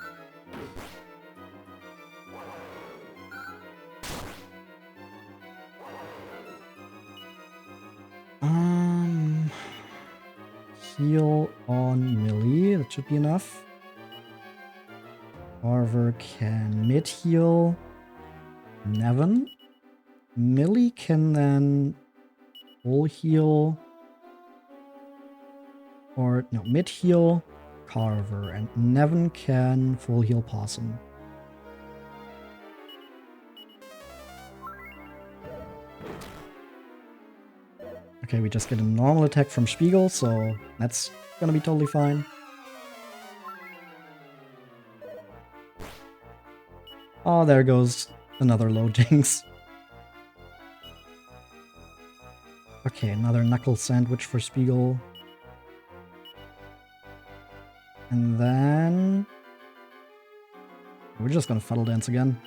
Heal on Millie, that should be enough. Carver can mid-heal Nevin. Millie can then full heal. Or, no, mid-heal Carver. And Nevin can full heal Possum. Okay, we just get a normal attack from Spiegel, so that's gonna be totally fine. Oh, there goes another low jinx. Okay, another knuckle sandwich for Spiegel. And then... we're just gonna Fuddle Dance again.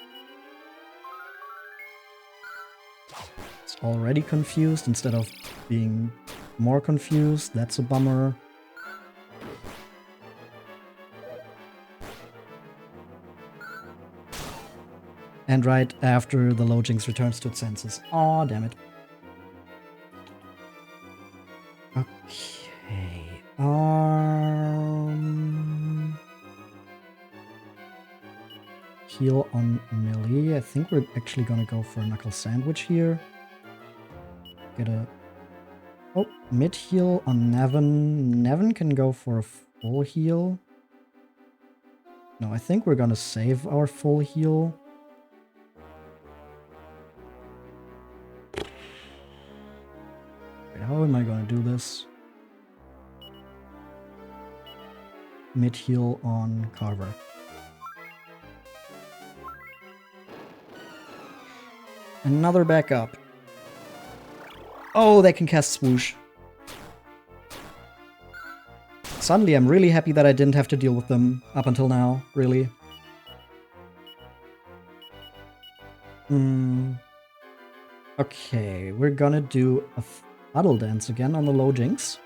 It's already confused instead of being more confused. That's a bummer. And right after the low jinx returns to its senses. Aw, damn it. Okay. Heal on Millie. I think we're actually gonna go for a knuckle sandwich here. Get a... oh, mid heal on Nevin. Nevin can go for a full heal. No, I think we're gonna save our full heal. Wait, how am I gonna do this? Mid heal on Carver. Another backup. Oh, they can cast Swoosh. Suddenly, I'm really happy that I didn't have to deal with them up until now, really. Okay, we're gonna do a Fuddle Dance again on the low jinx.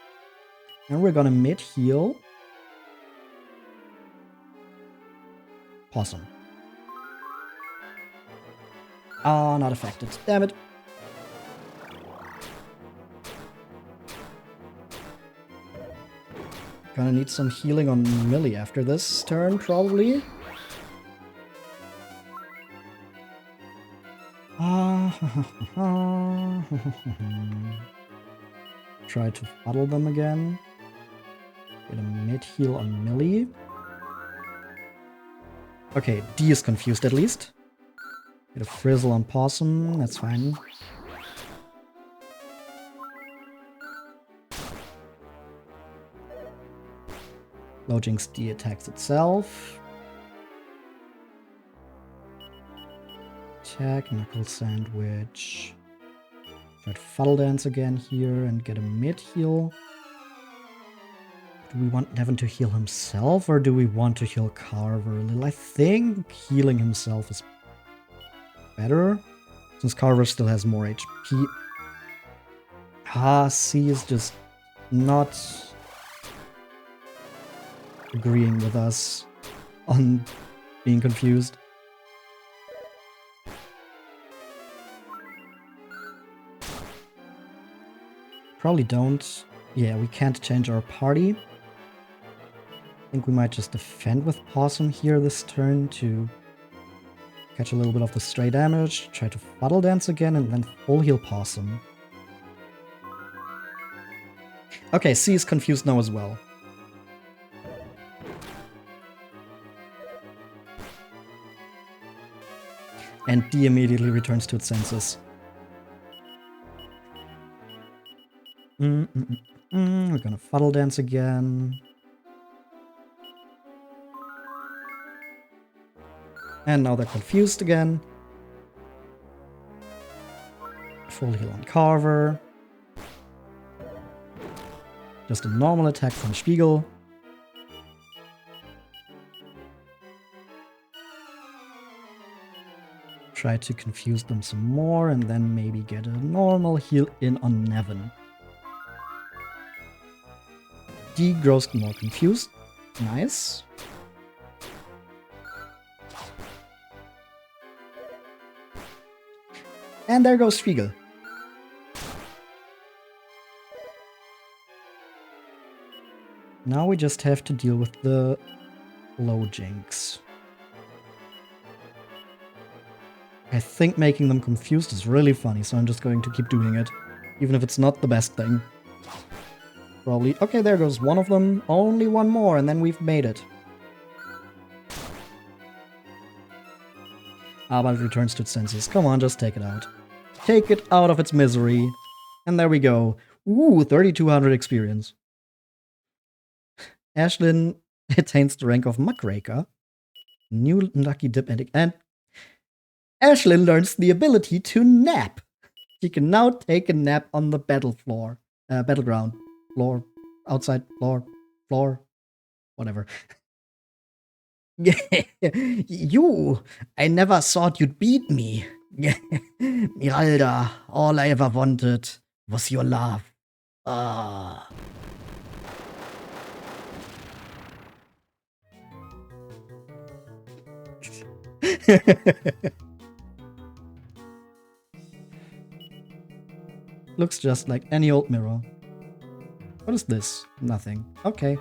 And we're gonna mid-heal Possum. Ah, not affected. Damn it. Gonna need some healing on Millie after this turn, probably. Try to fuddle them again. Get a mid-heal on Millie. Okay, D is confused at least. Get a frizzle on Possum, that's fine. Low Jinx D attacks itself. Attack, Knuckle Sandwich. Try to Fuddle Dance again here and get a mid-heal. Do we want Nevin to heal himself or do we want to heal Carver a little? I think healing himself is better, since Carver still has more HP. C is just not agreeing with us on being confused. Probably don't. Yeah, we can't change our party. I think we might just defend with Possum here this turn to catch a little bit of the stray damage, try to Fuddle Dance again, and then full heal Possum. Okay, C is confused now as well. And D immediately returns to its senses. We're gonna Fuddle Dance again. And now they're confused again. Full heal on Carver. Just a normal attack from Spiegel. try to confuse them some more and then maybe get a normal heal in on Nevin. D grows more confused. Nice. And there goes Spiegel. Now we just have to deal with the low jinx. I think making them confused is really funny, so I'm just going to keep doing it. Even if it's not the best thing. Probably. Okay, there goes one of them. Only one more, and then we've made it. Ah, but it returns to its senses. Come on, just take it out. Take it out of its misery. And there we go. Ooh, 3,200 experience. Ashlyn attains the rank of Muckraker. New lucky dip and Ashlyn learns the ability to nap. She can now take a nap on the battleground. Floor, outside, floor, whatever. You, I never thought you'd beat me. Miralda, all I ever wanted was your love. Ah. Looks just like any old mirror. What is this? Nothing. Okay.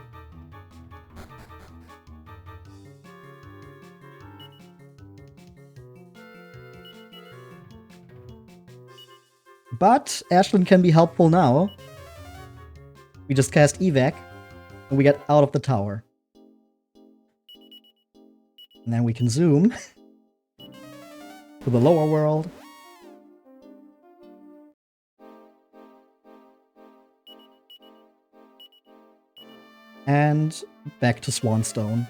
But Ashlyn can be helpful now. We just cast evac, and we get out of the tower. And then we can zoom to the lower world. And back to Swanstone.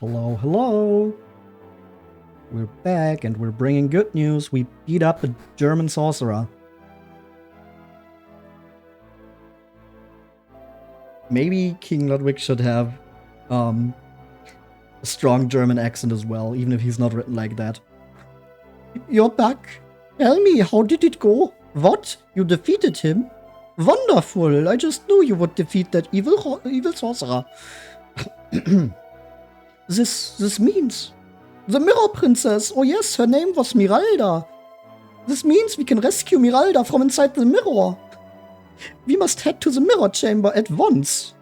Hello, hello. We're back and we're bringing good news. We beat up a German sorcerer. Maybe King Ludwig should have a strong German accent as well, even if he's not written like that. You're back. Tell me, how did it go? What? You defeated him? Wonderful. I just knew you would defeat that evil sorcerer. This means the Mirror Princess. Oh yes, her name was Miralda. This means we can rescue Miralda from inside the mirror. We must head to the mirror chamber at once.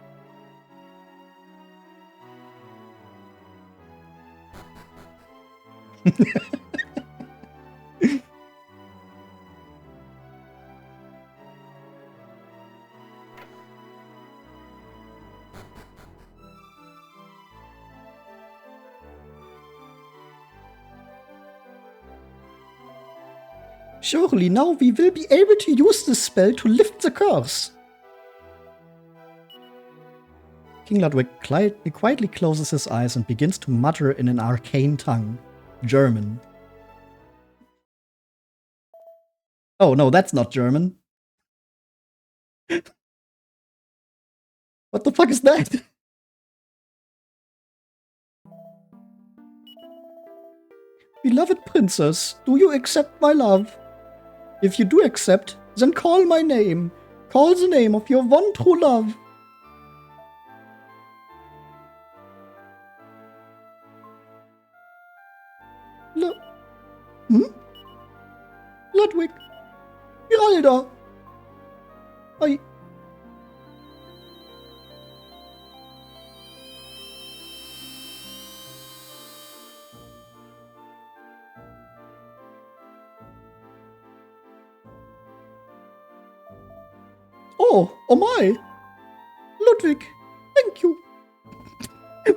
Surely now we will be able to use this spell to lift the curse. King Ludwig quietly closes his eyes and begins to mutter in an arcane tongue. German. Oh no, that's not German. What the fuck is that? Beloved princess, do you accept my love? If you do accept, then call my name. Call the name of your one true love. Ludwig. Miralda. Oh my! Ludwig, thank you.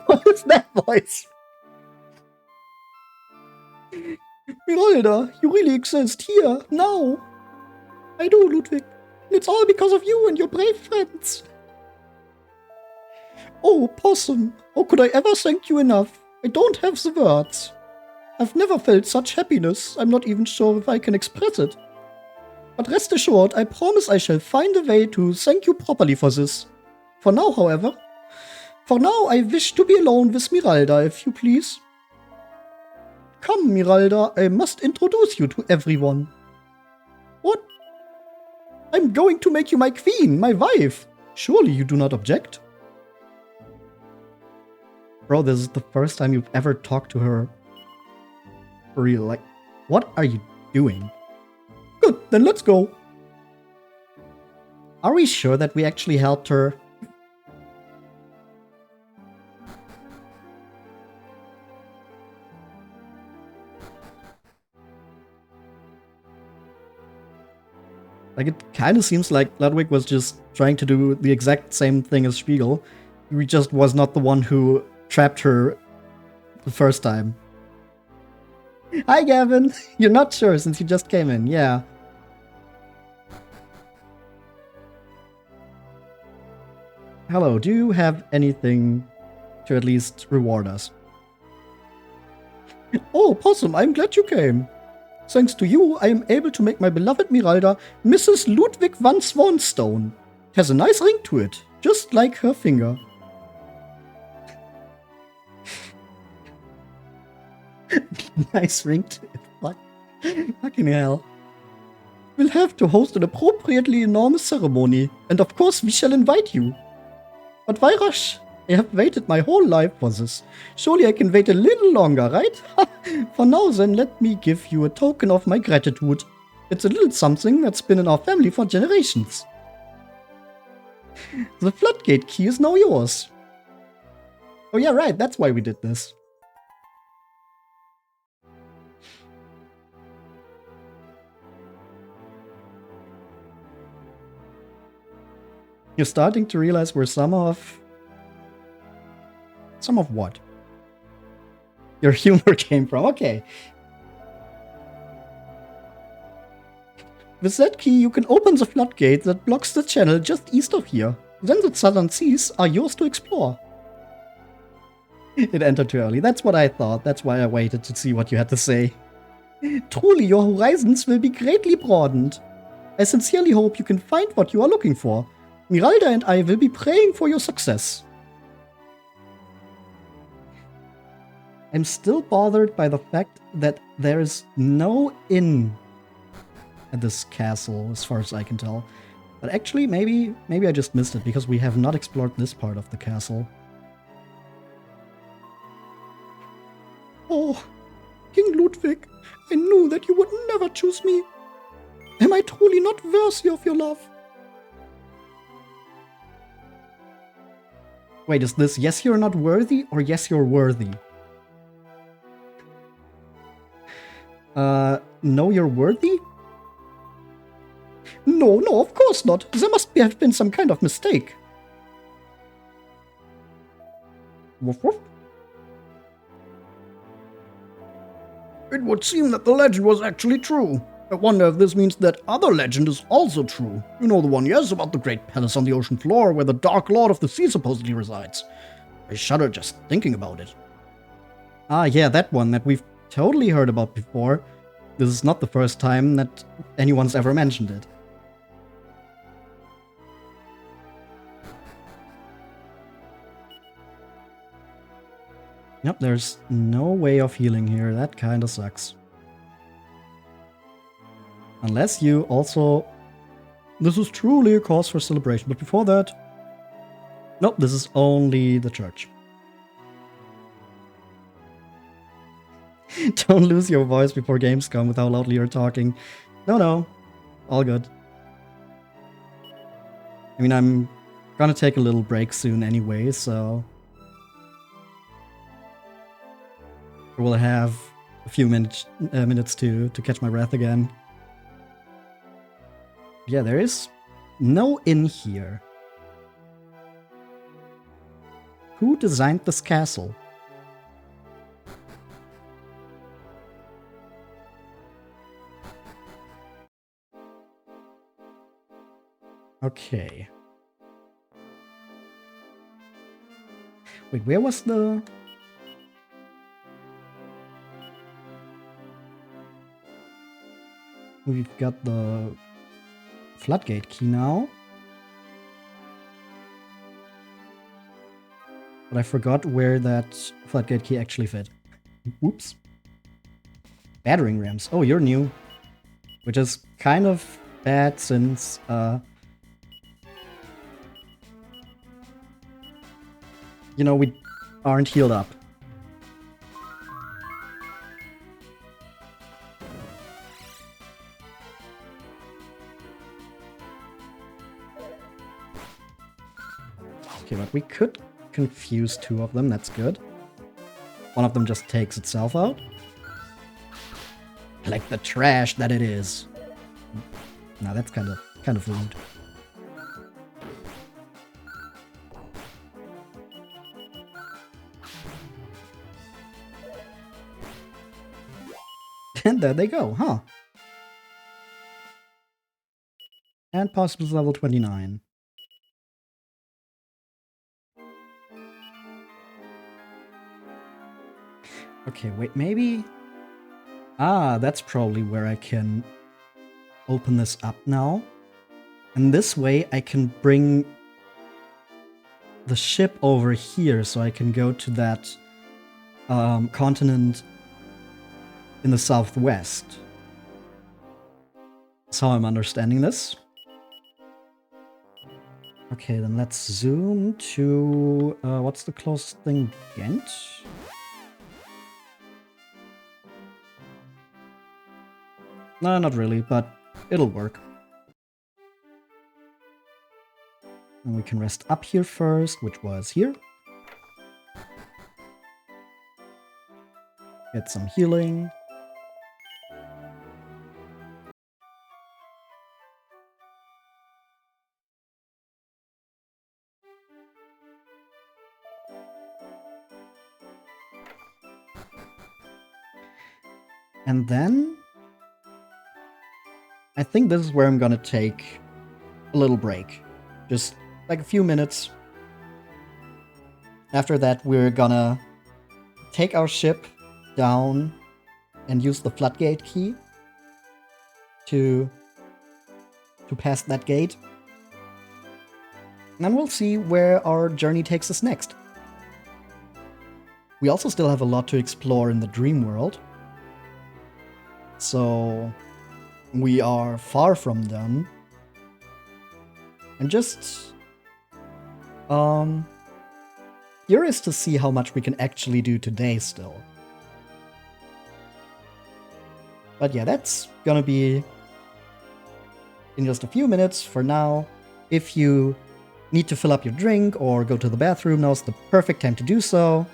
What is that voice? Miralda, you really exist here, now. I do, Ludwig. It's all because of you and your brave friends. Oh, Possum, how could I ever thank you enough? I don't have the words. I've never felt such happiness. I'm not even sure if I can express it. But rest assured, I promise I shall find a way to thank you properly for this. For now, however, I wish to be alone with Miralda, if you please. Come, Miralda, I must introduce you to everyone. What? I'm going to make you my queen, my wife. Surely you do not object? Bro, this is the first time you've ever talked to her. For real, like, what are you doing? Good, then let's go. Are we sure that we actually helped her? Like, it kind of seems like Ludwig was just trying to do the exact same thing as Spiegel. He just was not the one who trapped her the first time. Hi, Gavin! You're not sure since you just came in, yeah. Hello, do you have anything to at least reward us? Oh, Possum, I'm glad you came. Thanks to you, I am able to make my beloved Miralda Mrs. Ludwig van Swanstone. It has a nice ring to it, just like her finger. Nice ring to it, what? Fucking hell. We'll have to host an appropriately enormous ceremony, and of course we shall invite you. But why rush? I have waited my whole life for this. Surely I can wait a little longer, right? For now then, let me give you a token of my gratitude. It's a little something that's been in our family for generations. The floodgate key is now yours. Oh yeah, right, that's why we did this. You're starting to realize where some of what? Your humor came from, okay. With that key, you can open the floodgate that blocks the channel just east of here. Then the southern seas are yours to explore. It entered too early. That's what I thought. That's why I waited to see what you had to say. Truly, your horizons will be greatly broadened. I sincerely hope you can find what you are looking for. Miralda and I will be praying for your success. I'm still bothered by the fact that there is no inn at this castle, as far as I can tell. But actually, maybe I just missed it, because we have not explored this part of the castle. Oh, King Ludwig, I knew that you would never choose me. Am I truly not worthy of your love? Wait, is this yes you're not worthy, or yes you're worthy? No you're worthy? No, of course not. There must have been some kind of mistake. Woof woof. It would seem that the legend was actually true. I wonder if this means that other legend is also true. You know the one, yes, about the great palace on the ocean floor where the Dark Lord of the Sea supposedly resides. I shudder just thinking about it. Ah, yeah, that one that we've totally heard about before. This is not the first time that anyone's ever mentioned it. Yep, there's no way of healing here. That kinda sucks. Unless you also... This is truly a cause for celebration, but before that... Nope, this is only the church. Don't lose your voice before Gamescom with how loudly you're talking. No. All good. I mean, I'm gonna take a little break soon anyway, so... We'll have a few minutes to catch my breath again. Yeah, there is no inn here. Who designed this castle? Okay. Wait, where was the... We've got the floodgate key now. But I forgot where that floodgate key actually fit. Whoops. Battering rams. Oh, you're new. Which is kind of bad since, you know, we aren't healed up. Okay, but we could confuse two of them, that's good. One of them just takes itself out. Like the trash that it is. Now that's kind of rude. And there they go, huh? And possibly level 29. Okay, wait, maybe... Ah, that's probably where I can open this up now. And this way I can bring the ship over here so I can go to that continent in the southwest. That's how I'm understanding this. Okay, then let's zoom to... what's the closest thing? Ghent? No, not really, but it'll work. And we can rest up here first, which was here. Get some healing. And then I think this is where I'm gonna take a little break. Just like a few minutes. After that, we're gonna take our ship down and use the floodgate key to pass that gate. And then we'll see where our journey takes us next. We also still have a lot to explore in the dream world. So we are far from done. And just curious to see how much we can actually do today still. But yeah, that's gonna be in just a few minutes. For now, if you need to fill up your drink or go to the bathroom, now's the perfect time to do so.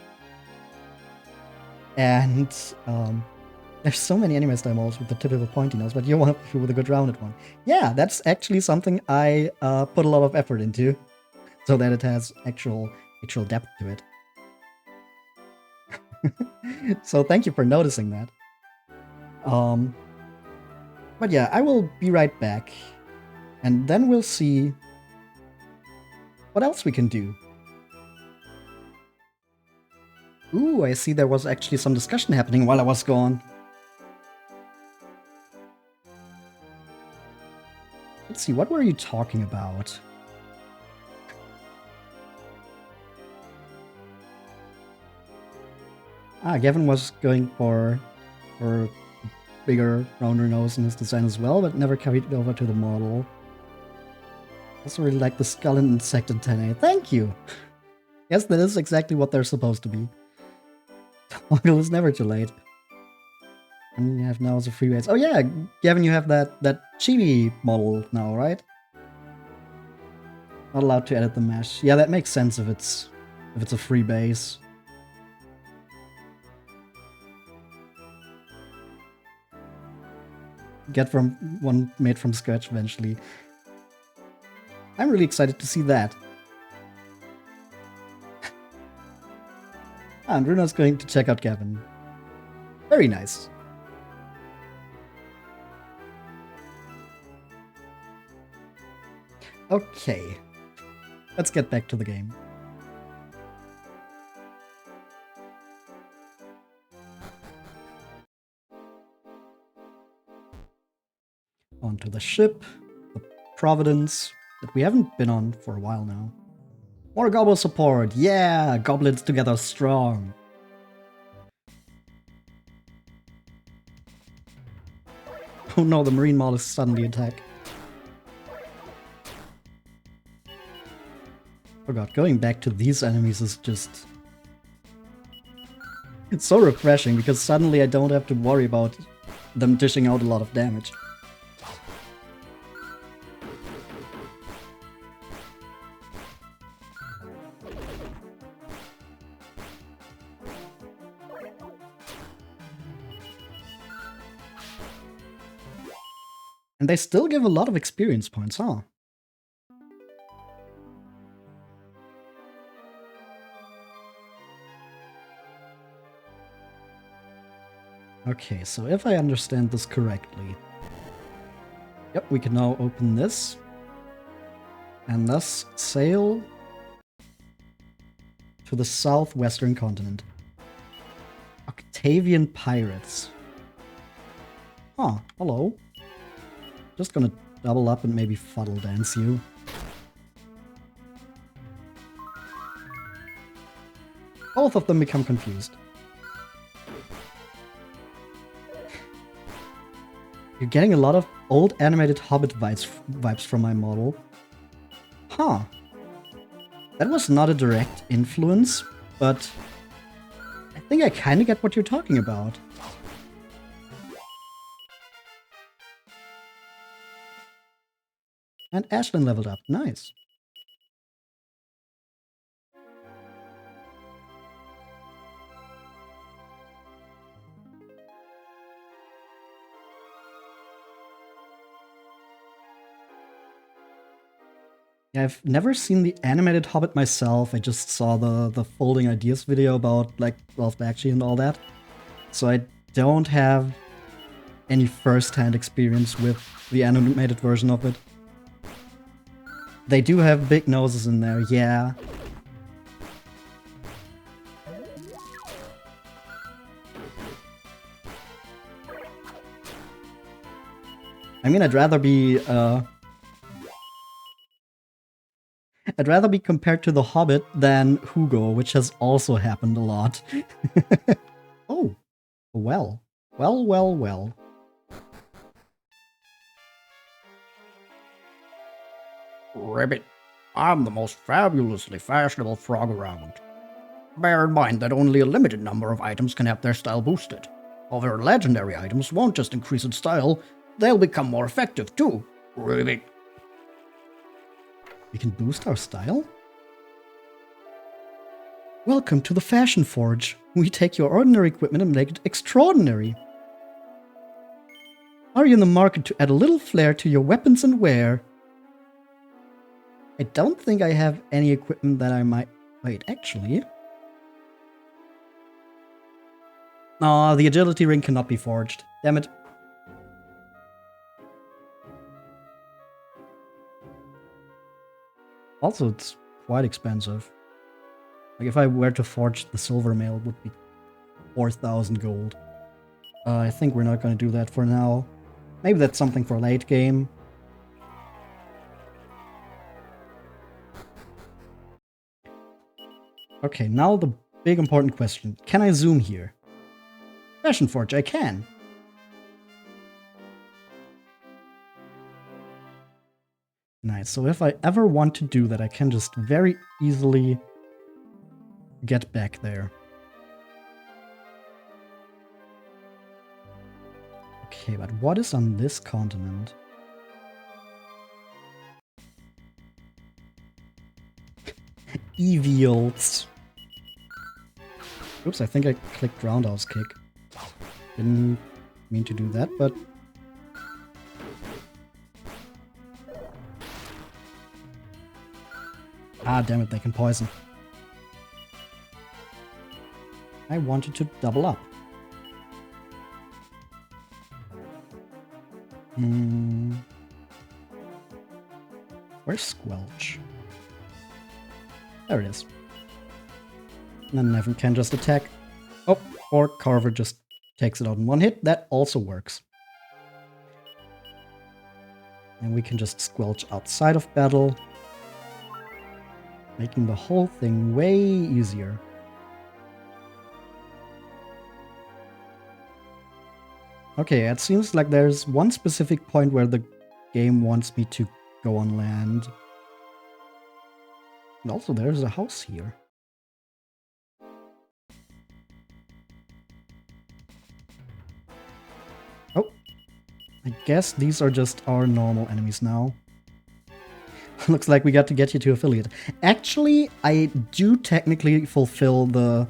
And there's so many anime style models with the typical pointy nose, but you want with a good rounded one. Yeah, that's actually something I put a lot of effort into, so that it has actual depth to it. So thank you for noticing that. But yeah, I will be right back, and then we'll see what else we can do. Ooh, I see there was actually some discussion happening while I was gone. Let's see, what were you talking about? Ah, Gavin was going for a bigger, rounder nose in his design as well, but never carried it over to the model. Also really like the skull and insect antennae. Thank you! Yes, that is exactly what they're supposed to be. Model is never too late. And you have now as a free base. Oh yeah, Gavin, you have that chibi model now, right? Not allowed to edit the mesh. Yeah, that makes sense if it's a free base. Get from one made from scratch eventually. I'm really excited to see that. And Runa's going to check out Gavin. Very nice. Okay. Let's get back to the game. Onto the ship. The Providence that we haven't been on for a while now. More Gobble support! Yeah! Goblins together strong! Oh no, the Marine Maul is suddenly attack. Oh god, going back to these enemies is just... It's so refreshing because suddenly I don't have to worry about them dishing out a lot of damage. And they still give a lot of experience points, huh? Okay, so if I understand this correctly... Yep, we can now open this. And thus sail to the southwestern continent. Octavian Pirates. Huh, hello. Just gonna double up and maybe fuddle dance you. Both of them become confused. You're getting a lot of old animated Hobbit vibes from my model. Huh. That was not a direct influence, but I think I kind of get what you're talking about. And Ashlyn leveled up. Nice. Yeah, I've never seen the animated Hobbit myself. I just saw the Folding Ideas video about like Ralph Bakshi and all that. So I don't have any first-hand experience with the animated version of it. They do have big noses in there, yeah. I mean, I'd rather be compared to the Hobbit than Hugo, which has also happened a lot. Oh, well. Well, well, well. Ribbit, I'm the most fabulously fashionable frog around. Bear in mind that only a limited number of items can have their style boosted. However, legendary items won't just increase in style, they'll become more effective too. Ribbit. We can boost our style? Welcome to the Fashion Forge. We take your ordinary equipment and make it extraordinary. Are you in the market to add a little flair to your weapons and wear? I don't think I have any equipment that I might... Wait, actually... Aw, the agility ring cannot be forged. Damn it. Also, it's quite expensive. Like, if I were to forge the silver mail, it would be 4,000 gold. I think we're not going to do that for now. Maybe that's something for late game. Okay, now the big important question. Can I zoom here? Fashion Forge, I can. Nice, so if I ever want to do that, I can just very easily get back there. Okay, but what is on this continent? Evials. Oops, I think I clicked Roundhouse Kick. Didn't mean to do that, but... Ah, damn it, they can poison. I wanted to double up. Where's Squelch? There it is. And then Nevin can just attack. Oh, or Carver just takes it out in one hit. That also works. And we can just squelch outside of battle, making the whole thing way easier. Okay, it seems like there's one specific point where the game wants me to go on land. And also there's a house here. Oh, I guess these are just our normal enemies now. Looks like we got to get you to affiliate. Actually, I do technically fulfill the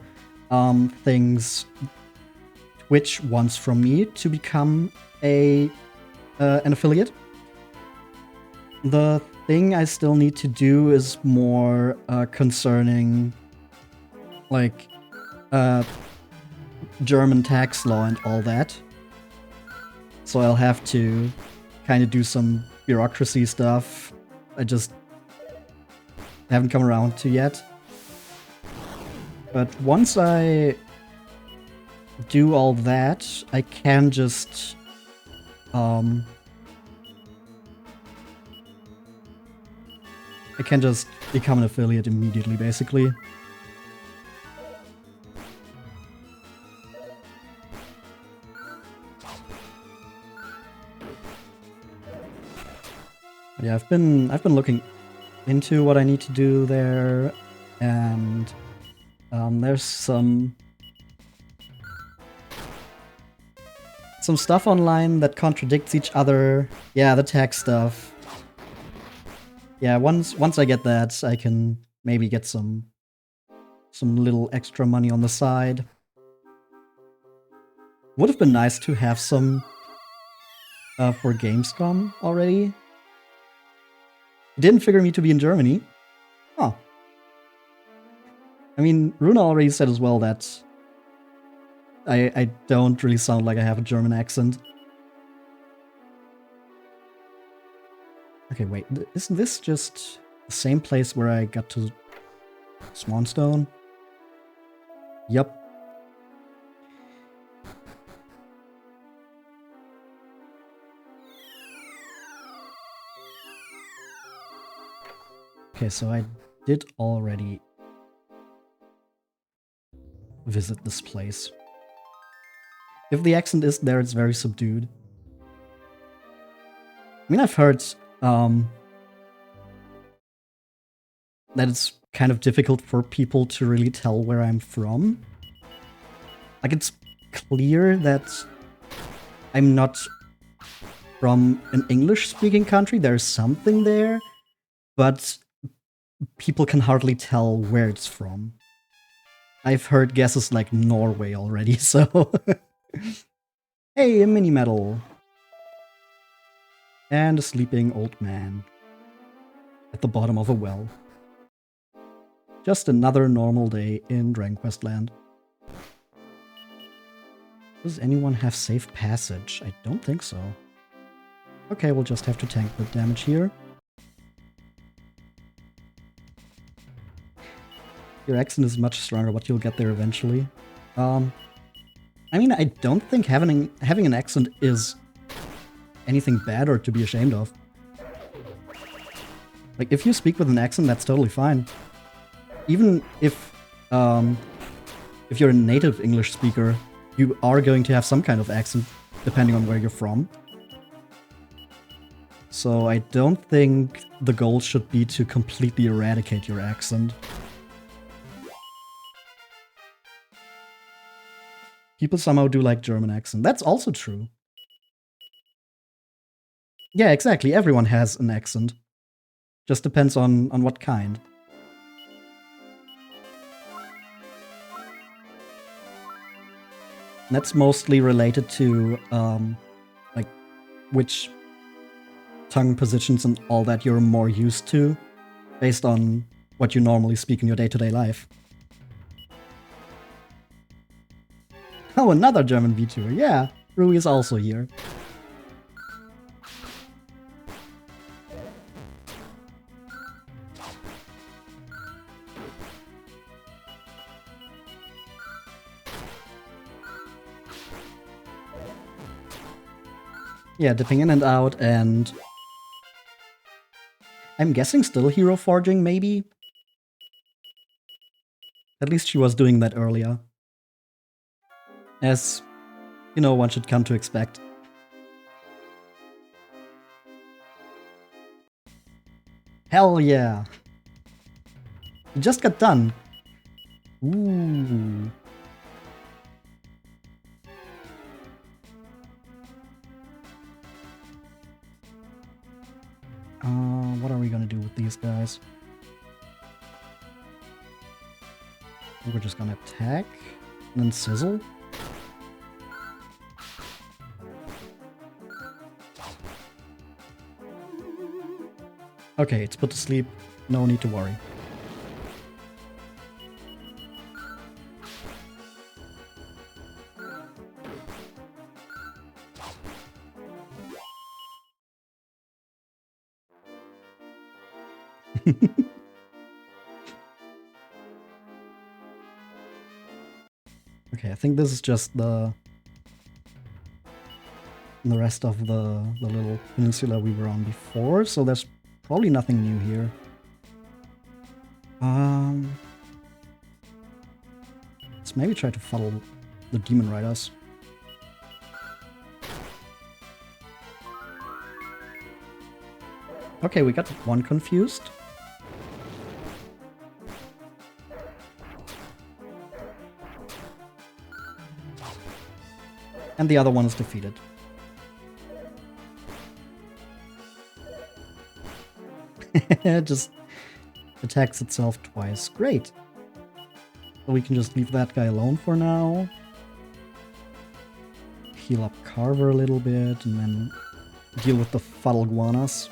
things Twitch wants from me to become an affiliate. The thing I still need to do is more concerning, like, German tax law and all that. So I'll have to kind of do some bureaucracy stuff. I just haven't come around to yet. But once I do all that, I can just become an affiliate immediately, basically. Yeah, I've been looking into what I need to do there, and there's some stuff online that contradicts each other. Yeah, the tax stuff. Yeah, once I get that, I can maybe get some little extra money on the side. Would have been nice to have some for Gamescom already. It didn't figure me to be in Germany. Oh. I mean, Runa already said as well that I don't really sound like I have a German accent. Okay, wait, isn't this just the same place where I got to Swanstone? Yup. Okay, so I did already visit this place. If the accent is there, it's very subdued. I mean, I've heard that it's kind of difficult for people to really tell where I'm from. Like, it's clear that I'm not from an English-speaking country. There's something there, but people can hardly tell where it's from. I've heard guesses like Norway already, so... Hey, a mini medal! And a sleeping old man at the bottom of a well. Just another normal day in Dragon Quest Land. Does anyone have safe passage? I don't think so. Okay, we'll just have to tank the damage here. Your accent is much stronger, but you'll get there eventually. I mean, I don't think having an accent is anything bad or to be ashamed of. Like, if you speak with an accent, that's totally fine. Even if you're a native English speaker, you are going to have some kind of accent, depending on where you're from. So I don't think the goal should be to completely eradicate your accent. People somehow do like German accent. That's also true. Yeah, exactly. Everyone has an accent. Just depends on what kind. That's mostly related to like which tongue positions and all that you're more used to, based on what you normally speak in your day-to-day life. Oh, another German VTuber. Yeah, Rui is also here. Yeah, dipping in and out, and I'm guessing still hero forging, maybe? At least she was doing that earlier. As, you know, one should come to expect. Hell yeah! You just got done. Ooh. What are we gonna do with these guys? We're just gonna attack and then sizzle. Okay, it's put to sleep. No need to worry. Okay, I think this is just the rest of the little peninsula we were on before, so there's probably nothing new here. Let's maybe try to follow the demon riders. Okay, we got one confused. And the other one is defeated. It just attacks itself twice. Great. So we can just leave that guy alone for now. Heal up Carver a little bit, and then deal with the fuddle guanas.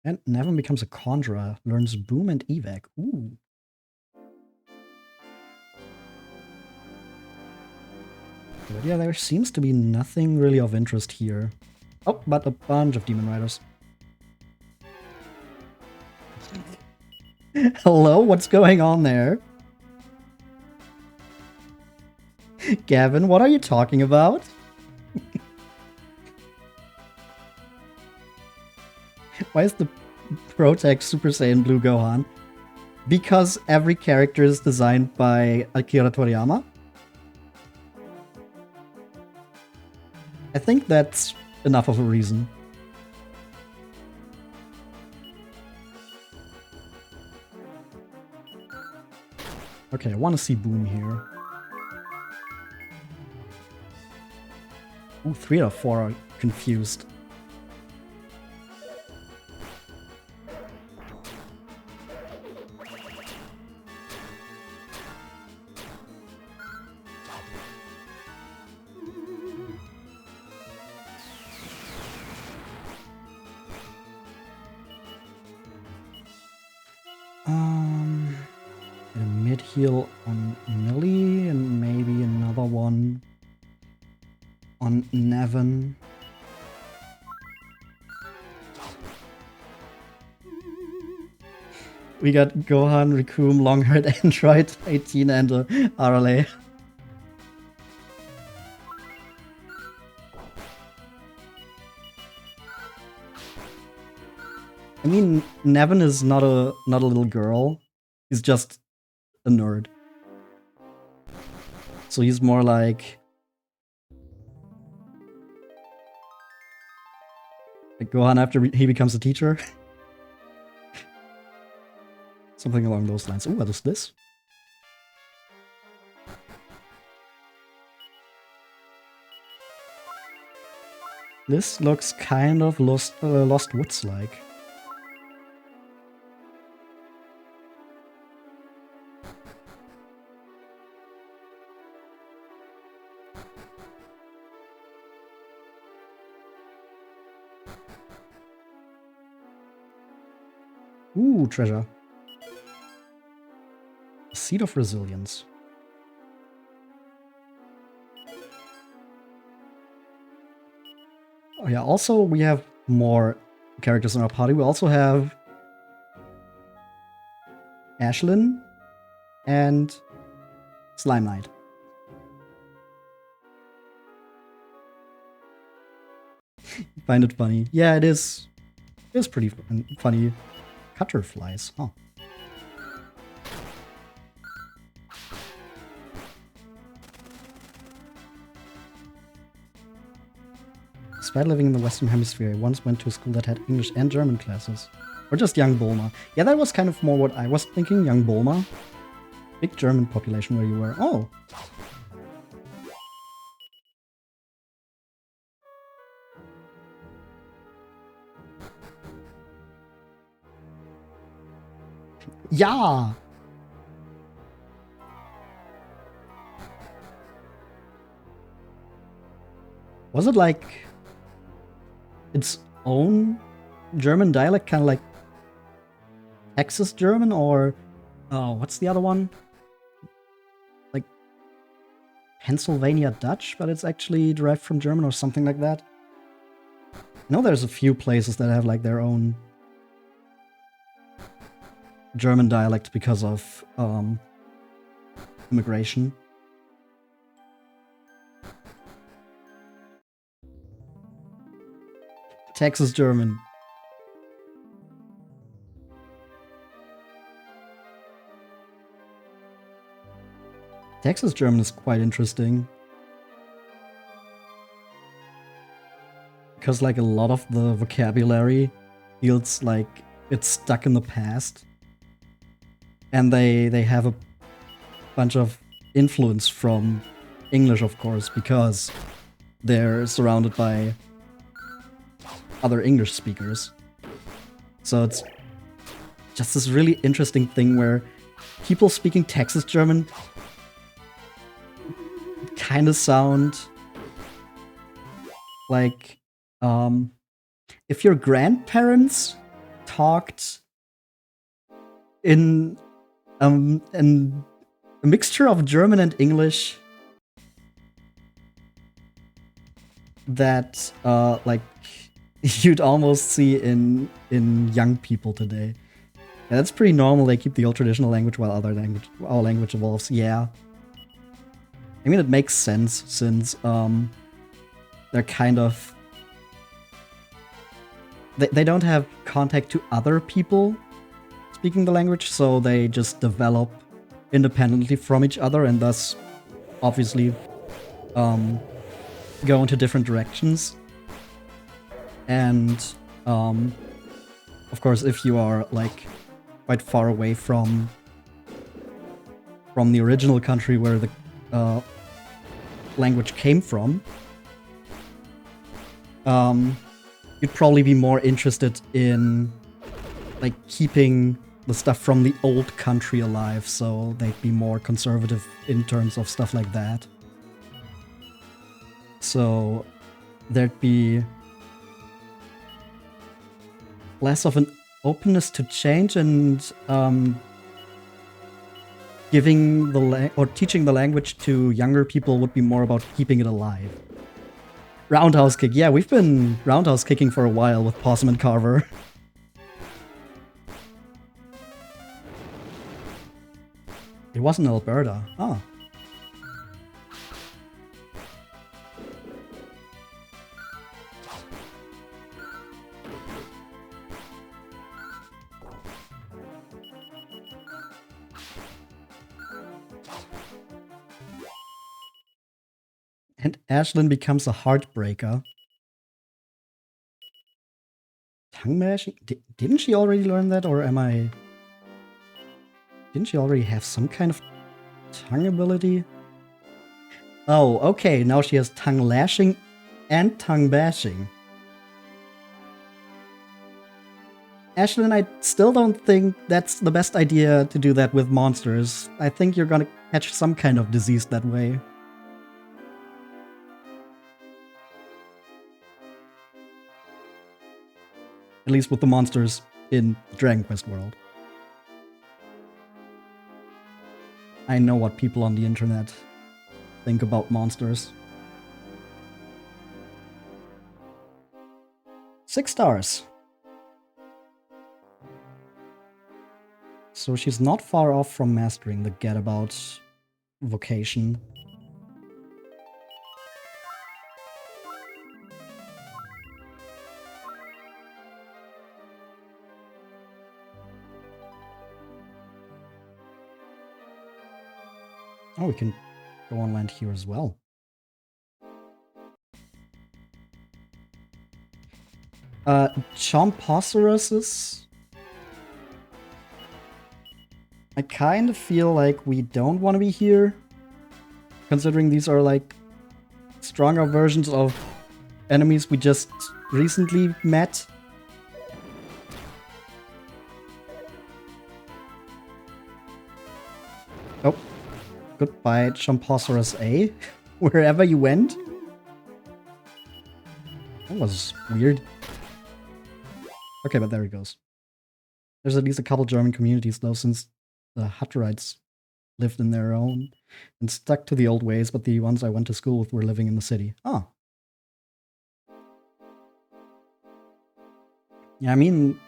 And Nevin becomes a conjurer, learns boom and evac. Ooh. But yeah, there seems to be nothing really of interest here. Oh, but a bunch of demon riders. Hello, what's going on there? Gavin, what are you talking about? Why is the Protect Super Saiyan Blue Gohan? Because every character is designed by Akira Toriyama? I think that's enough of a reason. Okay, I want to see Boom here. Ooh, 3 out of 4 are confused. A mid heal on Millie and maybe another one on Nevin. We got Gohan, Rikum, Longhaired Android, 18 and a RLA. I mean, Nevin is not a little girl. He's just a nerd. So he's more like Gohan after he becomes a teacher. Something along those lines. Ooh, what is this? This looks kind of Lost Woods-like. Ooh, treasure. Seed of Resilience. Oh yeah, also we have more characters in our party. We also have Ashlyn and Slime Knight. find it funny. Yeah, it is. It is pretty funny. Cutterflies, huh? Despite living in the Western Hemisphere, I once went to a school that had English and German classes. Or just young Bulma. Yeah, that was kind of more what I was thinking, young Bulma. Big German population where you were. Oh. Yeah! Was it like its own German dialect, kind of like Texas German, or what's the other one? Like Pennsylvania Dutch, but it's actually derived from German or something like that. I know there's a few places that have like their own German dialect because of immigration. Texas German. Texas German is quite interesting. Because like a lot of the vocabulary feels like it's stuck in the past. And they have a bunch of influence from English, of course, because they're surrounded by other English speakers. So it's just this really interesting thing where people speaking Texas German kind of sound like if your grandparents talked in a mixture of German and English that like you'd almost see in young people today. Yeah, that's pretty normal. They keep the old traditional language while our language evolves. Yeah. I mean, it makes sense since they're kind of they don't have contact to other people speaking the language, so they just develop independently from each other and thus obviously go into different directions. And of course, if you are like quite far away from the original country where the language came from, you'd probably be more interested in like keeping the stuff from the old country alive, so they'd be more conservative in terms of stuff like that. So there'd be less of an openness to change, and giving or teaching the language to younger people would be more about keeping it alive. Roundhouse kick. Yeah, we've been roundhouse kicking for a while with Possum and Carver. It wasn't Alberta. Oh. And Ashlyn becomes a heartbreaker. Tongue mashing? Didn't she already learn that, or am I... Didn't she already have some kind of tongue ability? Oh, okay, now she has tongue lashing and tongue bashing. Ashlyn, I still don't think that's the best idea to do that with monsters. I think you're gonna catch some kind of disease that way. At least with the monsters in Dragon Quest world. I know what people on the internet think about monsters. 6 stars. So she's not far off from mastering the Gadabout vocation. Oh, we can go on land here as well. Chomposaurus. I kind of feel like we don't want to be here, considering these are like stronger versions of enemies we just recently met. Oh, goodbye, Chomposaurus A, wherever you went. That was weird. Okay, but there he goes. There's at least a couple German communities though, since the Hutterites lived in their own and stuck to the old ways, but the ones I went to school with were living in the city. Oh. Yeah, I mean,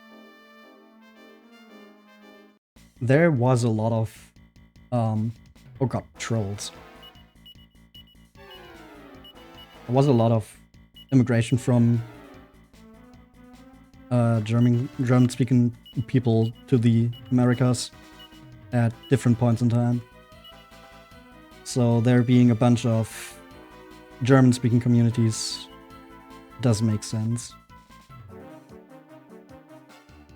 there was a lot of, oh god, trolls. There was a lot of immigration from German-speaking people to the Americas at different points in time. So there being a bunch of German-speaking communities does make sense.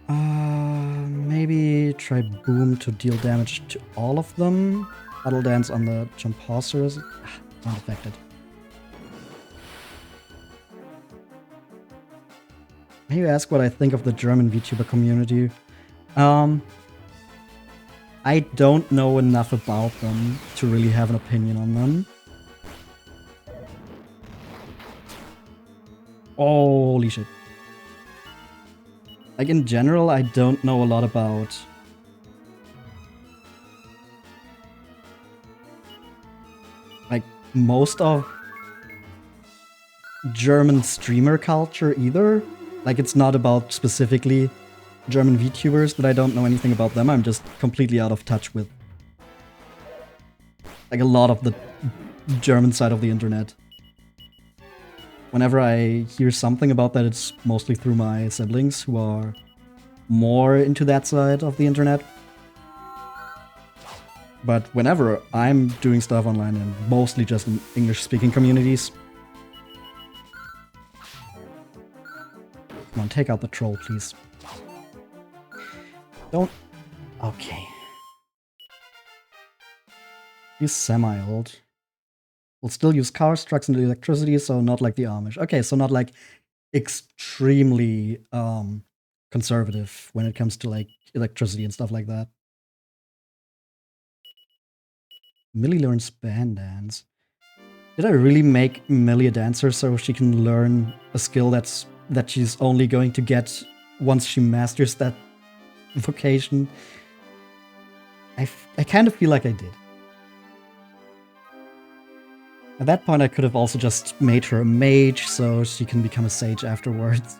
Maybe try Boom to deal damage to all of them. Battle Dance on the Chomposaurus. Not affected. Maybe ask what I think of the German VTuber community. I don't know enough about them to really have an opinion on them. Holy shit. Like, in general, I don't know a lot about like most of German streamer culture either. Like, it's not about specifically German VTubers that I don't know anything about them. I'm just completely out of touch with like a lot of the German side of the internet. Whenever I hear something about that, it's mostly through my siblings who are more into that side of the internet. But whenever I'm doing stuff online, and mostly just in English-speaking communities. Come on, take out the troll, please. Don't... Okay. He's semi-old. We'll still use cars, trucks, and electricity, so not like the Amish. Okay, so not like extremely conservative when it comes to like electricity and stuff like that. Millie learns band dance. Did I really make Millie a dancer so she can learn a skill that she's only going to get once she masters that vocation? I kind of feel like I did. At that point, I could have also just made her a mage so she can become a sage afterwards.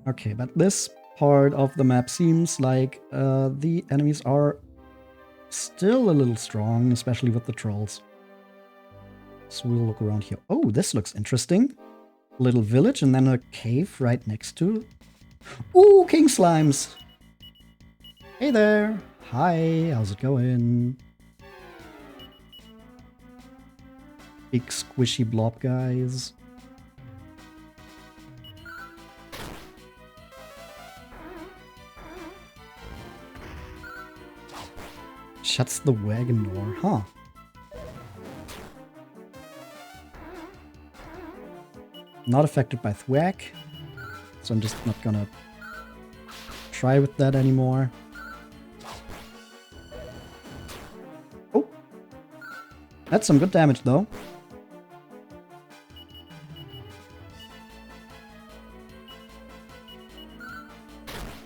Okay, but this part of the map seems like the enemies are still a little strong, especially with the trolls. So we'll look around here. Oh, this looks interesting. Little village and then a cave right next to... Ooh, king slimes! Hey there! Hi, how's it going? Big squishy blob guys. Shuts the wagon door, huh? Not affected by thwack, so I'm just not gonna try with that anymore. Oh! That's some good damage though.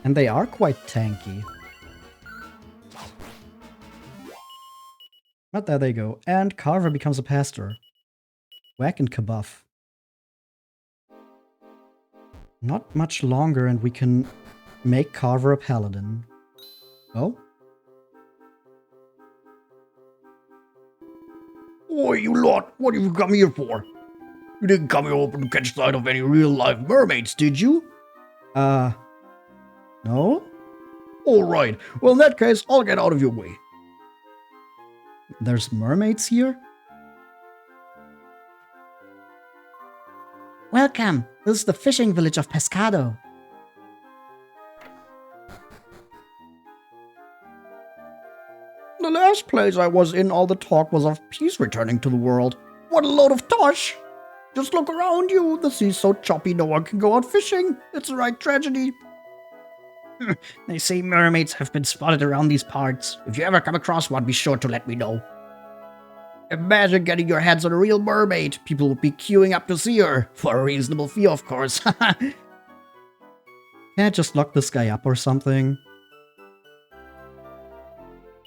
And they are quite tanky. But there they go. And Carver becomes a pastor. Whack and kabuff. Not much longer and we can make Carver a paladin. Oh? Oi, you lot! What have you come here for? You didn't come here hoping to catch sight of any real-life mermaids, did you? No? All right. Well, in that case, I'll get out of your way. There's mermaids here? Welcome. This is the fishing village of Pescado. The last place I was in, all the talk was of peace returning to the world. What a load of tosh! Just look around you. The sea's so choppy no one can go out fishing. It's a right tragedy. They say mermaids have been spotted around these parts. If you ever come across one, be sure to let me know. Imagine getting your hands on a real mermaid. People would be queuing up to see her. For a reasonable fee, of course. Can I just lock this guy up or something?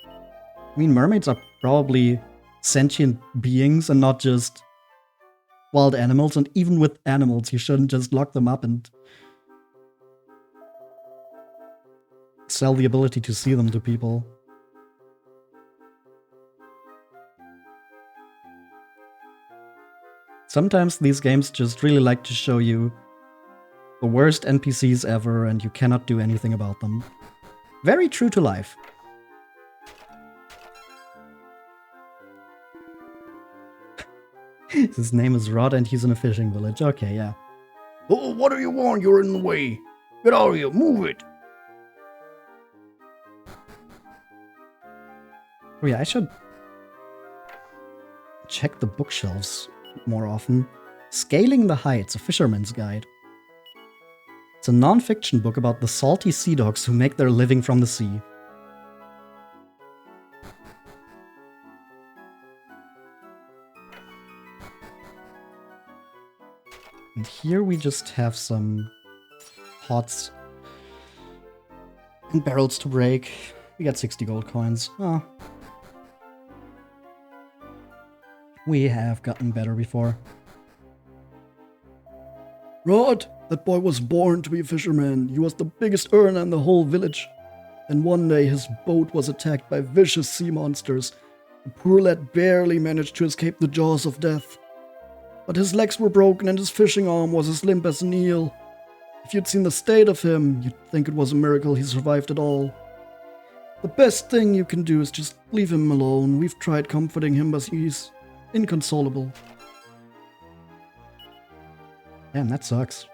I mean, mermaids are probably sentient beings and not just wild animals. And even with animals, you shouldn't just lock them up and sell the ability to see them to people. Sometimes these games just really like to show you the worst NPCs ever and you cannot do anything about them. Very true to life. His name is Rod and he's in a fishing village. Okay, yeah. Oh, what do you want? You're in the way. Get out of here. Move it. Oh yeah, I should check the bookshelves more often. Scaling the Heights, a fisherman's guide. It's a non-fiction book about the salty sea dogs who make their living from the sea. And here we just have some pots and barrels to break. We got 60 gold coins. Oh. We have gotten better before. Rod, that boy was born to be a fisherman. He was the biggest earner in the whole village. And one day his boat was attacked by vicious sea monsters. The poor lad barely managed to escape the jaws of death. But his legs were broken and his fishing arm was as limp as an eel. If you'd seen the state of him, you'd think it was a miracle he survived at all. The best thing you can do is just leave him alone. We've tried comforting him, but he's inconsolable. Damn, that sucks.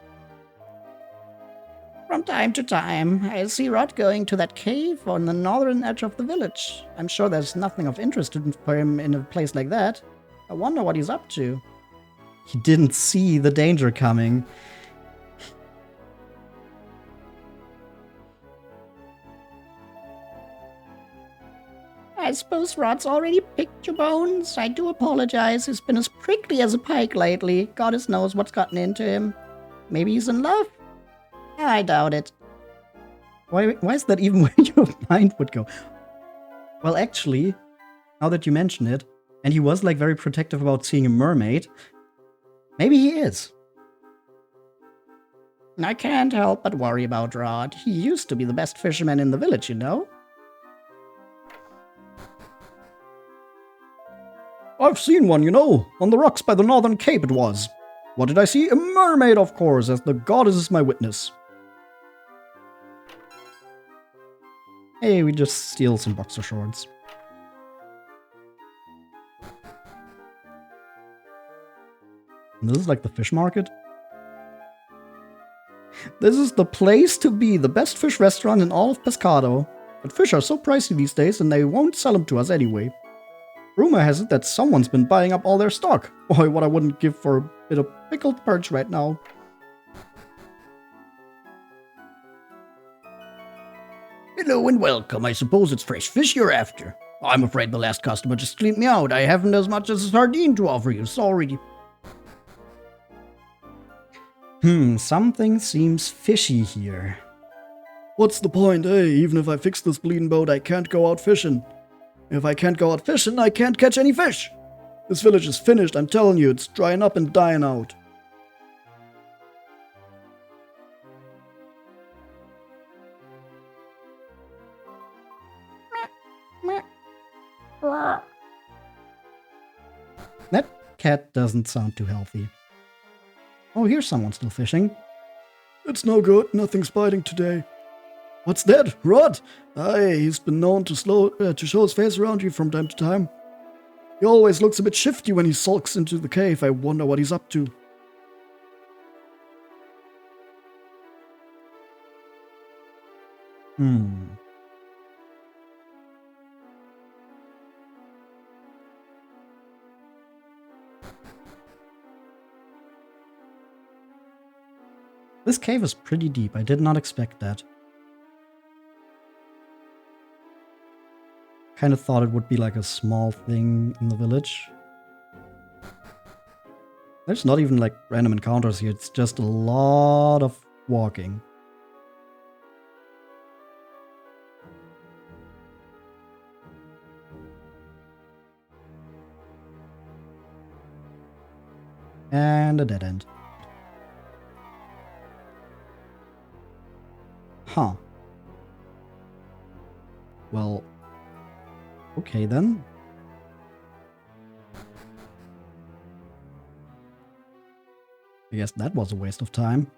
From time to time, I see Rod going to that cave on the northern edge of the village. I'm sure there's nothing of interest for him in a place like that. I wonder what he's up to. He didn't see the danger coming. I suppose Rod's already picked your bones. I do apologize. He's been as prickly as a pike lately. Goddess knows what's gotten into him. Maybe he's in love? I doubt it. Why is that even where your mind would go? Well, actually, now that you mention it, and he was like very protective about seeing a mermaid, maybe he is. I can't help but worry about Rod. He used to be the best fisherman in the village, you know? I've seen one, you know. On the rocks by the northern cape it was. What did I see? A mermaid, of course, as the goddess is my witness. Hey, we just steal some boxer shorts. And this is like the fish market. This is the place to be, the best fish restaurant in all of Pescado. But fish are so pricey these days and they won't sell them to us anyway. Rumor has it that someone's been buying up all their stock. Boy, what I wouldn't give for a bit of pickled perch right now. Hello and welcome. I suppose it's fresh fish you're after. I'm afraid the last customer just cleaned me out. I haven't as much as a sardine to offer you. Sorry. Something seems fishy here. What's the point, eh? Even if I fix this bleeding boat, I can't go out fishing. If I can't go out fishing, I can't catch any fish. This village is finished, I'm telling you. It's drying up and dying out. That cat doesn't sound too healthy. Oh, here's someone still fishing. It's no good. Nothing's biting today. What's that? Rod? Aye, he's been known to show his face around you from time to time. He always looks a bit shifty when he sulks into the cave. I wonder what he's up to. This cave is pretty deep. I did not expect that. Kind of thought it would be like a small thing in the village. There's not even like random encounters here. It's just a lot of walking. And a dead end. Huh. Well, okay then. I guess that was a waste of time.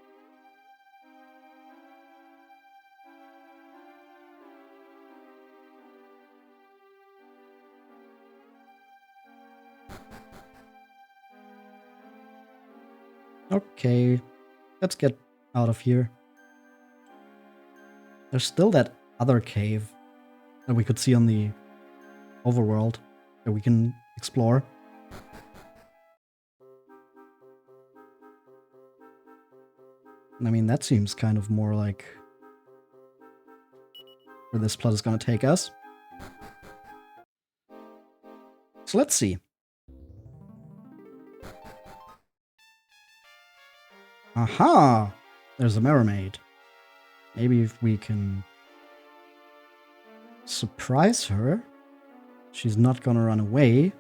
Okay, let's get out of here. There's still that other cave that we could see on the overworld that we can explore. I mean, that seems kind of more like where this plot is going to take us. So let's see. Aha! There's a mermaid. Maybe if we can surprise her, she's not gonna run away.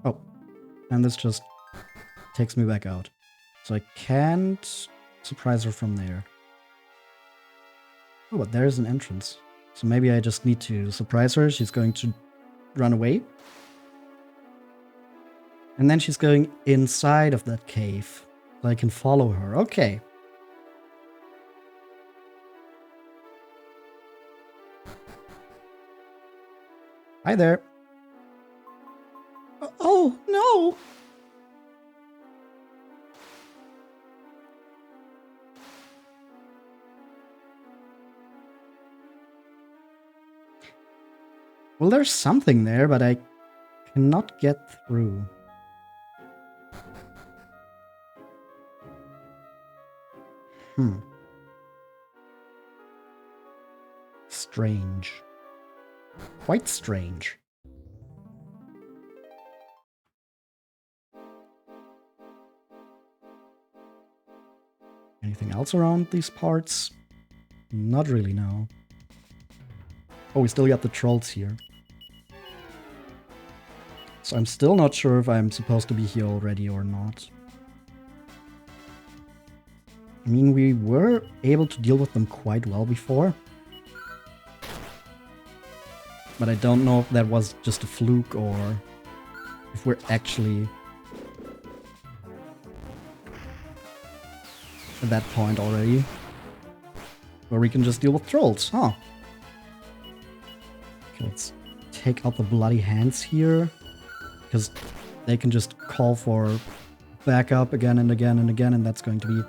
Oh, and this just takes me back out. So I can't surprise her from there. Oh, but there's an entrance. So maybe I just need to surprise her. She's going to run away. And then she's going inside of that cave. So I can follow her. Okay. Hi there. Oh, no! Well, there's something there, but I cannot get through. Strange. Quite strange. Anything else around these parts? Not really, no. Oh, we still got the trolls here. So I'm still not sure if I'm supposed to be here already or not. I mean, we were able to deal with them quite well before. But I don't know if that was just a fluke or if we're actually at that point already. Where we can just deal with trolls, huh? Okay, let's take out the bloody hands here. Because they can just call for backup again and again and again, and that's going to be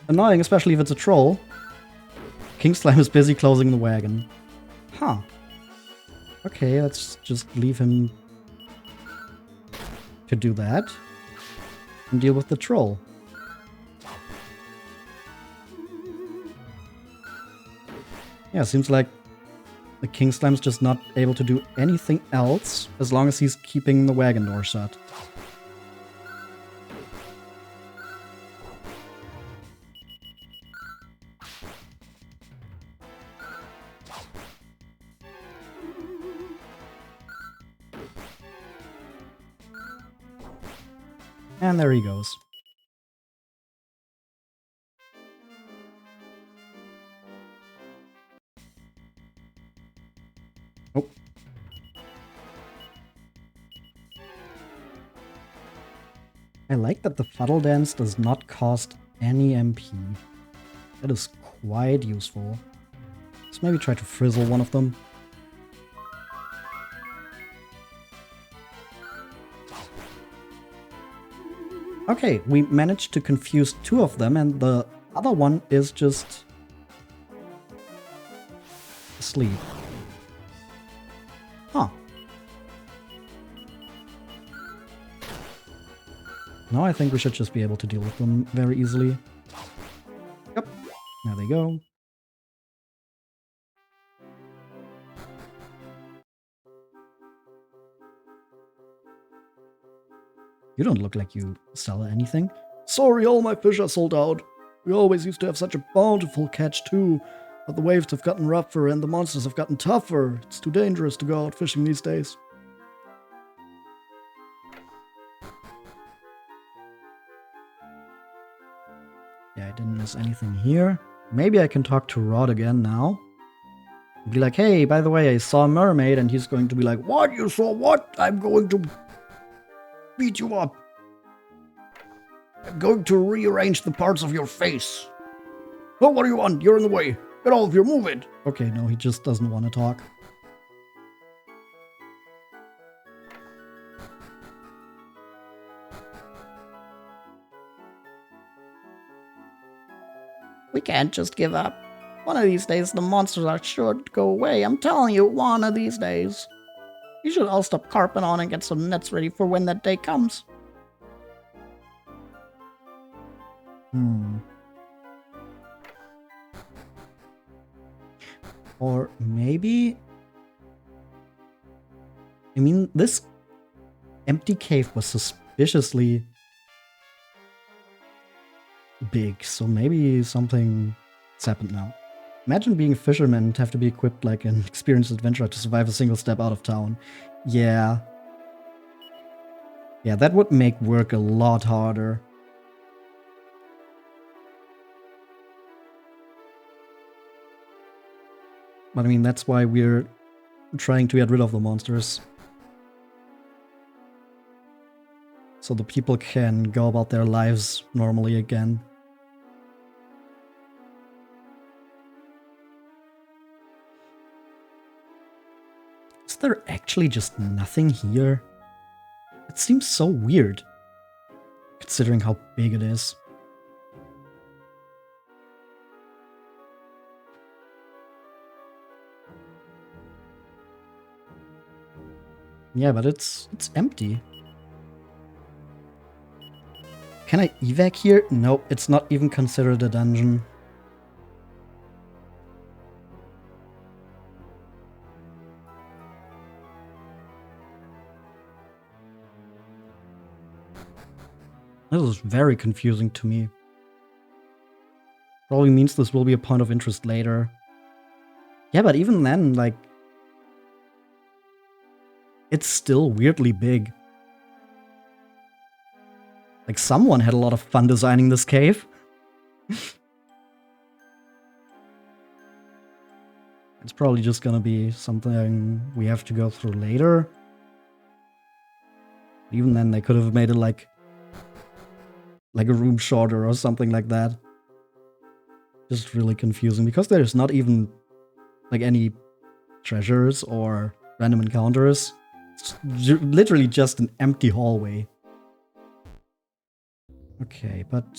annoying, especially if it's a troll. King Slime is busy closing the wagon. Huh. Okay, let's just leave him to do that and deal with the troll. Yeah, seems like the King Slime's just not able to do anything else as long as he's keeping the wagon door shut. And there he goes. Oh. I like that the Fuddle Dance does not cost any MP. That is quite useful. Let's maybe try to frizzle one of them. Okay, we managed to confuse 2 of them, and the other one is just asleep. Huh. Now I think we should just be able to deal with them very easily. Yep, there they go. You don't look like you sell anything. Sorry, all my fish are sold out. We always used to have such a bountiful catch too, but the waves have gotten rougher and the monsters have gotten tougher. It's too dangerous to go out fishing these days. Yeah, I didn't miss anything here. Maybe I can talk to Rod again now. Be like, hey, by the way, I saw a mermaid, and he's going to be like, what? You saw what? I'm going to beat you up. I'm going to rearrange the parts of your face. Oh, what do you want? You're in the way. Get off here, move it. Okay, no, he just doesn't want to talk. We can't just give up. One of these days, the monsters are sure to go away. I'm telling you, one of these days. You should all stop carping on and get some nets ready for when that day comes. Or maybe... I mean, this empty cave was suspiciously big, so maybe something's happened now. Imagine being a fisherman and have to be equipped like an experienced adventurer to survive a single step out of town. Yeah. Yeah, that would make work a lot harder. But I mean, that's why we're trying to get rid of the monsters. So the people can go about their lives normally again. Is there actually just nothing here? It seems so weird, considering how big it is. Yeah, but it's empty. Can I evac here? Nope, it's not even considered a dungeon. This is very confusing to me. Probably means this will be a point of interest later. Yeah, but even then, like... it's still weirdly big. Like, someone had a lot of fun designing this cave. It's probably just gonna be something we have to go through later. Even then, they could have made it like a room shorter or something like that. Just really confusing, because there's not even like any treasures or random encounters. It's literally just an empty hallway. Okay, but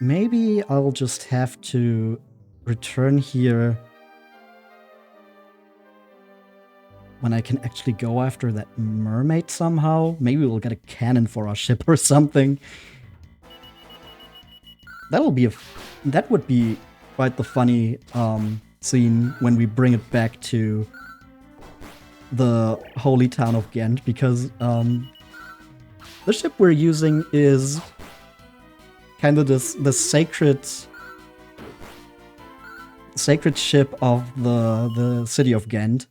maybe I'll just have to return here when I can actually go after that mermaid somehow. Maybe we'll get a cannon for our ship or something. That would be quite the funny scene when we bring it back to the holy town of Ghent, because the ship we're using is kind of the sacred ship of the city of Ghent.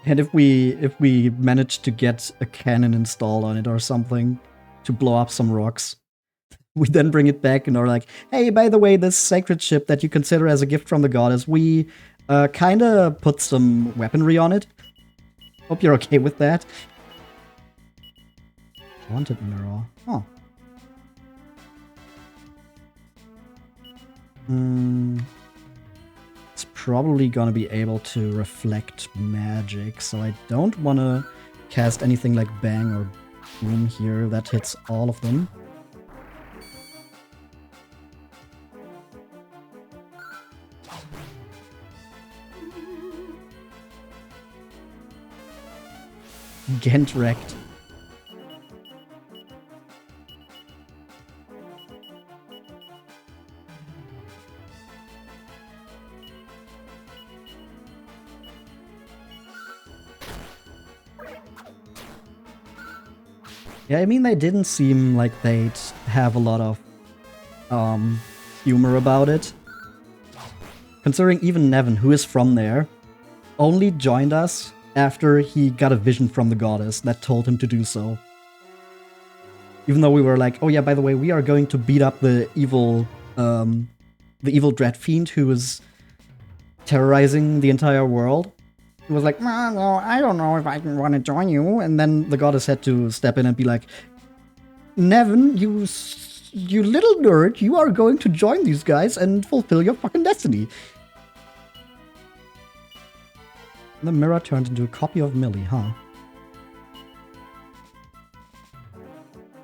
And if we manage to get a cannon installed on it or something to blow up some rocks, we then bring it back and are like, hey, by the way, this sacred ship that you consider as a gift from the goddess, we kind of put some weaponry on it. Hope you're okay with that. Haunted mirror. Oh. It's probably gonna be able to reflect magic, so I don't want to cast anything like Bang or Boom here that hits all of them. Gent wrecked. Yeah, I mean, they didn't seem like they'd have a lot of humor about it. Considering even Nevin, who is from there, only joined us after he got a vision from the goddess that told him to do so. Even though we were like, oh yeah, by the way, we are going to beat up the evil dread fiend who is terrorizing the entire world. He was like, well, I don't know if I want to join you. And then the goddess had to step in and be like, Nevin, you little nerd, you are going to join these guys and fulfill your fucking destiny. The mirror turned into a copy of Millie, huh?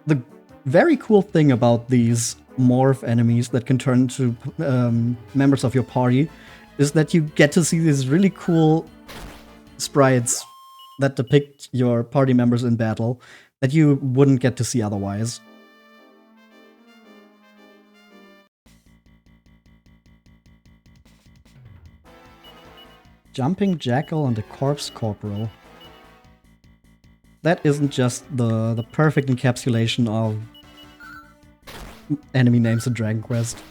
The very cool thing about these morph enemies that can turn into members of your party is that you get to see these really cool sprites that depict your party members in battle that you wouldn't get to see otherwise. Jumping Jackal and the Corpse Corporal. That isn't just the perfect encapsulation of enemy names in Dragon Quest.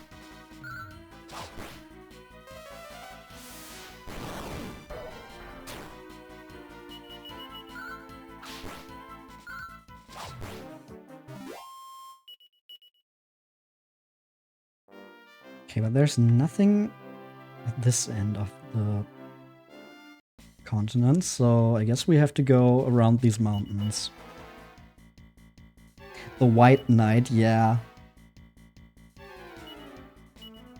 Okay, but there's nothing at this end of the continent, so I guess we have to go around these mountains. The White Knight, yeah.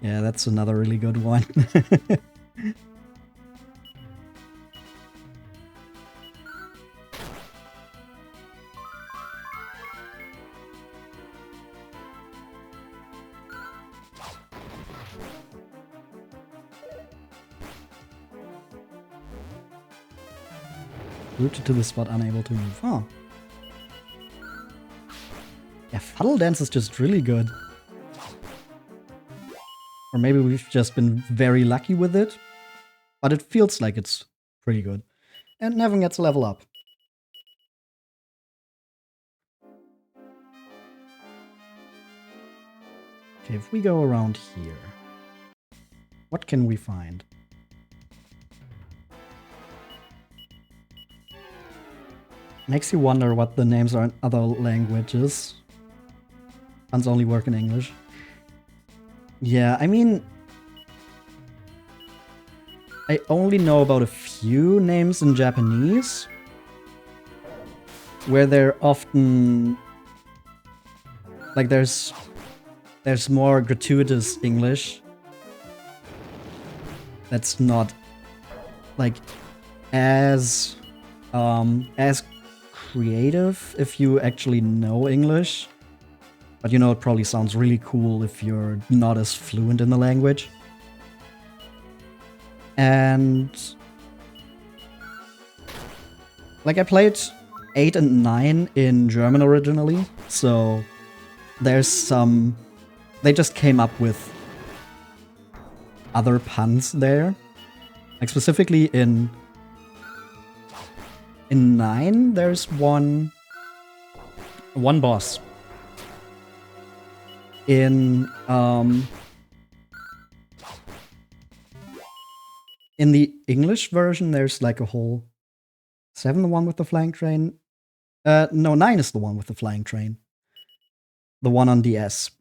Yeah, that's another really good one. Rooted to the spot, unable to move. Huh. Yeah, Fuddle Dance is just really good. Or maybe we've just been very lucky with it. But it feels like it's pretty good. And Nevin gets a level up. Okay, if we go around here, what can we find? Makes you wonder what the names are in other languages. Puns only work in English. Yeah, I mean, I only know about a few names in Japanese, where they're often like there's more gratuitous English that's not like as creative if you actually know English. But you know, it probably sounds really cool if you're not as fluent in the language. And like I played 8 and 9 in German originally, so there's some... They just came up with other puns there. Like specifically in 9, there's one boss. In the English version, there's like a whole 7, the one with the flying train. No, 9 is the one with the flying train. The one on DS.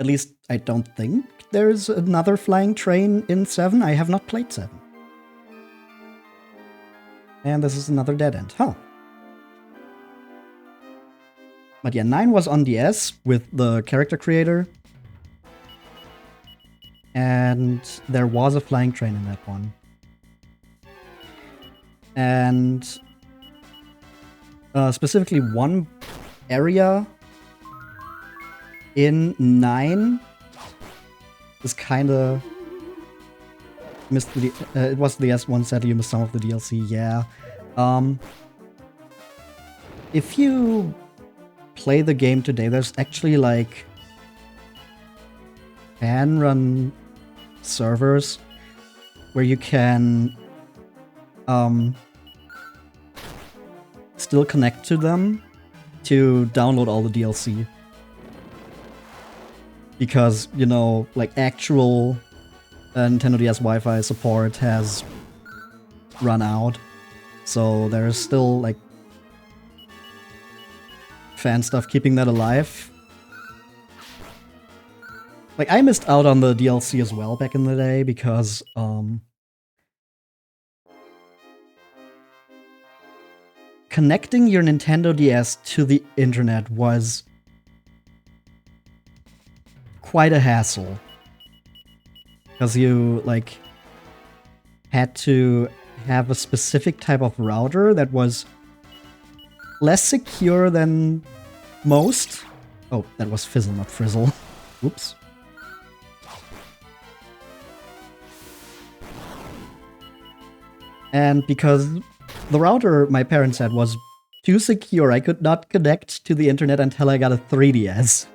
At least I don't think there's another flying train in 7. I have not played 7. And this is another dead end. Huh. But yeah, 9 was on DS with the character creator. and there was a flying train in that one. And specifically one area in 9 is kind of missed the it was the S1 sadly you missed some of the DLC, yeah. If you play the game today, there's actually like fan run servers where you can still connect to them to download all the DLC. Because, you know, like actual Nintendo DS Wi-Fi support has run out. So there's still like fan stuff keeping that alive. Like I missed out on the DLC as well back in the day because connecting your Nintendo DS to the internet was quite a hassle. Because you, like, had to have a specific type of router that was less secure than most. Oh, that was Fizzle, not Frizzle. Oops. And because the router my parents had was too secure, I could not connect to the internet until I got a 3DS.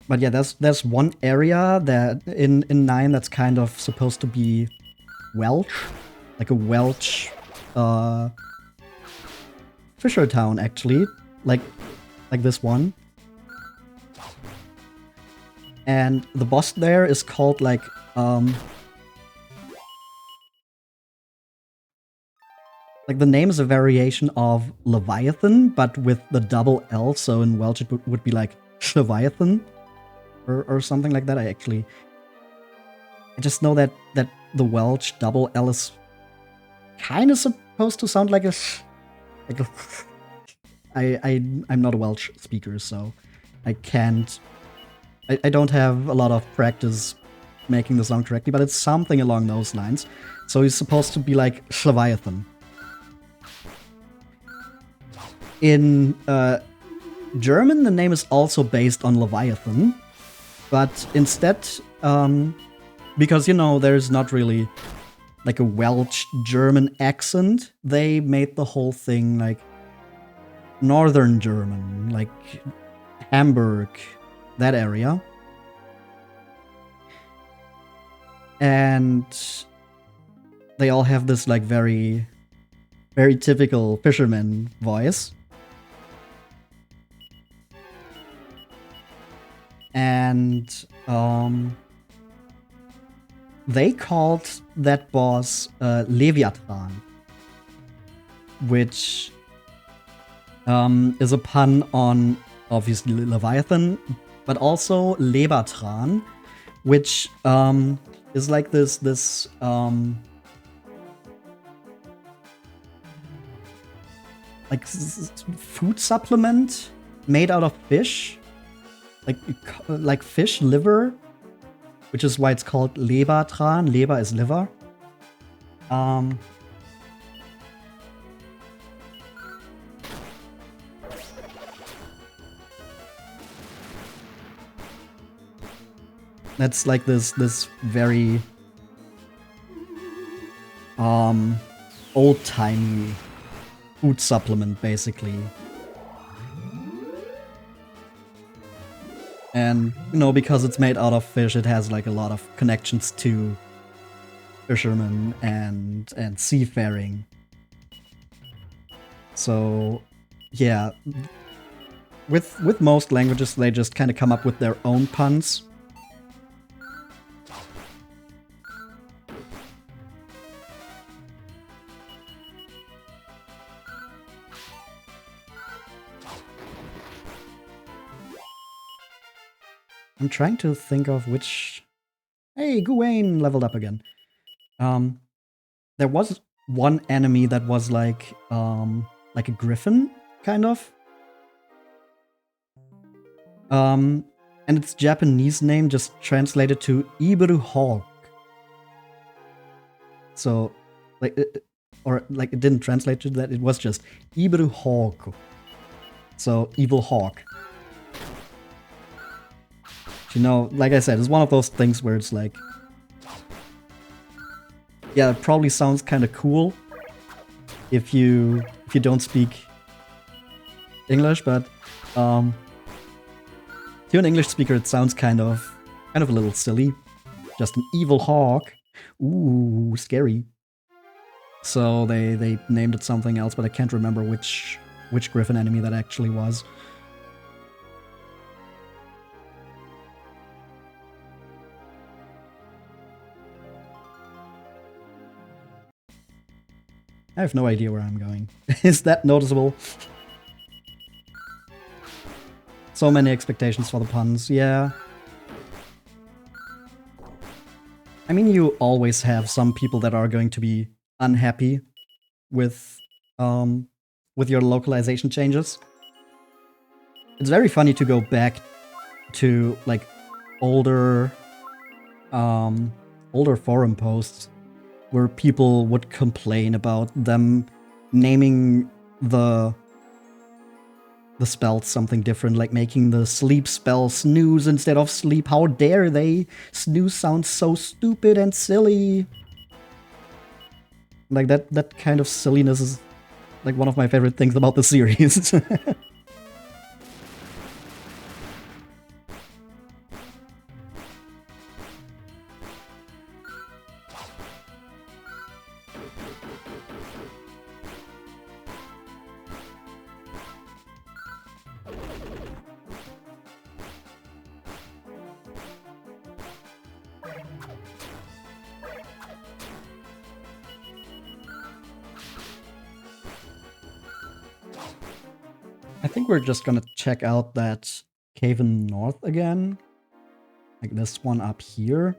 But yeah, there's one area that in 9 that's kind of supposed to be Welsh, like a Welsh fisher town actually, like this one. And the boss there is called like the name is a variation of Leviathan, but with the double L, so in Welsh it would be like Leviathan or something like that. I just know that the Welsh double L is kind of supposed to sound like a I'm not a Welsh speaker, so I can't. I don't have a lot of practice making the song correctly, but it's something along those lines. So he's supposed to be like Leviathan. In German, the name is also based on Leviathan, but instead, because, you know, there's not really like a Welsh German accent, they made the whole thing like Northern German, like Hamburg, that area. And they all have this like very, very typical fisherman voice. And they called that boss Leviathan, which is a pun on obviously Leviathan, but also Lebertran, which is like this like food supplement made out of fish, like fish liver, which is why it's called Lebertran. Leber is liver. That's like this very old-timey food supplement, basically. And, you know, because it's made out of fish, it has like a lot of connections to fishermen and seafaring. So, yeah, with most languages, they just kind of come up with their own puns. I'm trying to think of which... Hey, Gawain leveled up again. There was one enemy that was like a griffin, kind of. And its Japanese name just translated to Iberu Hawk. So, like, it didn't translate to that, it was just Iberu Hawk. So, evil hawk. You know, like I said, it's one of those things where it's like, yeah, it probably sounds kind of cool if you don't speak English, but to an English speaker, it sounds kind of a little silly. Just an evil hawk. Ooh, scary. So they named it something else, but I can't remember which griffin enemy that actually was. I have no idea where I'm going. Is that noticeable? So many expectations for the puns, yeah. I mean, you always have some people that are going to be unhappy with your localization changes. It's very funny to go back to like older forum posts where people would complain about them naming the spells something different, like making the sleep spell snooze instead of sleep. How dare they? Snooze sounds so stupid and silly. Like that kind of silliness is like one of my favorite things about the series. I think we're just gonna check out that cave in north again. Like this one up here.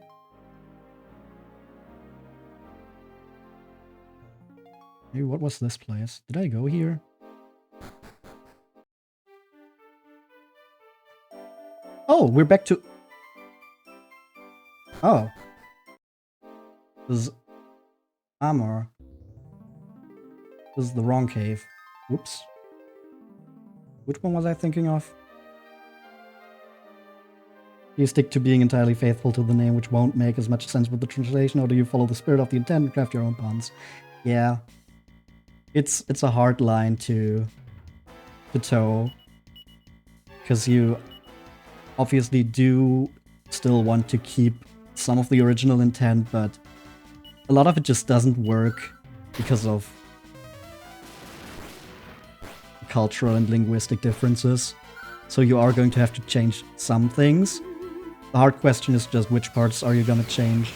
Hey, what was this place? Did I go here? Oh, we're back to... Oh. This is Amor. This is the wrong cave. Whoops. Which one was I thinking of? Do you stick to being entirely faithful to the name, which won't make as much sense with the translation, or do you follow the spirit of the intent and craft your own puns? Yeah. It's a hard line to toe. Because you obviously do still want to keep some of the original intent, but a lot of it just doesn't work because of cultural and linguistic differences. So you are going to have to change some things. The hard question is just which parts are you gonna change?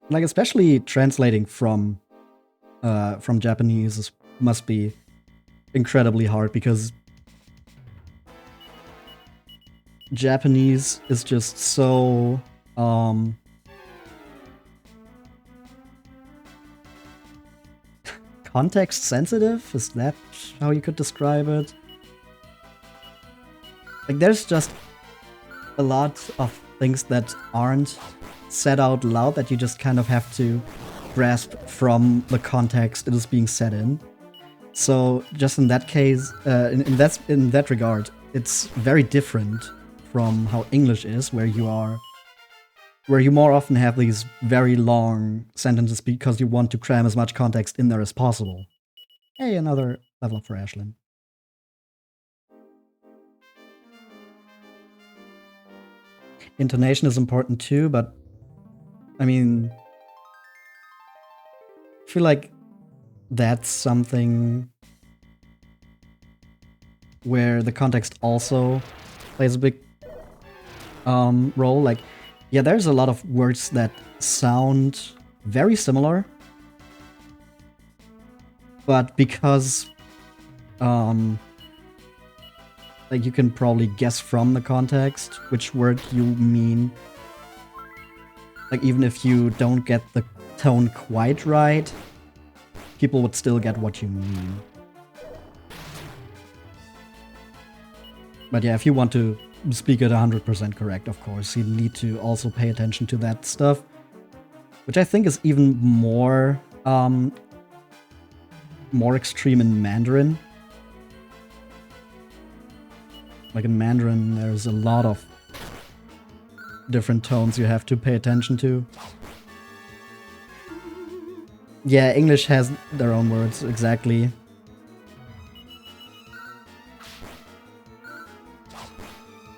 Like, especially translating from Japanese must be incredibly hard because Japanese is just so context sensitive? Is that how you could describe it? Like, there's just a lot of things that aren't said out loud that you just kind of have to grasp from the context it is being said in. So just in that case, in that regard, it's very different from how English is, where you more often have these very long sentences because you want to cram as much context in there as possible. Hey, another level up for Ashlyn. Intonation is important too, but I mean, I feel like that's something where the context also plays a big role. Like, yeah, there's a lot of words that sound very similar, but because like you can probably guess from the context which word you mean. Like even if you don't get the tone quite right, people would still get what you mean. But yeah, if you want to speak it 100% correct, of course, you need to also pay attention to that stuff. Which I think is even more extreme in Mandarin. Like in Mandarin, there's a lot of different tones you have to pay attention to. Yeah, English has their own words, exactly.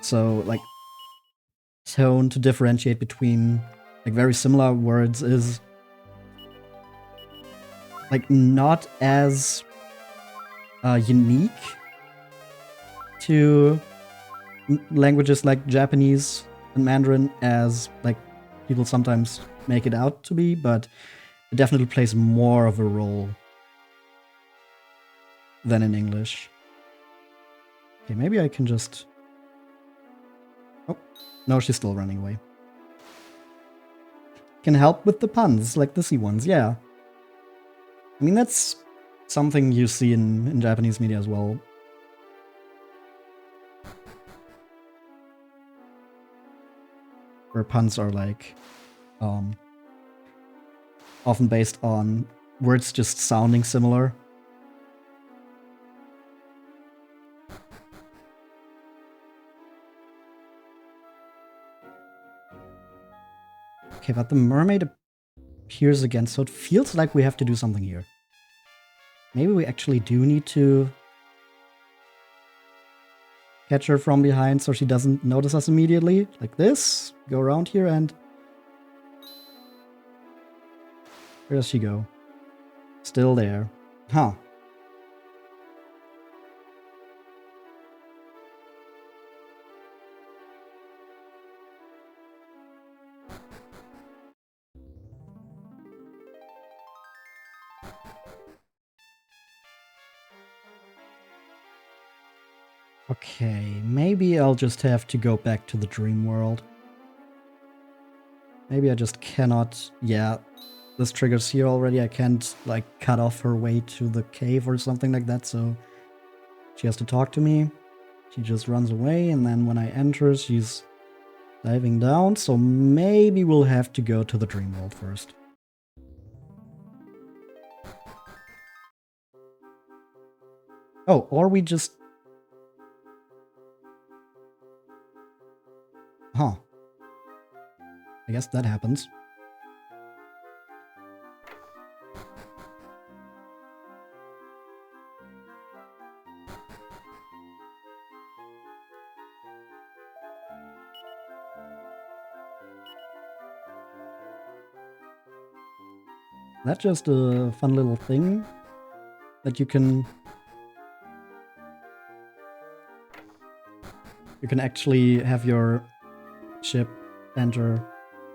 So, like, tone to differentiate between, like, very similar words is, like, not as unique to languages like Japanese and Mandarin as, like, people sometimes make it out to be, but it definitely plays more of a role than in English. Okay, maybe I can just... Oh, no, she's still running away. Can help with the puns, like the sea ones, yeah. I mean, that's something you see in Japanese media as well. Where puns are like, often based on words just sounding similar. Okay, but the mermaid appears again, so it feels like we have to do something here. Maybe we actually do need to catch her from behind so she doesn't notice us immediately. Like this. Go around here and... Where does she go? Still there. Huh. Okay, maybe I'll just have to go back to the dream world. Maybe I just cannot... Yeah, this triggers here already. I can't, like, cut off her way to the cave or something like that, so... She has to talk to me. She just runs away, and then when I enter, she's diving down, so maybe we'll have to go to the dream world first. Oh, or we just... Huh. I guess that happens. That's just a fun little thing that you can actually have your ship enter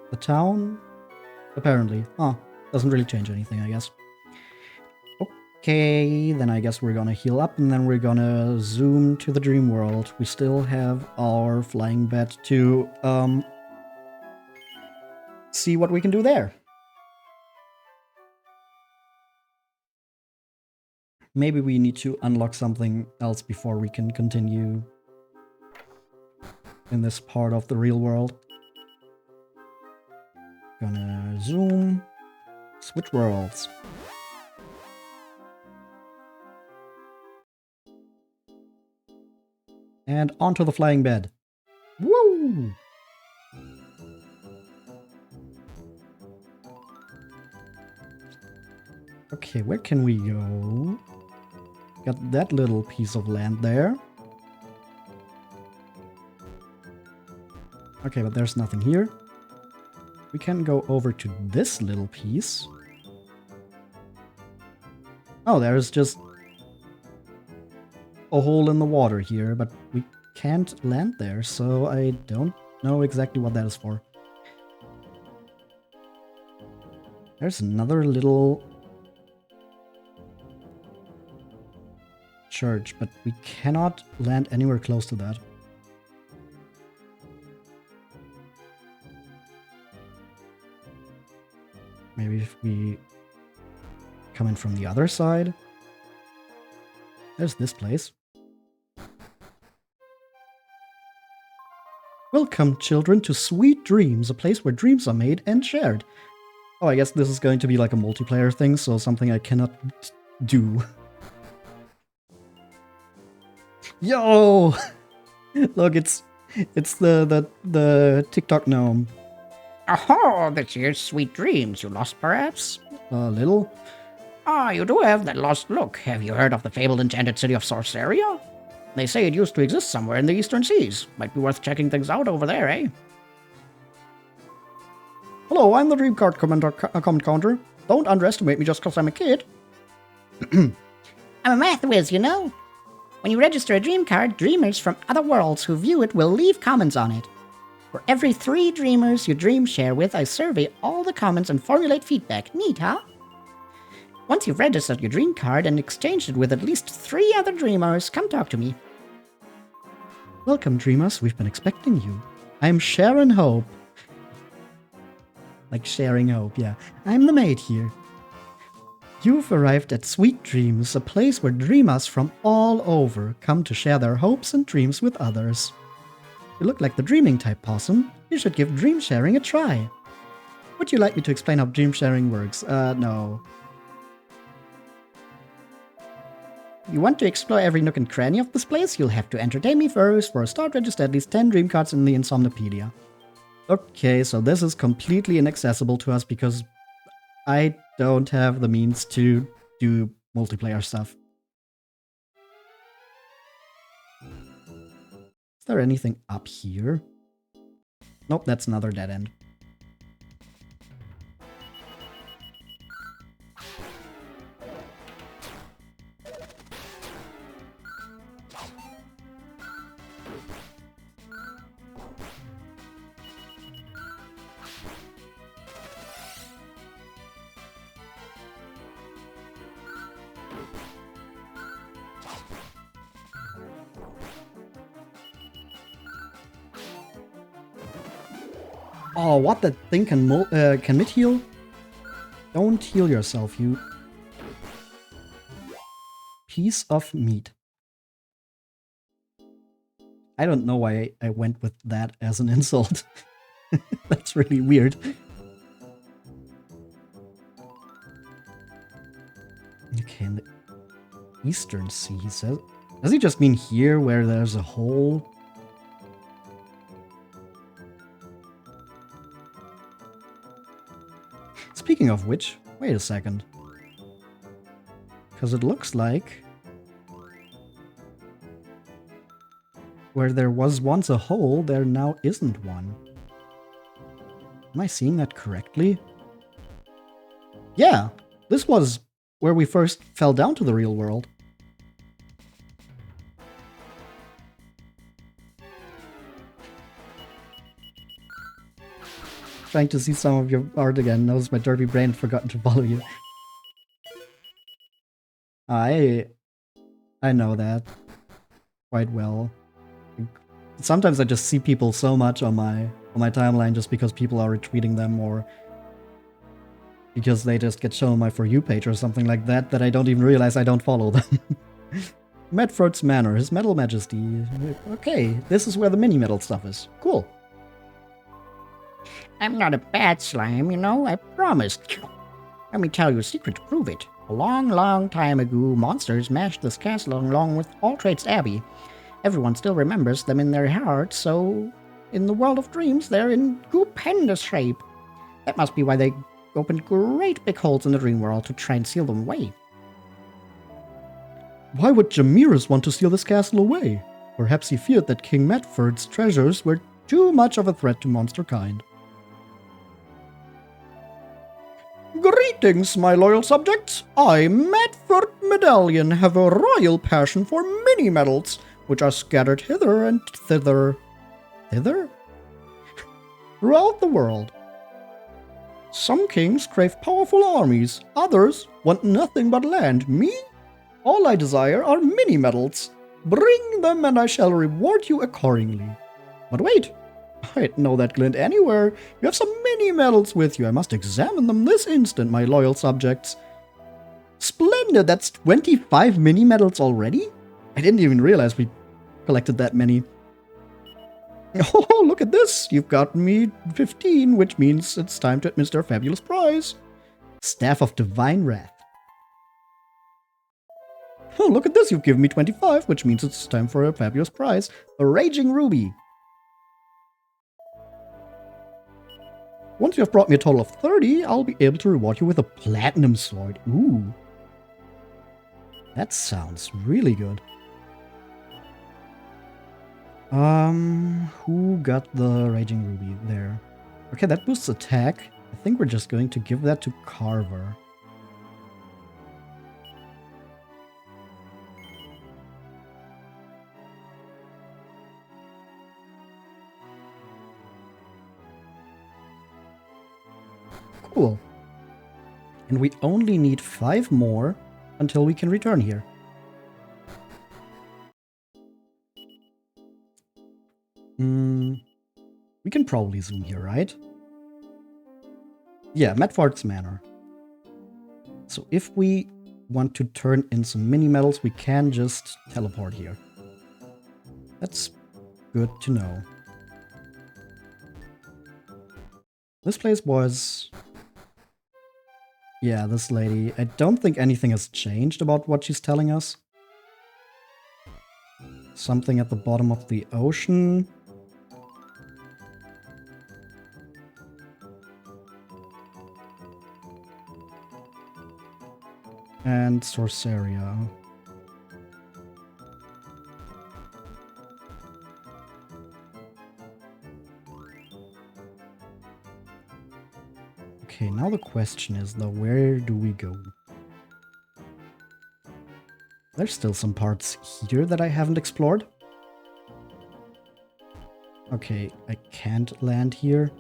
the town, apparently. Huh. Doesn't really change anything, I guess. Okay, then I guess we're gonna heal up and then we're gonna zoom to the dream world. We still have our flying bat to see what we can do there. Maybe we need to unlock something else before we can continue in this part of the real world. Gonna zoom, switch worlds. And onto the flying bed. Woo! Okay, where can we go? Got that little piece of land there. Okay, but there's nothing here. We can go over to this little piece. Oh, there's just a hole in the water here, but we can't land there, so I don't know exactly what that is for. There's another little church, but we cannot land anywhere close to that. Maybe if we come in from the other side. There's this place. Welcome, children, to Sweet Dreams, a place where dreams are made and shared. Oh, I guess this is going to be like a multiplayer thing, so something I cannot do. Yo! Look, it's the TikTok gnome. Oh, that's your sweet dreams you lost, perhaps? A little. Ah, you do have that lost look. Have you heard of the fabled enchanted city of Sorceria? They say it used to exist somewhere in the eastern seas. Might be worth checking things out over there, eh? Hello, I'm the dream card comment counter. Don't underestimate me just because I'm a kid. I'm a math whiz, you know. When you register a dream card, dreamers from other worlds who view it will leave comments on it. For every 3 dreamers you dream share with, I survey all the comments and formulate feedback. Neat, huh? Once you've registered your dream card and exchanged it with at least 3 other dreamers, come talk to me. Welcome, dreamers. We've been expecting you. I'm Sharon Hope. Like sharing hope, yeah. I'm the maid here. You've arrived at Sweet Dreams, a place where dreamers from all over come to share their hopes and dreams with others. You look like the dreaming type possum. You should give dream sharing a try. Would you like me to explain how dream sharing works? No. You want to explore every nook and cranny of this place? You'll have to entertain me first. For a start, register at least 10 dream cards in the Insomnopedia. Okay, so this is completely inaccessible to us because I don't have the means to do multiplayer stuff. Is there anything up here? Nope, that's another dead end. Oh, what? That thing can mid heal? Don't heal yourself, you piece of meat. I don't know why I went with that as an insult. That's really weird. Okay, in the Eastern Sea, he says. Does he just mean here where there's a hole? Speaking of which, wait a second. Because it looks like where there was once a hole, there now isn't one. Am I seeing that correctly? Yeah, this was where we first fell down to the real world. Trying to see some of your art again. Knows my derpy brain had forgotten to follow you. I know that quite well. Sometimes I just see people so much on my timeline just because people are retweeting them or because they just get shown on my For You page or something like that that I don't even realize I don't follow them. Medford's Manor, His Metal Majesty. Okay, this is where the mini-metal stuff is. Cool. I'm not a bad slime, you know, I promised. Let me tell you a secret to prove it. A long, long time ago, monsters mashed this castle along with Altrate's Abbey. Everyone still remembers them in their hearts, so in the world of dreams, they're in stupendous shape. That must be why they opened great big holes in the dream world to try and seal them away. Why would Jamirus want to steal this castle away? Perhaps he feared that King Medford's treasures were too much of a threat to monster kind. Greetings, my loyal subjects. I, Medford Medallion, have a royal passion for mini-medals, which are scattered hither and thither. Thither? Throughout the world. Some kings crave powerful armies, others want nothing but land. Me? All I desire are mini medals. Bring them and I shall reward you accordingly. But wait, I know that glint anywhere. You have some mini medals with you. I must examine them this instant, my loyal subjects. Splendid, that's 25 mini medals already? I didn't even realize we collected that many. Oh, look at this. You've got me 15, which means it's time to administer a fabulous prize. Staff of Divine Wrath. Oh, look at this. You've given me 25, which means it's time for a fabulous prize. A Raging Ruby. Once you have brought me a total of 30, I'll be able to reward you with a Platinum Sword. Ooh. That sounds really good. Who got the Raging Ruby there? Okay, that boosts attack. I think we're just going to give that to Carver. Cool. And we only need 5 more until we can return here. We can probably zoom here, right? Yeah, Medford's Manor. So if we want to turn in some mini medals, we can just teleport here. That's good to know. This place was... Yeah, this lady. I don't think anything has changed about what she's telling us. Something at the bottom of the ocean. And Sorceria. Okay, now the question is though, where do we go? There's still some parts here that I haven't explored. Okay, I can't land here.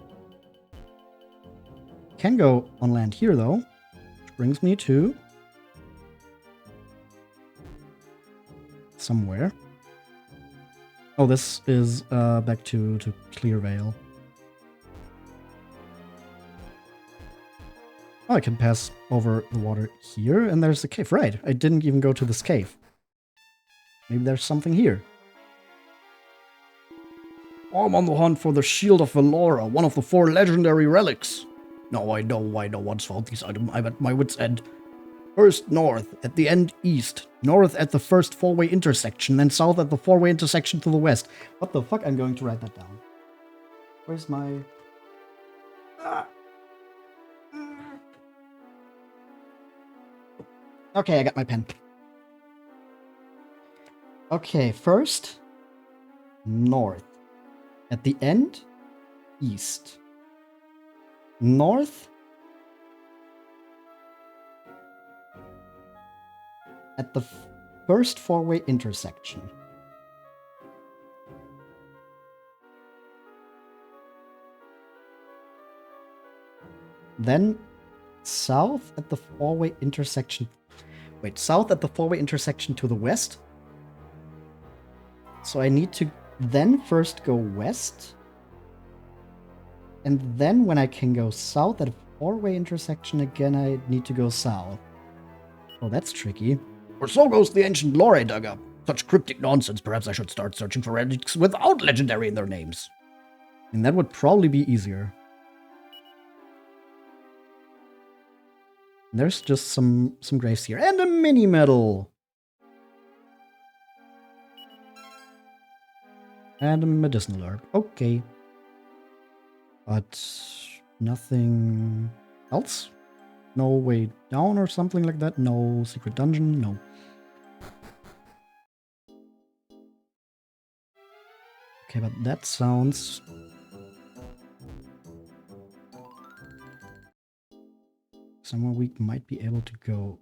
Can go on land here though, which brings me to somewhere. Oh, this is back to Clearvale. Oh, I can pass over the water here, and there's a cave. Right, I didn't even go to this cave. Maybe there's something here. I'm on the hunt for the Shield of Valora, one of the 4 legendary relics. Now I know why no one's found this item. I'm at my wit's end. First north, at the end east. North at the first 4-way intersection, then south at the 4-way intersection to the west. What the fuck? I'm going to write that down. Where's my... Okay, I got my pen. Okay, first, north. At the end, east. North. At the first 4-way intersection. Then south at the 4-way intersection. Wait, south at the 4-way intersection to the west. So I need to then first go west. And then when I can go south at a 4-way intersection again, I need to go south. Oh, that's tricky. Or so goes the ancient lore I dug up. Such cryptic nonsense, perhaps I should start searching for relics without legendary in their names. And that would probably be easier. There's just some graves here. And a mini medal! And a medicinal herb. Okay. But nothing else? No way down or something like that? No secret dungeon? No. Okay, but that sounds... somewhere we might be able to go.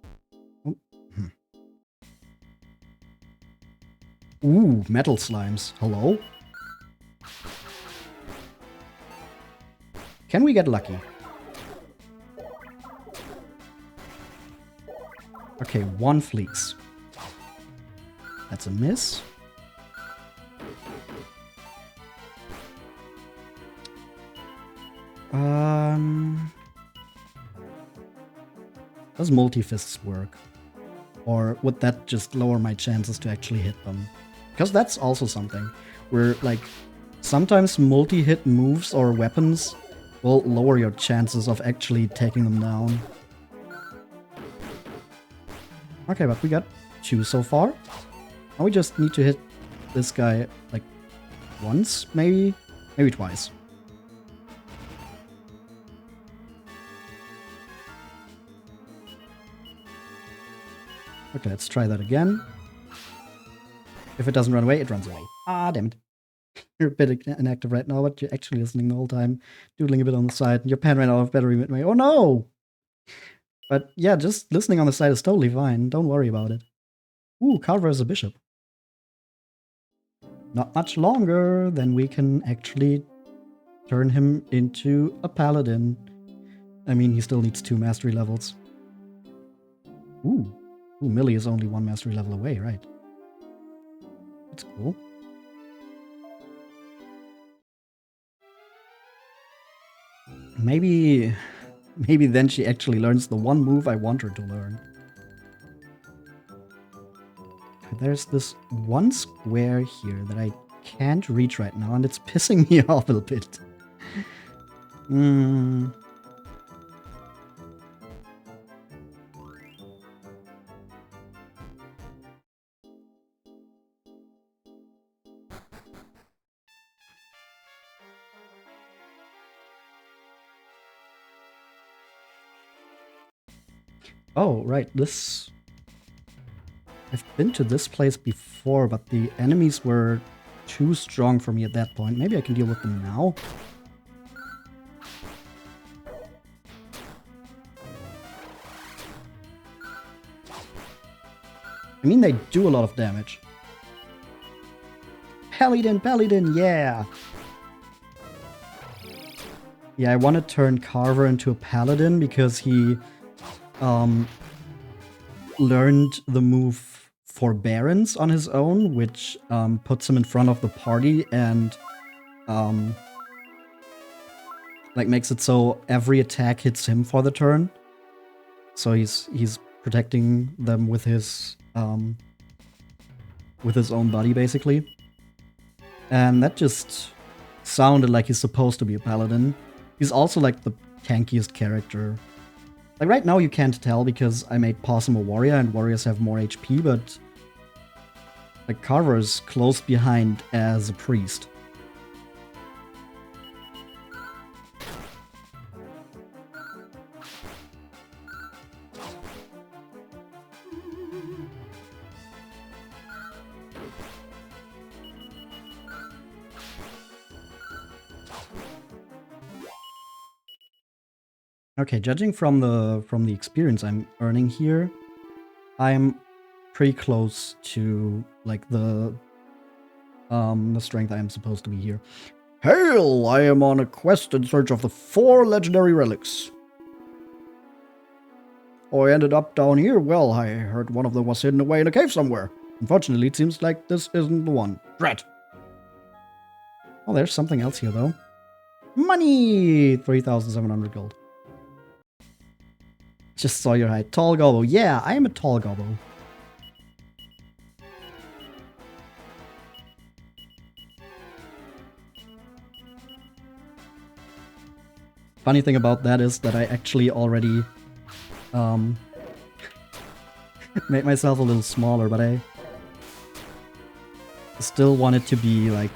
Oh. Ooh, metal slimes. Hello? Can we get lucky? Okay, 1 fleece. That's a miss. Does multi-fists work? Or would that just lower my chances to actually hit them? Because that's also something where, like, sometimes multi-hit moves or weapons will lower your chances of actually taking them down. Okay, but we got 2 so far. Now we just need to hit this guy, like, once, maybe? Maybe twice. Okay, let's try that again. If it doesn't run away, it runs away. Ah, damn it. You're a bit inactive right now, but you're actually listening the whole time, doodling a bit on the side. Your pen ran out of battery midway. Oh no! But yeah, just listening on the side is totally fine. Don't worry about it. Ooh, Carver is a bishop. Not much longer, then we can actually turn him into a paladin. I mean, he still needs 2 mastery levels. Ooh. Ooh, Millie is only 1 mastery level away, right? That's cool. Maybe then she actually learns the one move I want her to learn. There's this one square here that I can't reach right now, and it's pissing me off a little bit. Oh, right, this... I've been to this place before, but the enemies were too strong for me at that point. Maybe I can deal with them now? I mean, they do a lot of damage. Paladin, yeah! Yeah, I want to turn Carver into a paladin because he learned the move Forbearance on his own, which puts him in front of the party and like makes it so every attack hits him for the turn. So he's protecting them with his own body, basically. And that just sounded like he's supposed to be a paladin. He's also like the tankiest character. Like right now you can't tell because I made Possum a warrior and warriors have more HP, but like Carver is close behind as a priest. Okay, judging from the experience I'm earning here, I'm pretty close to like the strength I am supposed to be here. Hail! I am on a quest in search of the 4 legendary relics. Oh, I ended up down here. Well, I heard one of them was hidden away in a cave somewhere. Unfortunately, it seems like this isn't the one. Drat! Oh, there's something else here, though. Money! 3,700 gold. Just saw your height. Tall gobbo. Yeah, I am a tall gobbo. Funny thing about that is that I actually already made myself a little smaller, but I still wanted to be like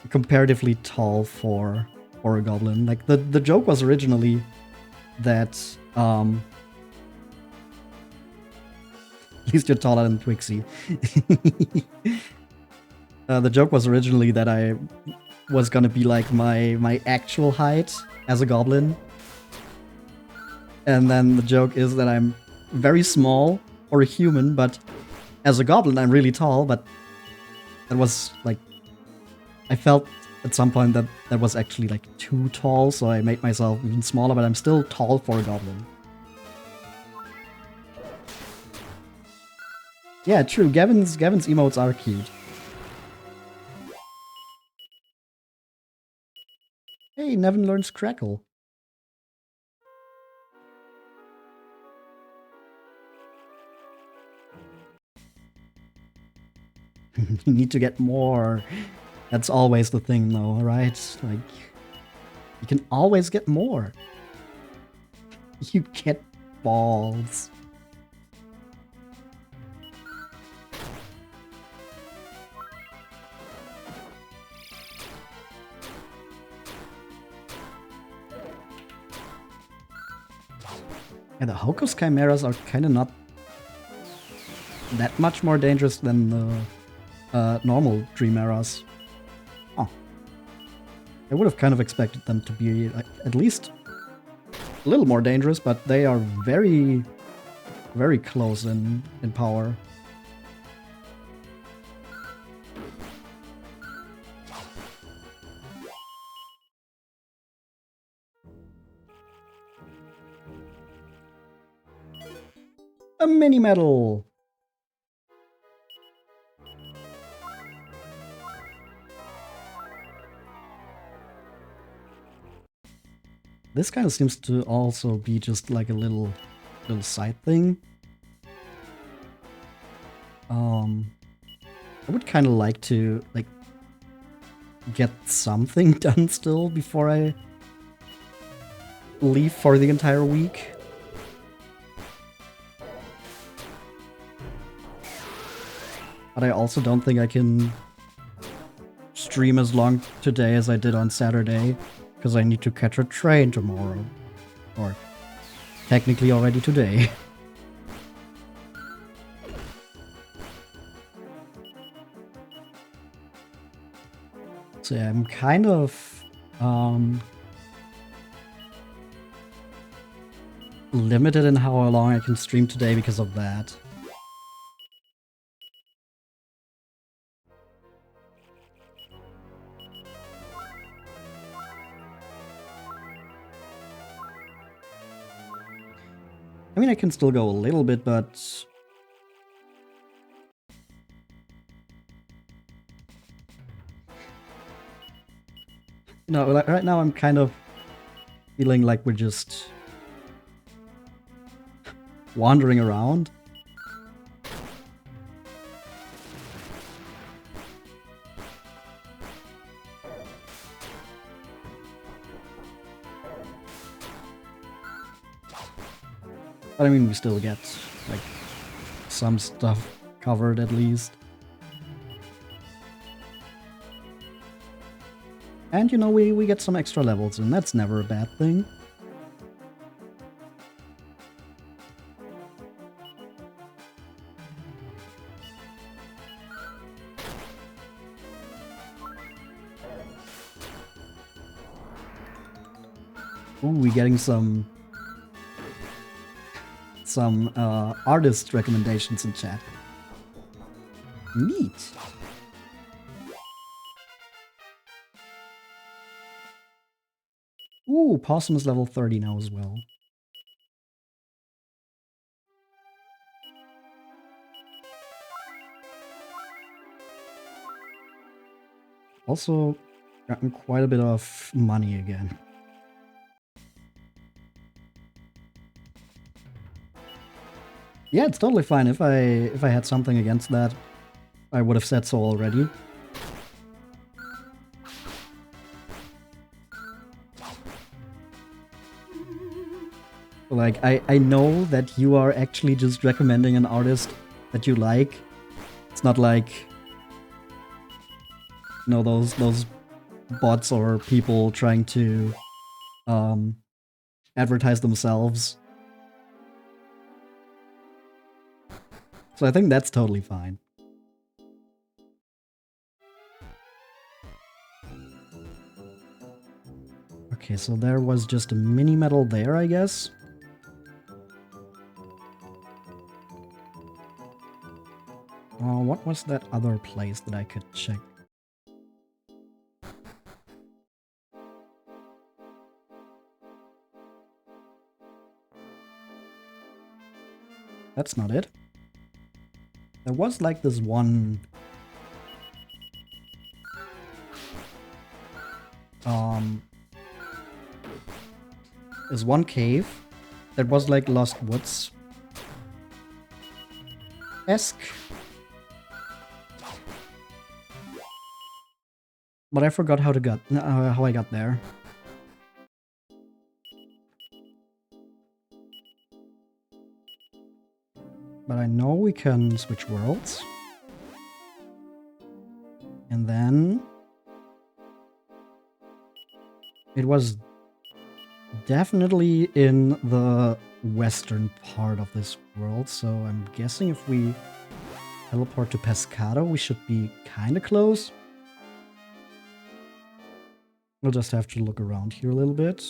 comparatively tall for a goblin. Like the joke was originally that at least you're taller than Twixie. The joke was originally that I was gonna be like my actual height as a goblin. And then the joke is that I'm very small for a human, but as a goblin I'm really tall, but that was like I felt at some point that was actually like too tall, so I made myself even smaller, but I'm still tall for a goblin. Yeah, true. Gavin's emotes are cute. Hey, Nevin learns Crackle. You need to get more. That's always the thing, though, right? Like, you can always get more. You get balls. Yeah, the Hokus Chimeras are kind of not that much more dangerous than the normal Dreameras. Oh. I would have kind of expected them to be like, at least a little more dangerous, but they are very, very close in power. A mini medal! This kind of seems to also be just like a little side thing. I would kind of like to like get something done still before I leave for the entire week. But I also don't think I can stream as long today as I did on Saturday, because I need to catch a train tomorrow. Or technically already today. So yeah, I'm kind of limited in how long I can stream today because of that. I mean, I can still go a little bit, but no, like right now I'm kind of feeling like we're just wandering around. But I mean, we still get like some stuff covered at least. And you know, we get some extra levels, and that's never a bad thing. Ooh, we getting some artist recommendations in chat. Neat. Ooh, Possum is level 30 now as well. Also, gotten quite a bit of money again. Yeah, it's totally fine. If I had something against that, I would have said so already. Like, I know that you are actually just recommending an artist that you like. It's not like, you know, those bots or people trying to advertise themselves. So I think that's totally fine. Okay, so there was just a mini medal there, I guess. What was that other place that I could check? That's not it. There was like this one there's one cave that was like Lost Woods esque, but I forgot how I got there. But I know we can switch worlds, and then it was definitely in the western part of this world, so I'm guessing if we teleport to Pescado, we should be kind of close. We'll just have to look around here a little bit.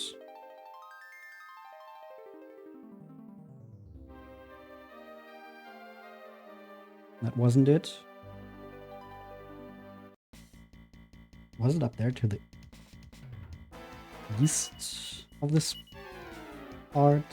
That wasn't it. Was it up there to the east of this part?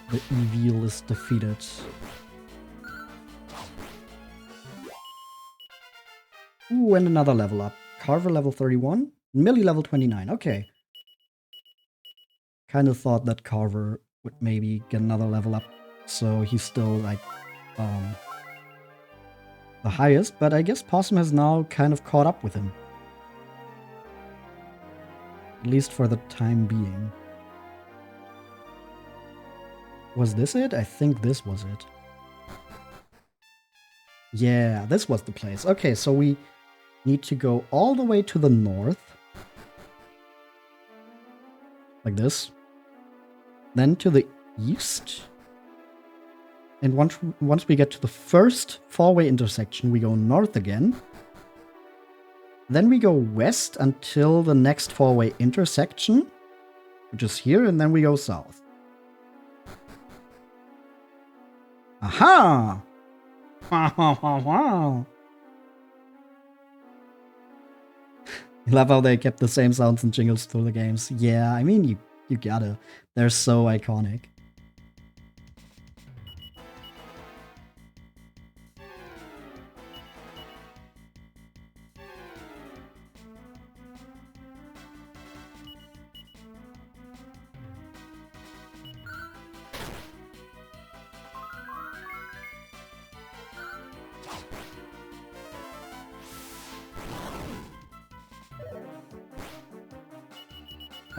The evil is defeated. Ooh, and another level up. Carver level 31, Millie level 29. Okay. Kind of thought that Carver would maybe get another level up, so he's still like the highest, but I guess Possum has now kind of caught up with him. At least for the time being. Was this it? I think this was it. Yeah, this was the place. Okay, so we need to go all the way to the north. Like this. Then to the east. And once we get to the first four-way intersection, we go north again. Then we go west until the next four-way intersection, which is here, and then we go south. Aha! I love how they kept the same sounds and jingles through the games. Yeah, I mean, you gotta. They're so iconic.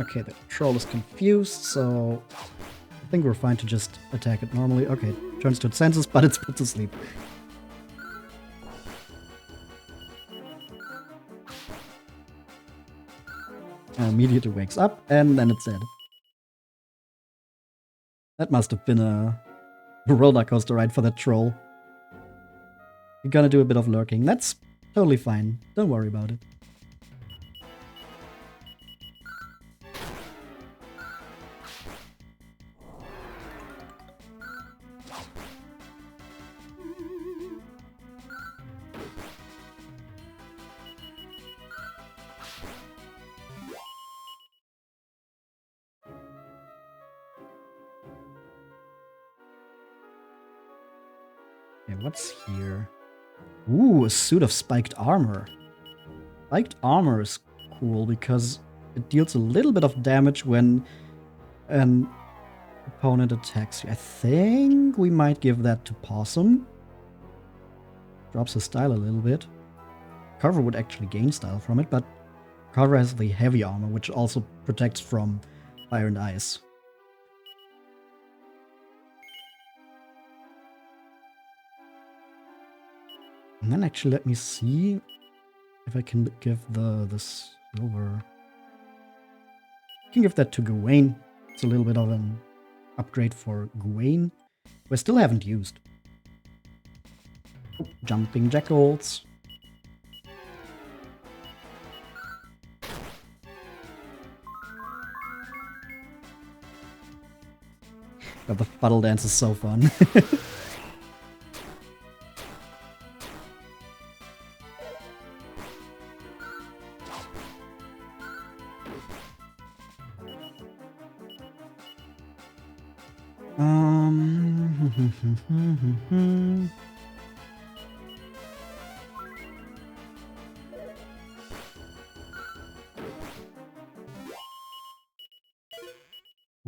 Okay, the troll is confused, so I think we're fine to just attack it normally. Okay, turns to its senses, but it's put to sleep. And immediately wakes up, and then it's dead. That must have been a roller coaster ride for that troll. You're gonna do a bit of lurking. That's totally fine. Don't worry about it. Okay, what's here? Ooh, a suit of spiked armor. Spiked armor is cool because it deals a little bit of damage when an opponent attacks you. I think we might give that to Possum. Drops his style a little bit. Carver would actually gain style from it, but Carver has the heavy armor, which also protects from fire and ice. And then actually let me see if I can give the silver. I can give that to Gawain. It's a little bit of an upgrade for Gawain. We still haven't used. Oh, jumping jackals. God, the puddle dance is so fun.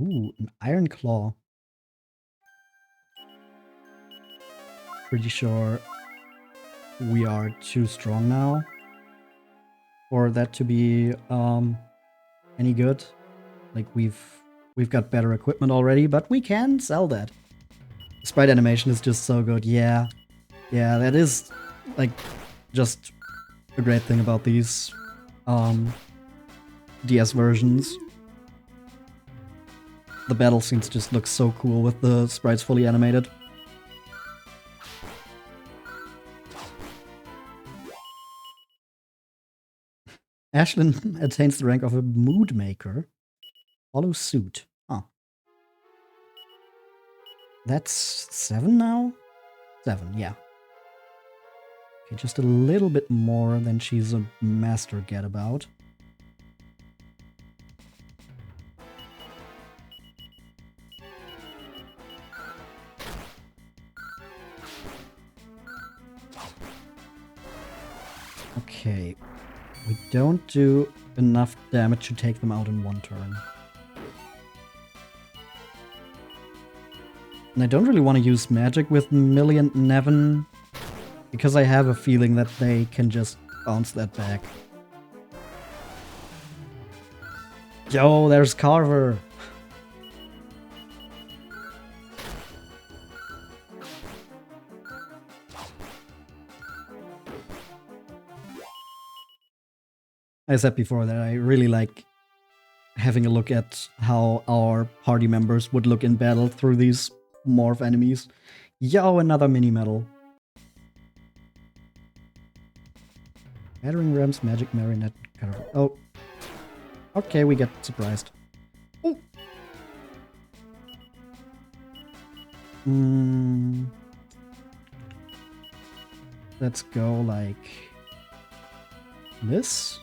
Ooh, an iron claw. Pretty sure we are too strong now for that to be any good. Like we've got better equipment already, but we can sell that. The sprite animation is just so good. Yeah. Yeah, that is like just a great thing about these DS versions. The battle scenes just look so cool with the sprites fully animated. Ashlyn attains the rank of a mood maker. Follow suit. Huh. That's 7 now? 7, yeah. Okay, just a little bit more than she's a master getabout. Okay. We don't do enough damage to take them out in one turn. And I don't really want to use magic with Millie and Nevin, because I have a feeling that they can just bounce that back. Yo, there's Carver! I said before that I really like having a look at how our party members would look in battle through these morph enemies. Yo, another mini medal. Battering rams, magic marionette. Oh. Okay, we get surprised. Ooh. Let's go like this.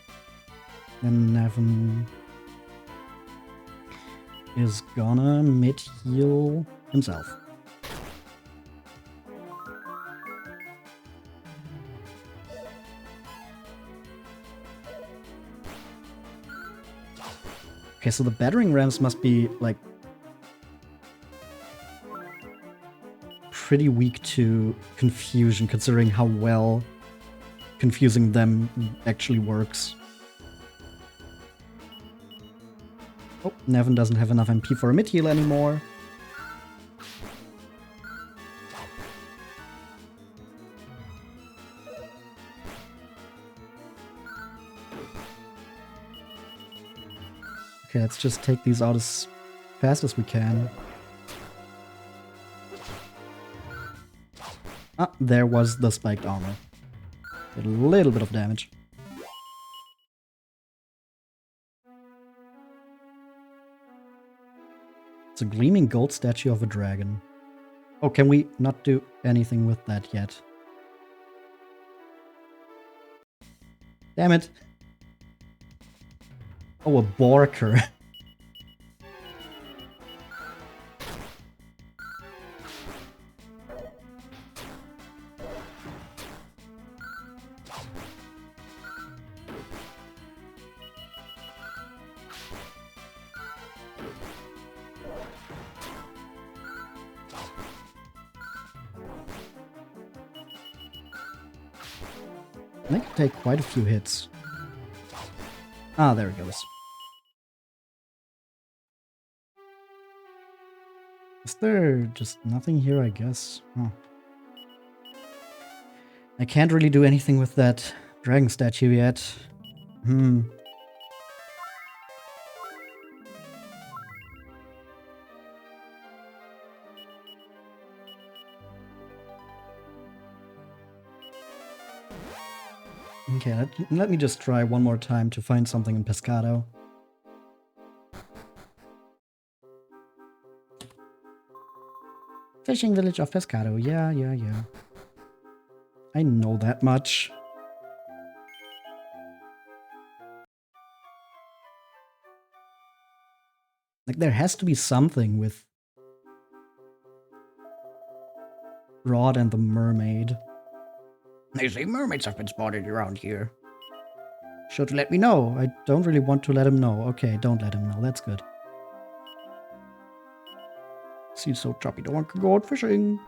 And Nevin is gonna mid-heal himself. Okay, so the battering rams must be, like, pretty weak to confusion, considering how well confusing them actually works. Oh, Nevin doesn't have enough MP for a mid-heal anymore. Okay, let's just take these out as fast as we can. Ah, there was the spiked armor. Did a little bit of damage. It's a gleaming gold statue of a dragon. Oh, can we not do anything with that yet? Damn it. Oh, a Borker. I can take quite a few hits. Ah, there it goes. Is there just nothing here, I guess? Huh. I can't really do anything with that dragon statue yet. Okay, let me just try one more time to find something in Pescado. Fishing village of Pescado. Yeah. I know that much. Like, there has to be something with Rod and the mermaid. They say mermaids have been spotted around here. Should let me know. I don't really want to let him know. Okay, don't let him know. That's good. Seems so choppy. No one can go out fishing.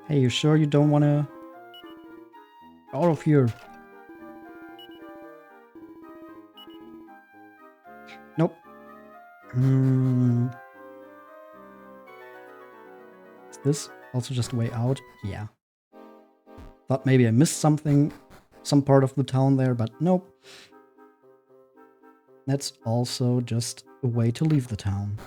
Hey, you sure you don't want to... Out of here. Nope. Is this also just a way out? Yeah. Thought maybe I missed something, some part of the town there, but nope. That's also just a way to leave the town.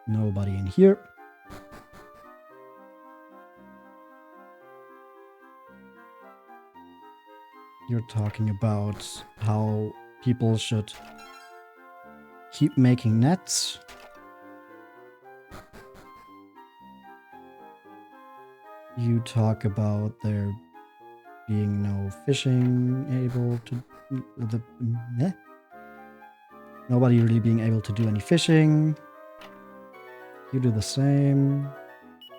Nobody in here. You're talking about how people should keep making nets. You talk about there being no fishing able to... Nobody really being able to do any fishing. You do the same.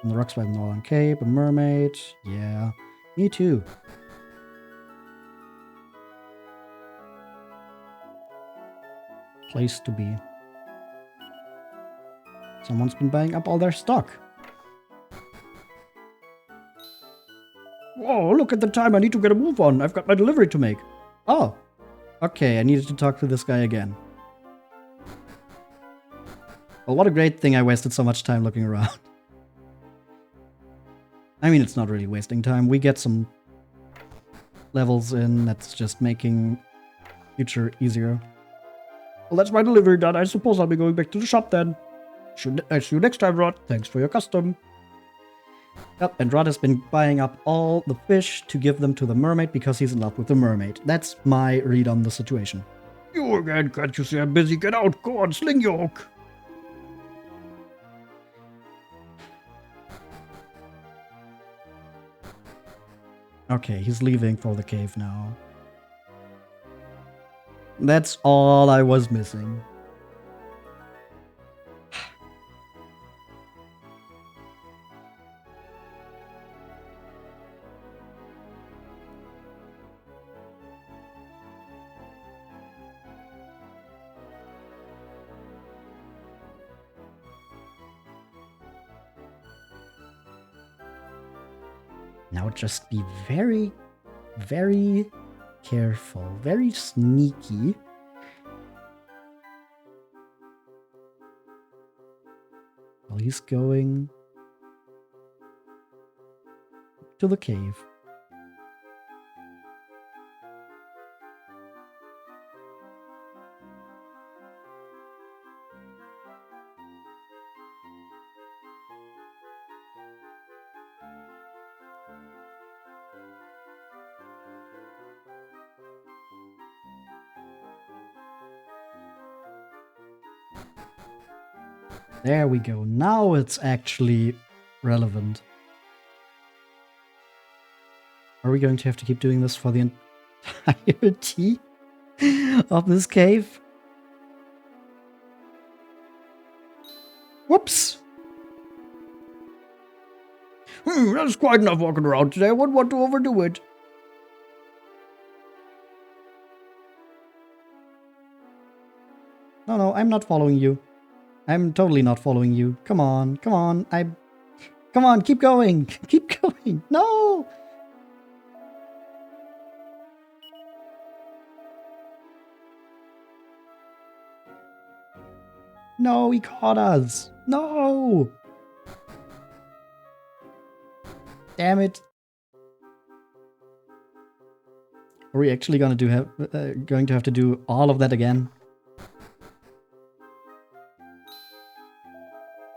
On the rocks by the Northern Cape, a mermaid. Yeah, me too. Place to be. Someone's been buying up all their stock. Whoa, look at the time. I need to get a move on. I've got my delivery to make. Oh, okay. I needed to talk to this guy again. Well, what a great thing I wasted so much time looking around. I mean, it's not really wasting time. We get some levels in. That's just making future easier. Well, that's my delivery done. I suppose I'll be going back to the shop then. I'll see you next time, Rod. Thanks for your custom. Yep, and Rod has been buying up all the fish to give them to the mermaid because he's in love with the mermaid. That's my read on the situation. You again, can't you see I'm busy? Get out, go on, sling your hook. Okay, he's leaving for the cave now. That's all I was missing. Now just be very, very careful, very sneaky. While he's going to the cave. There we go. Now it's actually relevant. Are we going to have to keep doing this for the entirety of this cave? Whoops! That's quite enough walking around today. I wouldn't want to overdo it. No, I'm not following you. I'm totally not following you. Come on. Come on, keep going. Keep going. No! No, he caught us. No! Damn it. Are we actually going to have to do all of that again?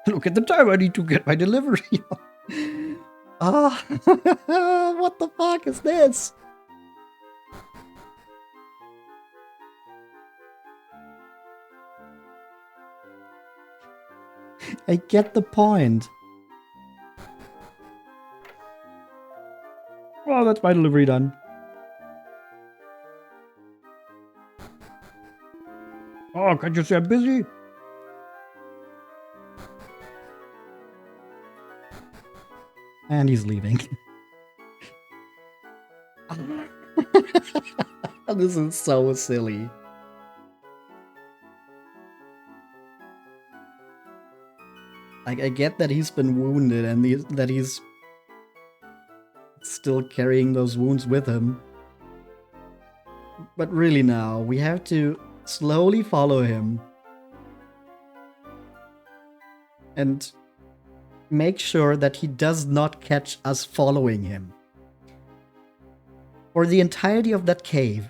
Look at the time I need to get my delivery. Ah, what the fuck is this? I get the point. Oh, that's my delivery done. Oh, can't you say I'm busy? And he's leaving. This is so silly. Like, I get that he's been wounded and that he's still carrying those wounds with him. But really now, we have to slowly follow him. And make sure that he does not catch us following him. For the entirety of that cave.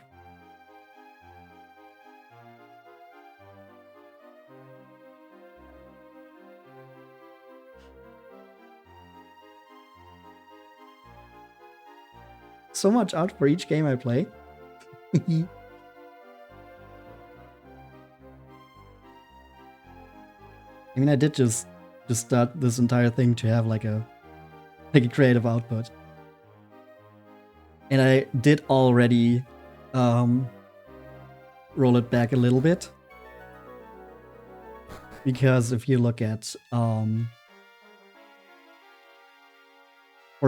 So much art for each game I play. I mean, I did just start this entire thing to have like a creative output. And I did already roll it back a little bit. Because if you look at, for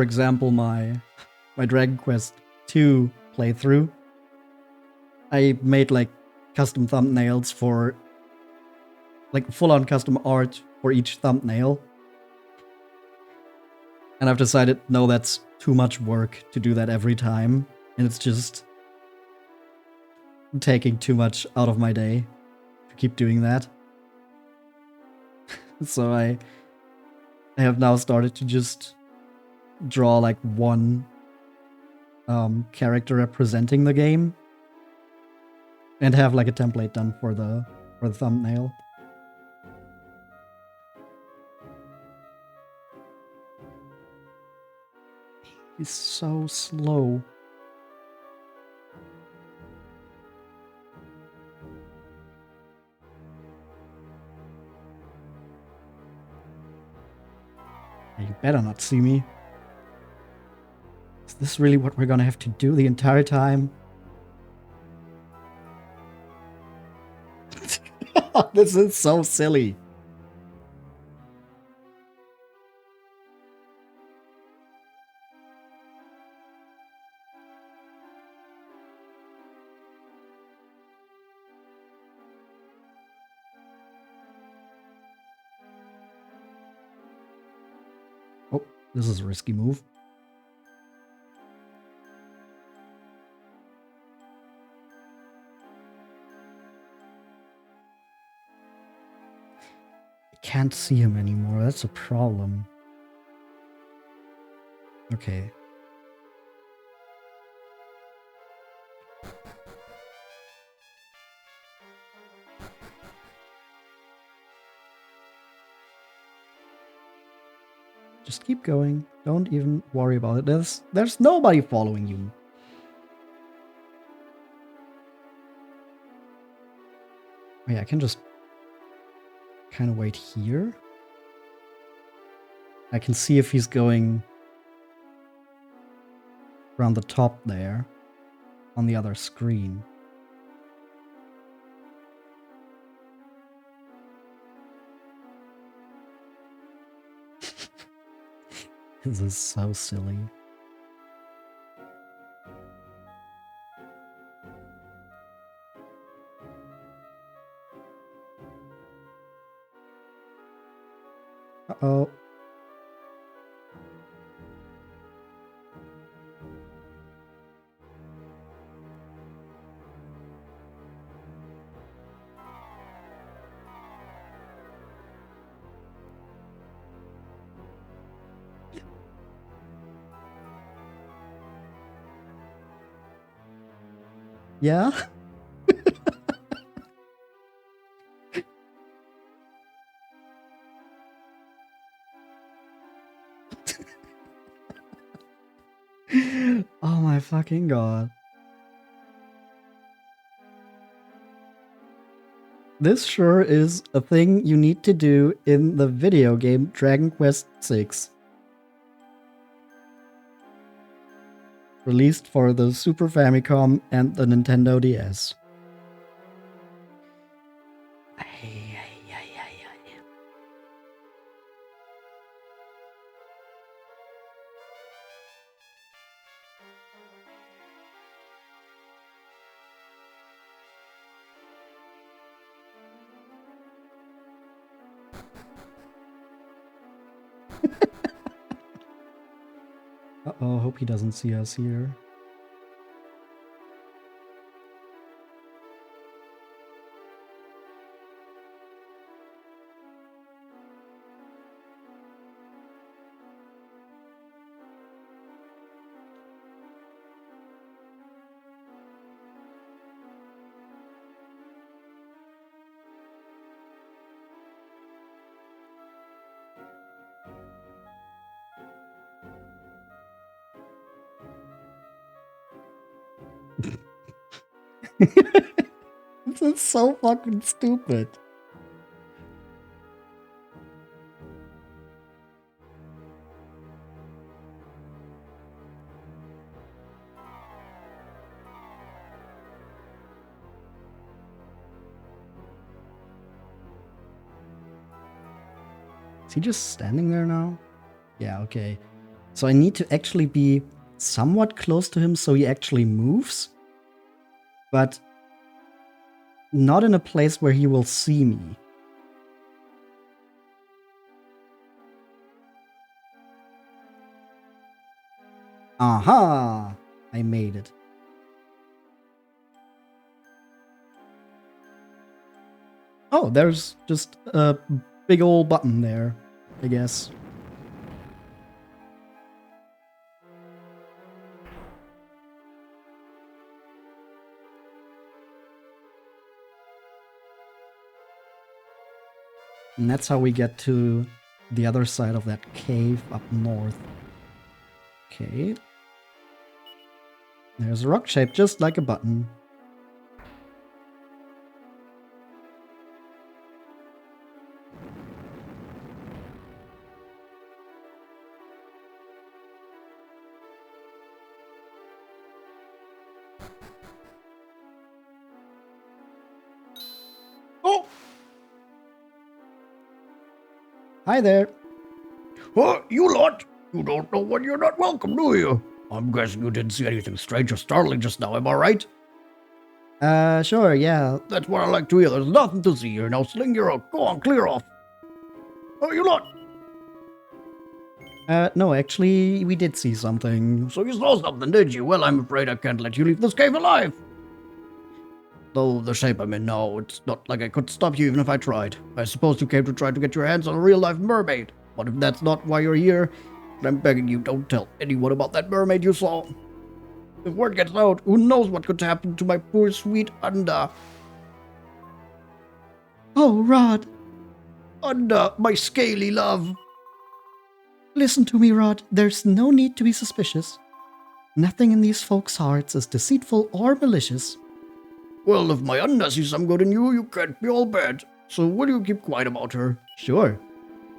example, my Dragon Quest 2 playthrough, I made like custom thumbnails for like full-on custom art for each thumbnail. And I've decided, no, that's too much work to do that every time. And it's just taking too much out of my day to keep doing that. So I have now started to just draw like one character representing the game and have like a template done for the thumbnail. He's so slow. You better not see me. Is this really what we're gonna have to do the entire time? This is so silly. Oh, this is a risky move. I can't see him anymore. That's a problem. Okay. Just keep going. Don't even worry about it. There's nobody following you. Oh yeah, I can just kind of wait here. I can see if he's going around the top there on the other screen. This is so silly. Uh-oh. Yeah? Oh my fucking god. This sure is a thing you need to do in the video game Dragon Quest VI. Released for the Super Famicom and the Nintendo DS. Uh-oh, hope he doesn't see us here. This is so fucking stupid. Is he just standing there now? Yeah, okay. So I need to actually be somewhat close to him so he actually moves, but not in a place where he will see me. Aha! I made it. Oh, there's just a big old button there, I guess. And that's how we get to the other side of that cave up north. Okay. There's a rock shape just like a button. Oh! Hi there. What, you lot? You don't know when you're not welcome, do you? I'm guessing you didn't see anything strange or startling just now, am I right? Sure, yeah. That's what I like to hear. There's nothing to see here. Now sling your oak. Go on, clear off. Oh, you lot. No, actually, we did see something. So you saw something, did you? Well, I'm afraid I can't let you leave this cave alive. Though the shape I'm in now, it's not like I could stop you even if I tried. I suppose you came to try to get your hands on a real-life mermaid. But if that's not why you're here, then I'm begging you, don't tell anyone about that mermaid you saw. If word gets out, who knows what could happen to my poor sweet Unda. Oh, Rod. Unda, my scaly love. Listen to me, Rod. There's no need to be suspicious. Nothing in these folks' hearts is deceitful or malicious. Well, if my Unda sees some good in you, you can't be all bad. So will you keep quiet about her? Sure.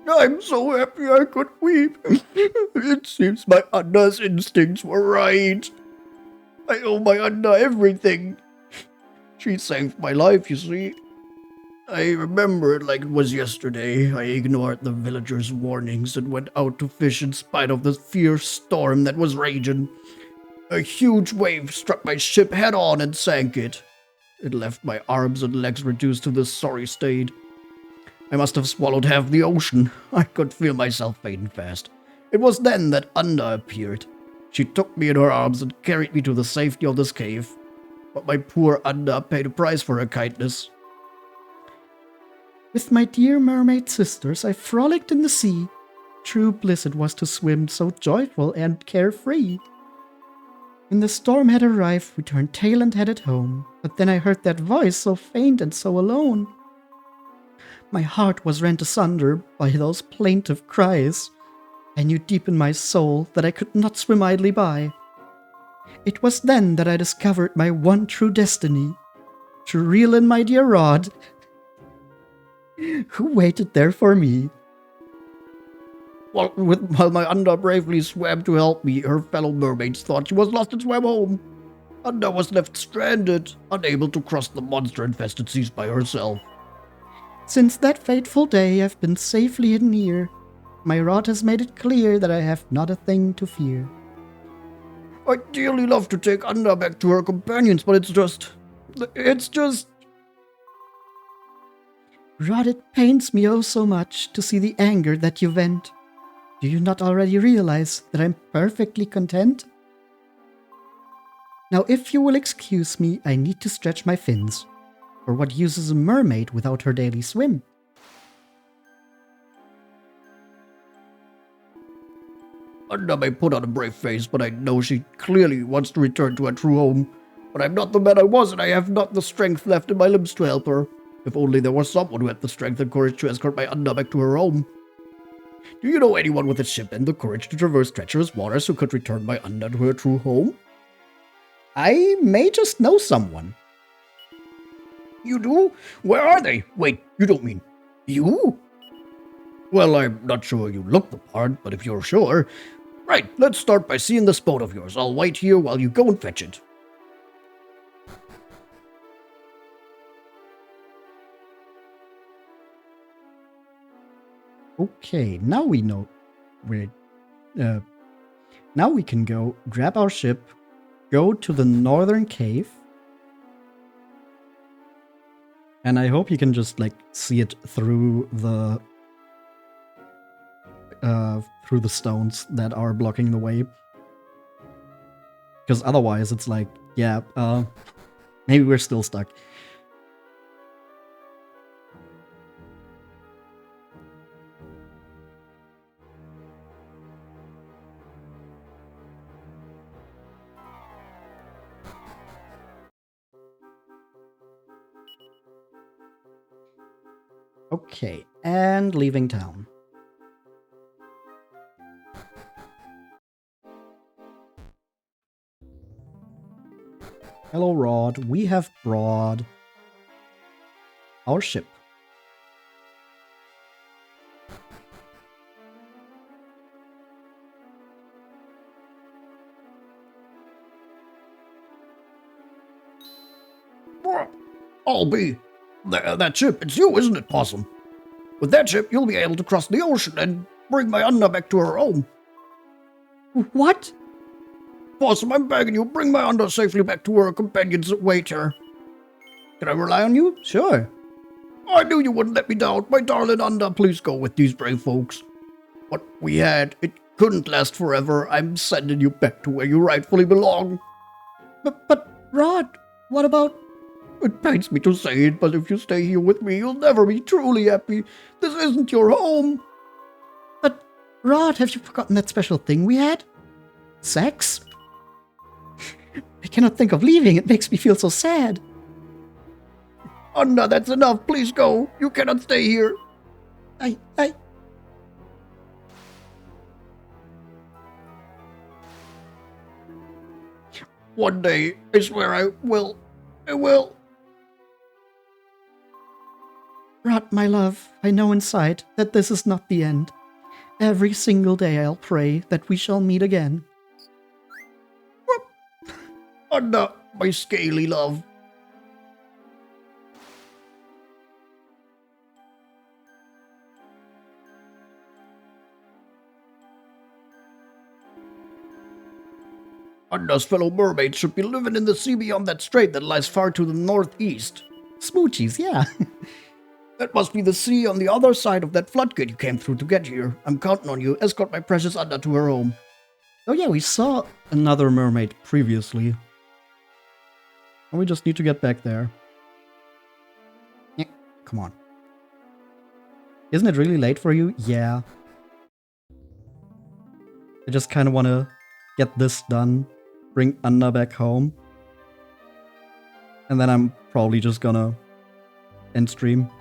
I'm so happy I could weep. It seems my Unda's instincts were right. I owe my Unda everything. She saved my life, you see. I remember it like it was yesterday. I ignored the villagers' warnings and went out to fish in spite of the fierce storm that was raging. A huge wave struck my ship head on and sank it. It left my arms and legs reduced to this sorry state. I must have swallowed half the ocean. I could feel myself fading fast. It was then that Unda appeared. She took me in her arms and carried me to the safety of this cave. But my poor Unda paid a price for her kindness. With my dear mermaid sisters, I frolicked in the sea. True bliss it was to swim so joyful and carefree. When the storm had arrived, we turned tail and headed home. But then I heard that voice so faint and so alone. My heart was rent asunder by those plaintive cries. I knew deep in my soul that I could not swim idly by. It was then that I discovered my one true destiny. To reel in my dear Rod, who waited there for me. While my Unda bravely swam to help me, her fellow mermaids thought she was lost and swam home. Unda was left stranded, unable to cross the monster-infested seas by herself. Since that fateful day, I've been safely hidden here. My rod has made it clear that I have not a thing to fear. I'd dearly love to take Unda back to her companions, but it's just... Rod, it pains me oh so much to see the anger that you vent. Do you not already realize that I'm perfectly content? Now, if you will excuse me, I need to stretch my fins. For what use is a mermaid without her daily swim? Unda may put on a brave face, but I know she clearly wants to return to her true home. But I'm not the man I was, and I have not the strength left in my limbs to help her. If only there was someone who had the strength and courage to escort my Unda back to her home. Do you know anyone with a ship and the courage to traverse treacherous waters who could return my Unda to her true home? I may just know someone. You do? Where are they? Wait, you don't mean you? Well, I'm not sure you look the part, but if you're sure... Right, let's start by seeing this boat of yours. I'll wait here while you go and fetch it. Okay, now we know where... now we can go, grab our ship, go to the northern cave. And I hope you can just, like, see it through the stones that are blocking the way. Because otherwise it's like, yeah, maybe we're still stuck. Okay, and leaving town. Hello, Rod. We have brought our ship. I'll be... That ship, it's you, isn't it, Possum? With that ship, you'll be able to cross the ocean and bring my Unda back to her home. What? Possum, I'm begging you, bring my Unda safely back to her companions that wait here. Can I rely on you? Sure. I knew you wouldn't let me down. My darling Unda, please go with these brave folks. What we had, it couldn't last forever. I'm sending you back to where you rightfully belong. But Rod, what about... It pains me to say it, but if you stay here with me, you'll never be truly happy. This isn't your home. But, Rod, have you forgotten that special thing we had? Sex? I cannot think of leaving. It makes me feel so sad. Unda, that's enough. Please go. You cannot stay here. One day, I swear I will. Rod, my love, I know inside that this is not the end. Every single day I'll pray that we shall meet again. Unda, my scaly love. Unda's fellow mermaids should be living in the sea beyond that strait that lies far to the northeast. Smoochies, yeah. That must be the sea on the other side of that floodgate you came through to get here. I'm counting on you. Escort my precious Unda to her home. Oh yeah, we saw another mermaid previously. And we just need to get back there. Yeah, come on. Isn't it really late for you? Yeah. I just kind of want to get this done. Bring Unda back home. And then I'm probably just gonna end stream.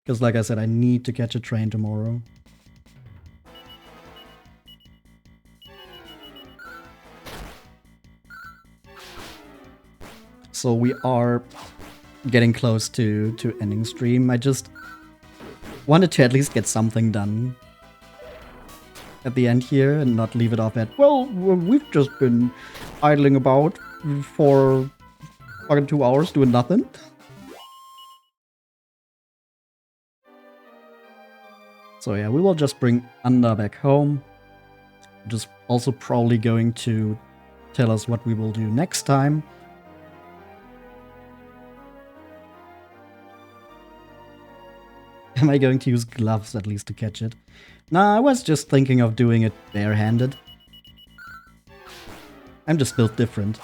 Because like I said, I need to catch a train tomorrow. So we are getting close to ending stream. I just wanted to at least get something done at the end here and not leave it off at, well, we've just been idling about for fucking 2 hours doing nothing. So yeah, we will just bring Anda back home. Just also probably going to tell us what we will do next time. Am I going to use gloves at least to catch it? Nah, I was just thinking of doing it barehanded. I'm just built different.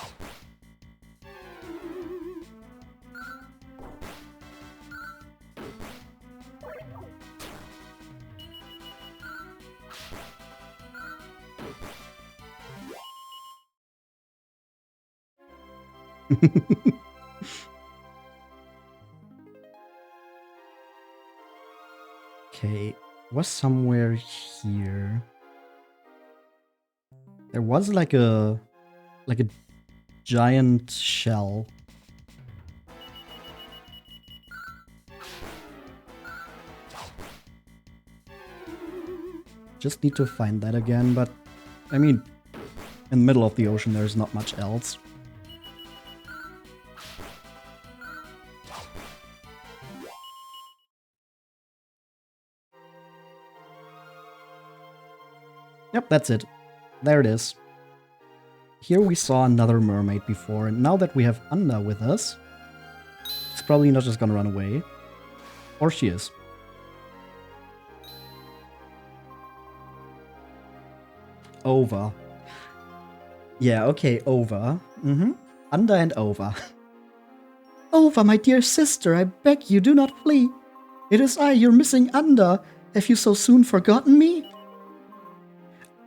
Okay, was somewhere here. There was like a giant shell. Just need to find that again, but I mean, in the middle of the ocean there's not much else. Yep, that's it. There it is. Here we saw another mermaid before, and now that we have Anda with us, it's probably not just gonna run away. Or she is. Over. Yeah, okay, Over. Anda and Over. Ova, my dear sister, I beg you, do not flee. It is I, your missing Anda. Have you so soon forgotten me?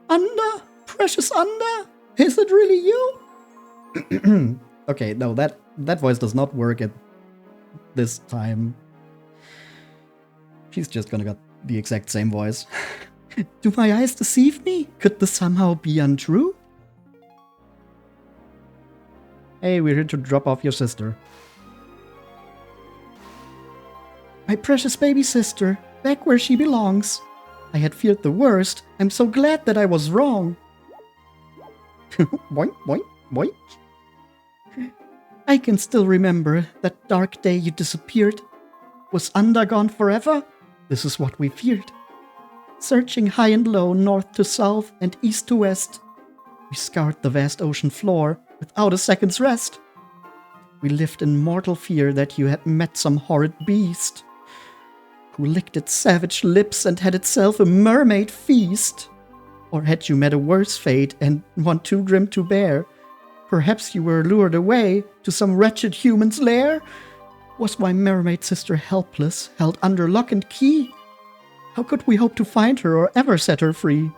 Anda? Precious Anda? Is it really you? Okay, no, that voice does not work at this time. She's just gonna get the exact same voice. Do my eyes deceive me? Could this somehow be untrue? Hey, we're here to drop off your sister. My precious baby sister, back where she belongs. I had feared the worst. I'm so glad that I was wrong. Boink, boink, boink. I can still remember that dark day you disappeared. Was Anda gone forever? This is what we feared. Searching high and low, north to south and east to west, we scoured the vast ocean floor without a second's rest. We lived in mortal fear that you had met some horrid beast who licked its savage lips and had itself a mermaid feast. Or had you met a worse fate and one too grim to bear? Perhaps you were lured away to some wretched human's lair? Was my mermaid sister helpless, held under lock and key? How could we hope to find her or ever set her free?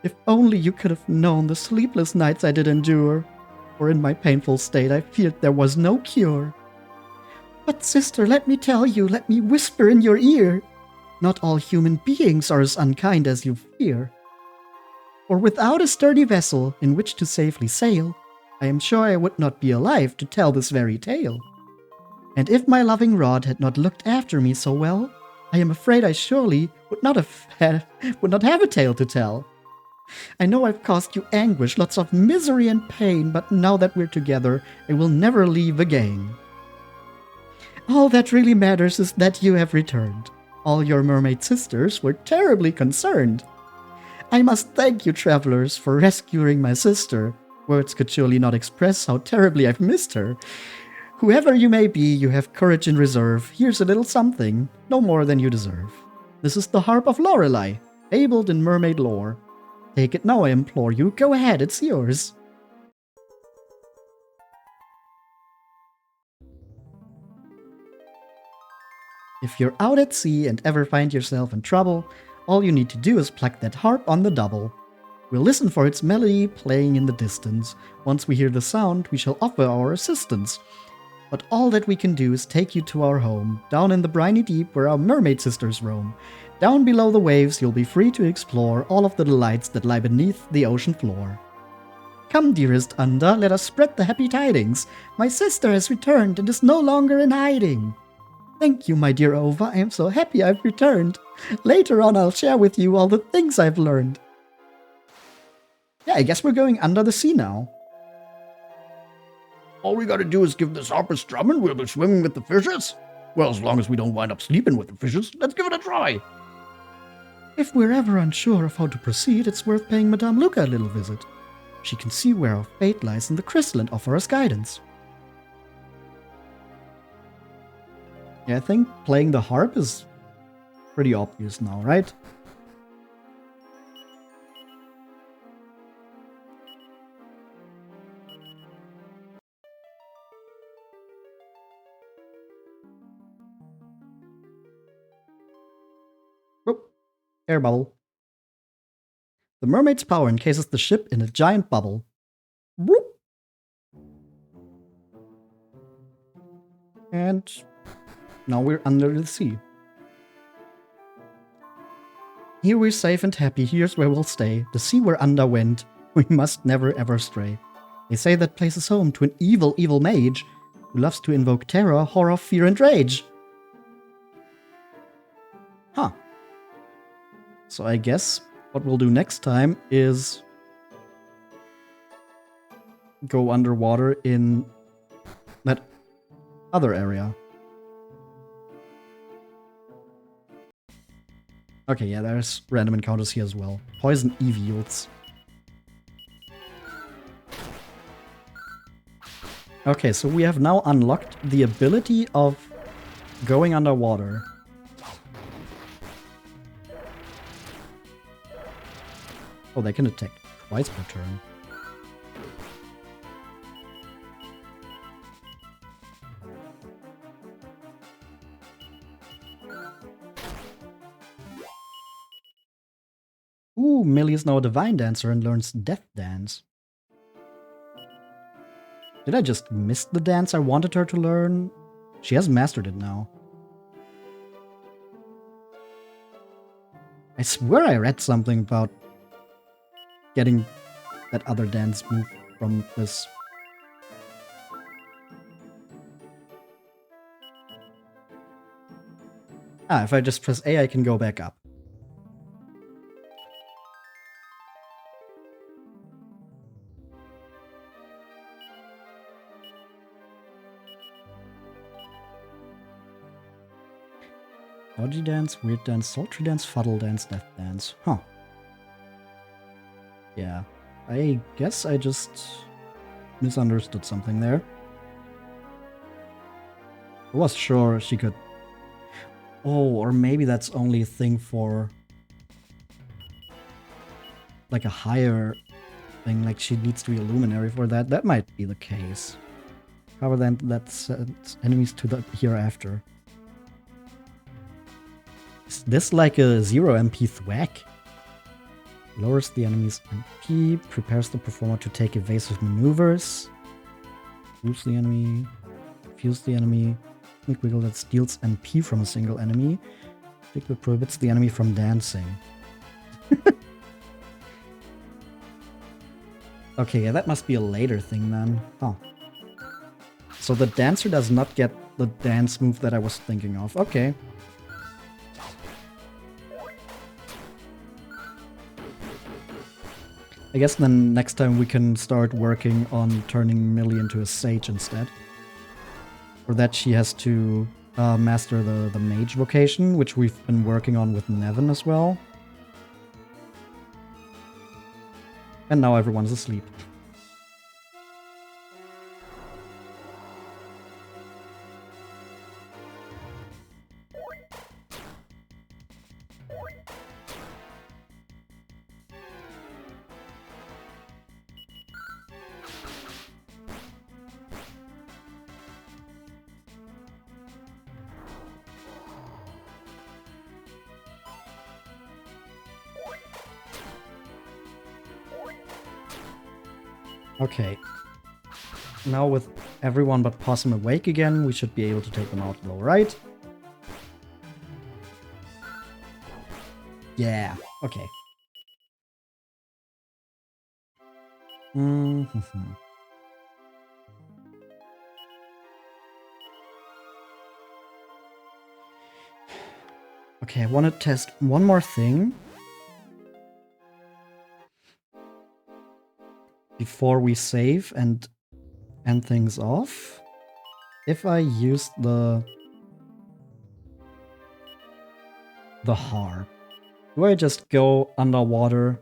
If only you could have known the sleepless nights I did endure, for in my painful state I feared there was no cure. But sister, let me tell you, let me whisper in your ear, not all human beings are as unkind as you fear. For without a sturdy vessel in which to safely sail, I am sure I would not be alive to tell this very tale. And if my loving rod had not looked after me so well, I am afraid I surely would not have a tale to tell. I know I've caused you anguish, lots of misery and pain, but now that we're together, I will never leave again. All that really matters is that you have returned. All your mermaid sisters were terribly concerned. I must thank you, travelers, for rescuing my sister. Words could surely not express how terribly I've missed her. Whoever you may be, you have courage in reserve. Here's a little something, no more than you deserve. This is the harp of Lorelei, fabled in mermaid lore. Take it now, I implore you. Go ahead, it's yours. If you're out at sea and ever find yourself in trouble, all you need to do is pluck that harp on the double. We'll listen for its melody playing in the distance. Once we hear the sound, we shall offer our assistance. But all that we can do is take you to our home, down in the briny deep where our mermaid sisters roam. Down below the waves, you'll be free to explore all of the delights that lie beneath the ocean floor. Come, dearest Unda, let us spread the happy tidings. My sister has returned and is no longer in hiding. Thank you, my dear Ova. I am so happy I've returned. Later on, I'll share with you all the things I've learned. Yeah, I guess we're going under the sea now. All we gotta do is give this harp a strum and we'll be swimming with the fishes? Well, as long as we don't wind up sleeping with the fishes, let's give it a try. If we're ever unsure of how to proceed, it's worth paying Madame Luca a little visit. She can see where our fate lies in the crystal and offer us guidance. Yeah, I think playing the harp is pretty obvious now, right? Oh, air bubble. The mermaid's power encases the ship in a giant bubble. Whoop. And now we're under the sea. Here we're safe and happy, here's where we'll stay. The sea we're under went, we must never ever stray. They say that place is home to an evil, evil mage who loves to invoke terror, horror, fear, and rage. Huh. So I guess what we'll do next time is go underwater in that other area. Okay, yeah, there's random encounters here as well. Poison Evials. Okay, so we have now unlocked the ability of going underwater. Oh, they can attack twice per turn. Ooh, Millie is now a divine dancer and learns Death Dance. Did I just miss the dance I wanted her to learn? She has mastered it now. I swear I read something about getting that other dance move from this. Ah, if I just press A, I can go back up. Dodgy dance, weird dance, sultry dance, fuddle dance, death dance. Huh. Yeah. I guess I just misunderstood something there. I was sure she could... Oh, or maybe that's only a thing for... like a higher thing, like she needs to be a luminary for that. That might be the case. However, then that sends enemies to the hereafter. Is this like a 0 MP thwack? Lowers the enemy's MP, prepares the performer to take evasive maneuvers. Moves the enemy, confuse the enemy. Quick wiggle that steals MP from a single enemy. Click that prohibits the enemy from dancing. Okay, yeah, that must be a later thing then. Huh. So the dancer does not get the dance move that I was thinking of. Okay. I guess then next time we can start working on turning Millie into a sage instead. For that she has to master the mage vocation, which we've been working on with Nevin as well. And now everyone's asleep. Okay. Now with everyone but Possum awake again, we should be able to take them out though, right? Yeah, okay. Mhm. Okay, I want to test one more thing before we save and end things off. If I use the harp, do I just go underwater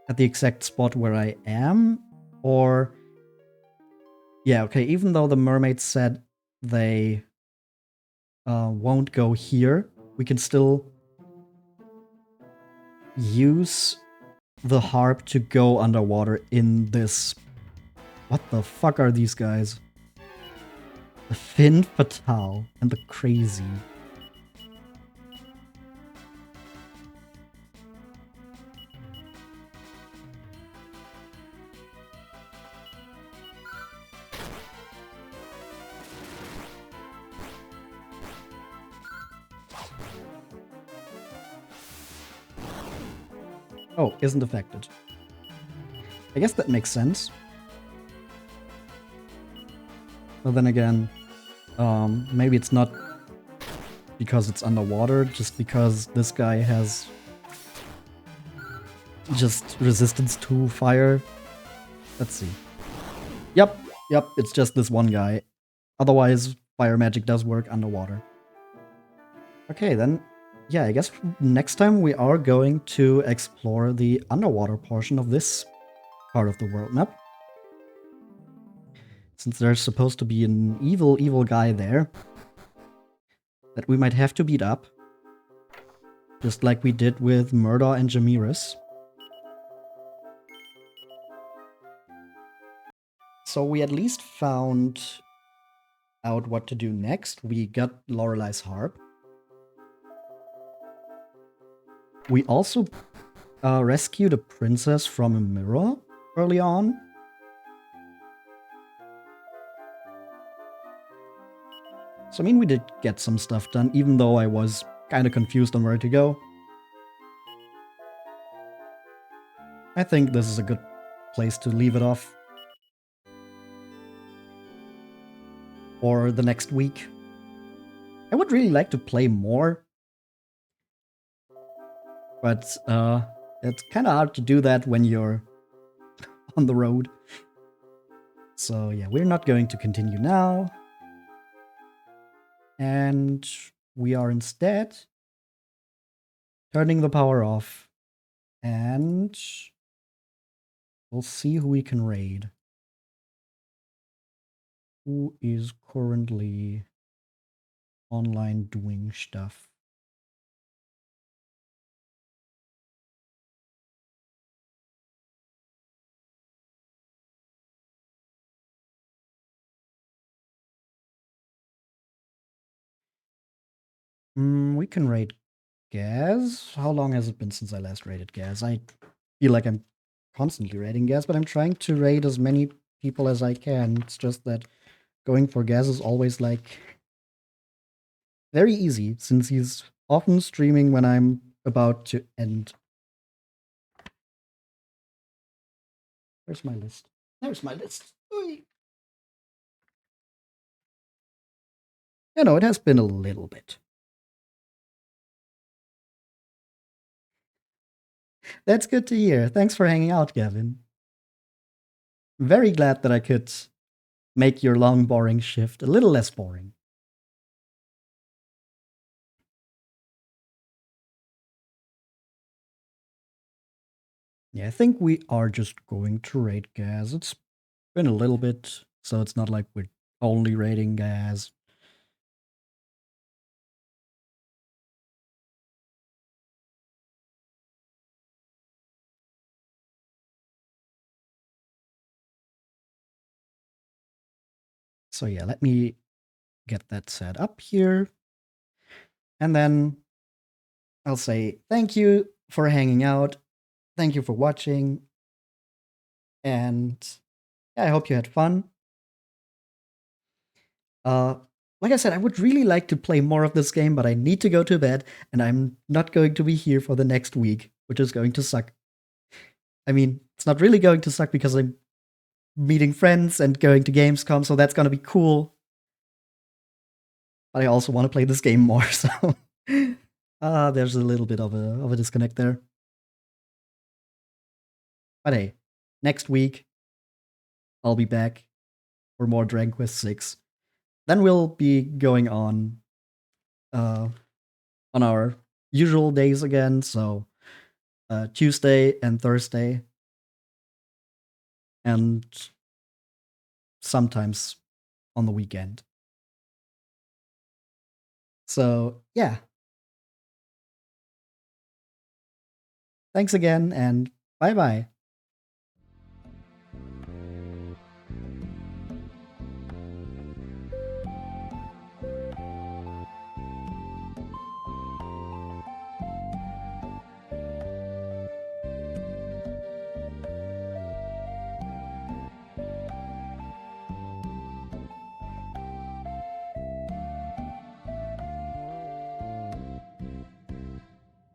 at the exact spot where I am? Or yeah, okay, even though the mermaids said they won't go here, we can still use the harp to go underwater in this. What the fuck are these guys? The Fin Fatale and the Crazy. Oh, isn't affected. I guess that makes sense. But then again, maybe it's not because it's underwater, just because this guy has just resistance to fire. Let's see. Yep, it's just this one guy. Otherwise, fire magic does work underwater. Okay, then, yeah, I guess next time we are going to explore the underwater portion of this part of the world map. Since there's supposed to be an evil guy there that we might have to beat up. Just like we did with Murder and Jamiris. So we at least found out what to do next. We got Lorelei's harp. We also rescued a princess from a mirror early on. So I mean, we did get some stuff done, even though I was kind of confused on where to go. I think this is a good place to leave it off. For the next week. I would really like to play more. But it's kind of hard to do that when you're on the road. So yeah, we're not going to continue now. And we are instead turning the power off. And we'll see who we can raid. Who is currently online doing stuff? We can raid Gaz. How long has it been since I last raided Gaz? I feel like I'm constantly raiding Gaz, but I'm trying to raid as many people as I can. It's just that going for Gaz is always like very easy, since he's often streaming when I'm about to end. Where's my list? There's my list. Oy. You know, it has been a little bit. That's good to hear. Thanks for hanging out, Gavin. Very glad that I could make your long, boring shift a little less boring. Yeah, I think we are just going to raid Gaz. It's been a little bit, so it's not like we're only raiding Gaz. So yeah, let me get that set up here. And then I'll say thank you for hanging out. Thank you for watching. And yeah, I hope you had fun. Like I said, I would really like to play more of this game, but I need to go to bed, and I'm not going to be here for the next week, which is going to suck. I mean, it's not really going to suck because I'm meeting friends and going to Gamescom, so that's gonna be cool. But I also want to play this game more, so there's a little bit of a disconnect there. But hey, next week I'll be back for more Dragon Quest 6. Then we'll be going on our usual days again, so Tuesday and Thursday, and sometimes on the weekend. So, yeah. Thanks again, and bye bye.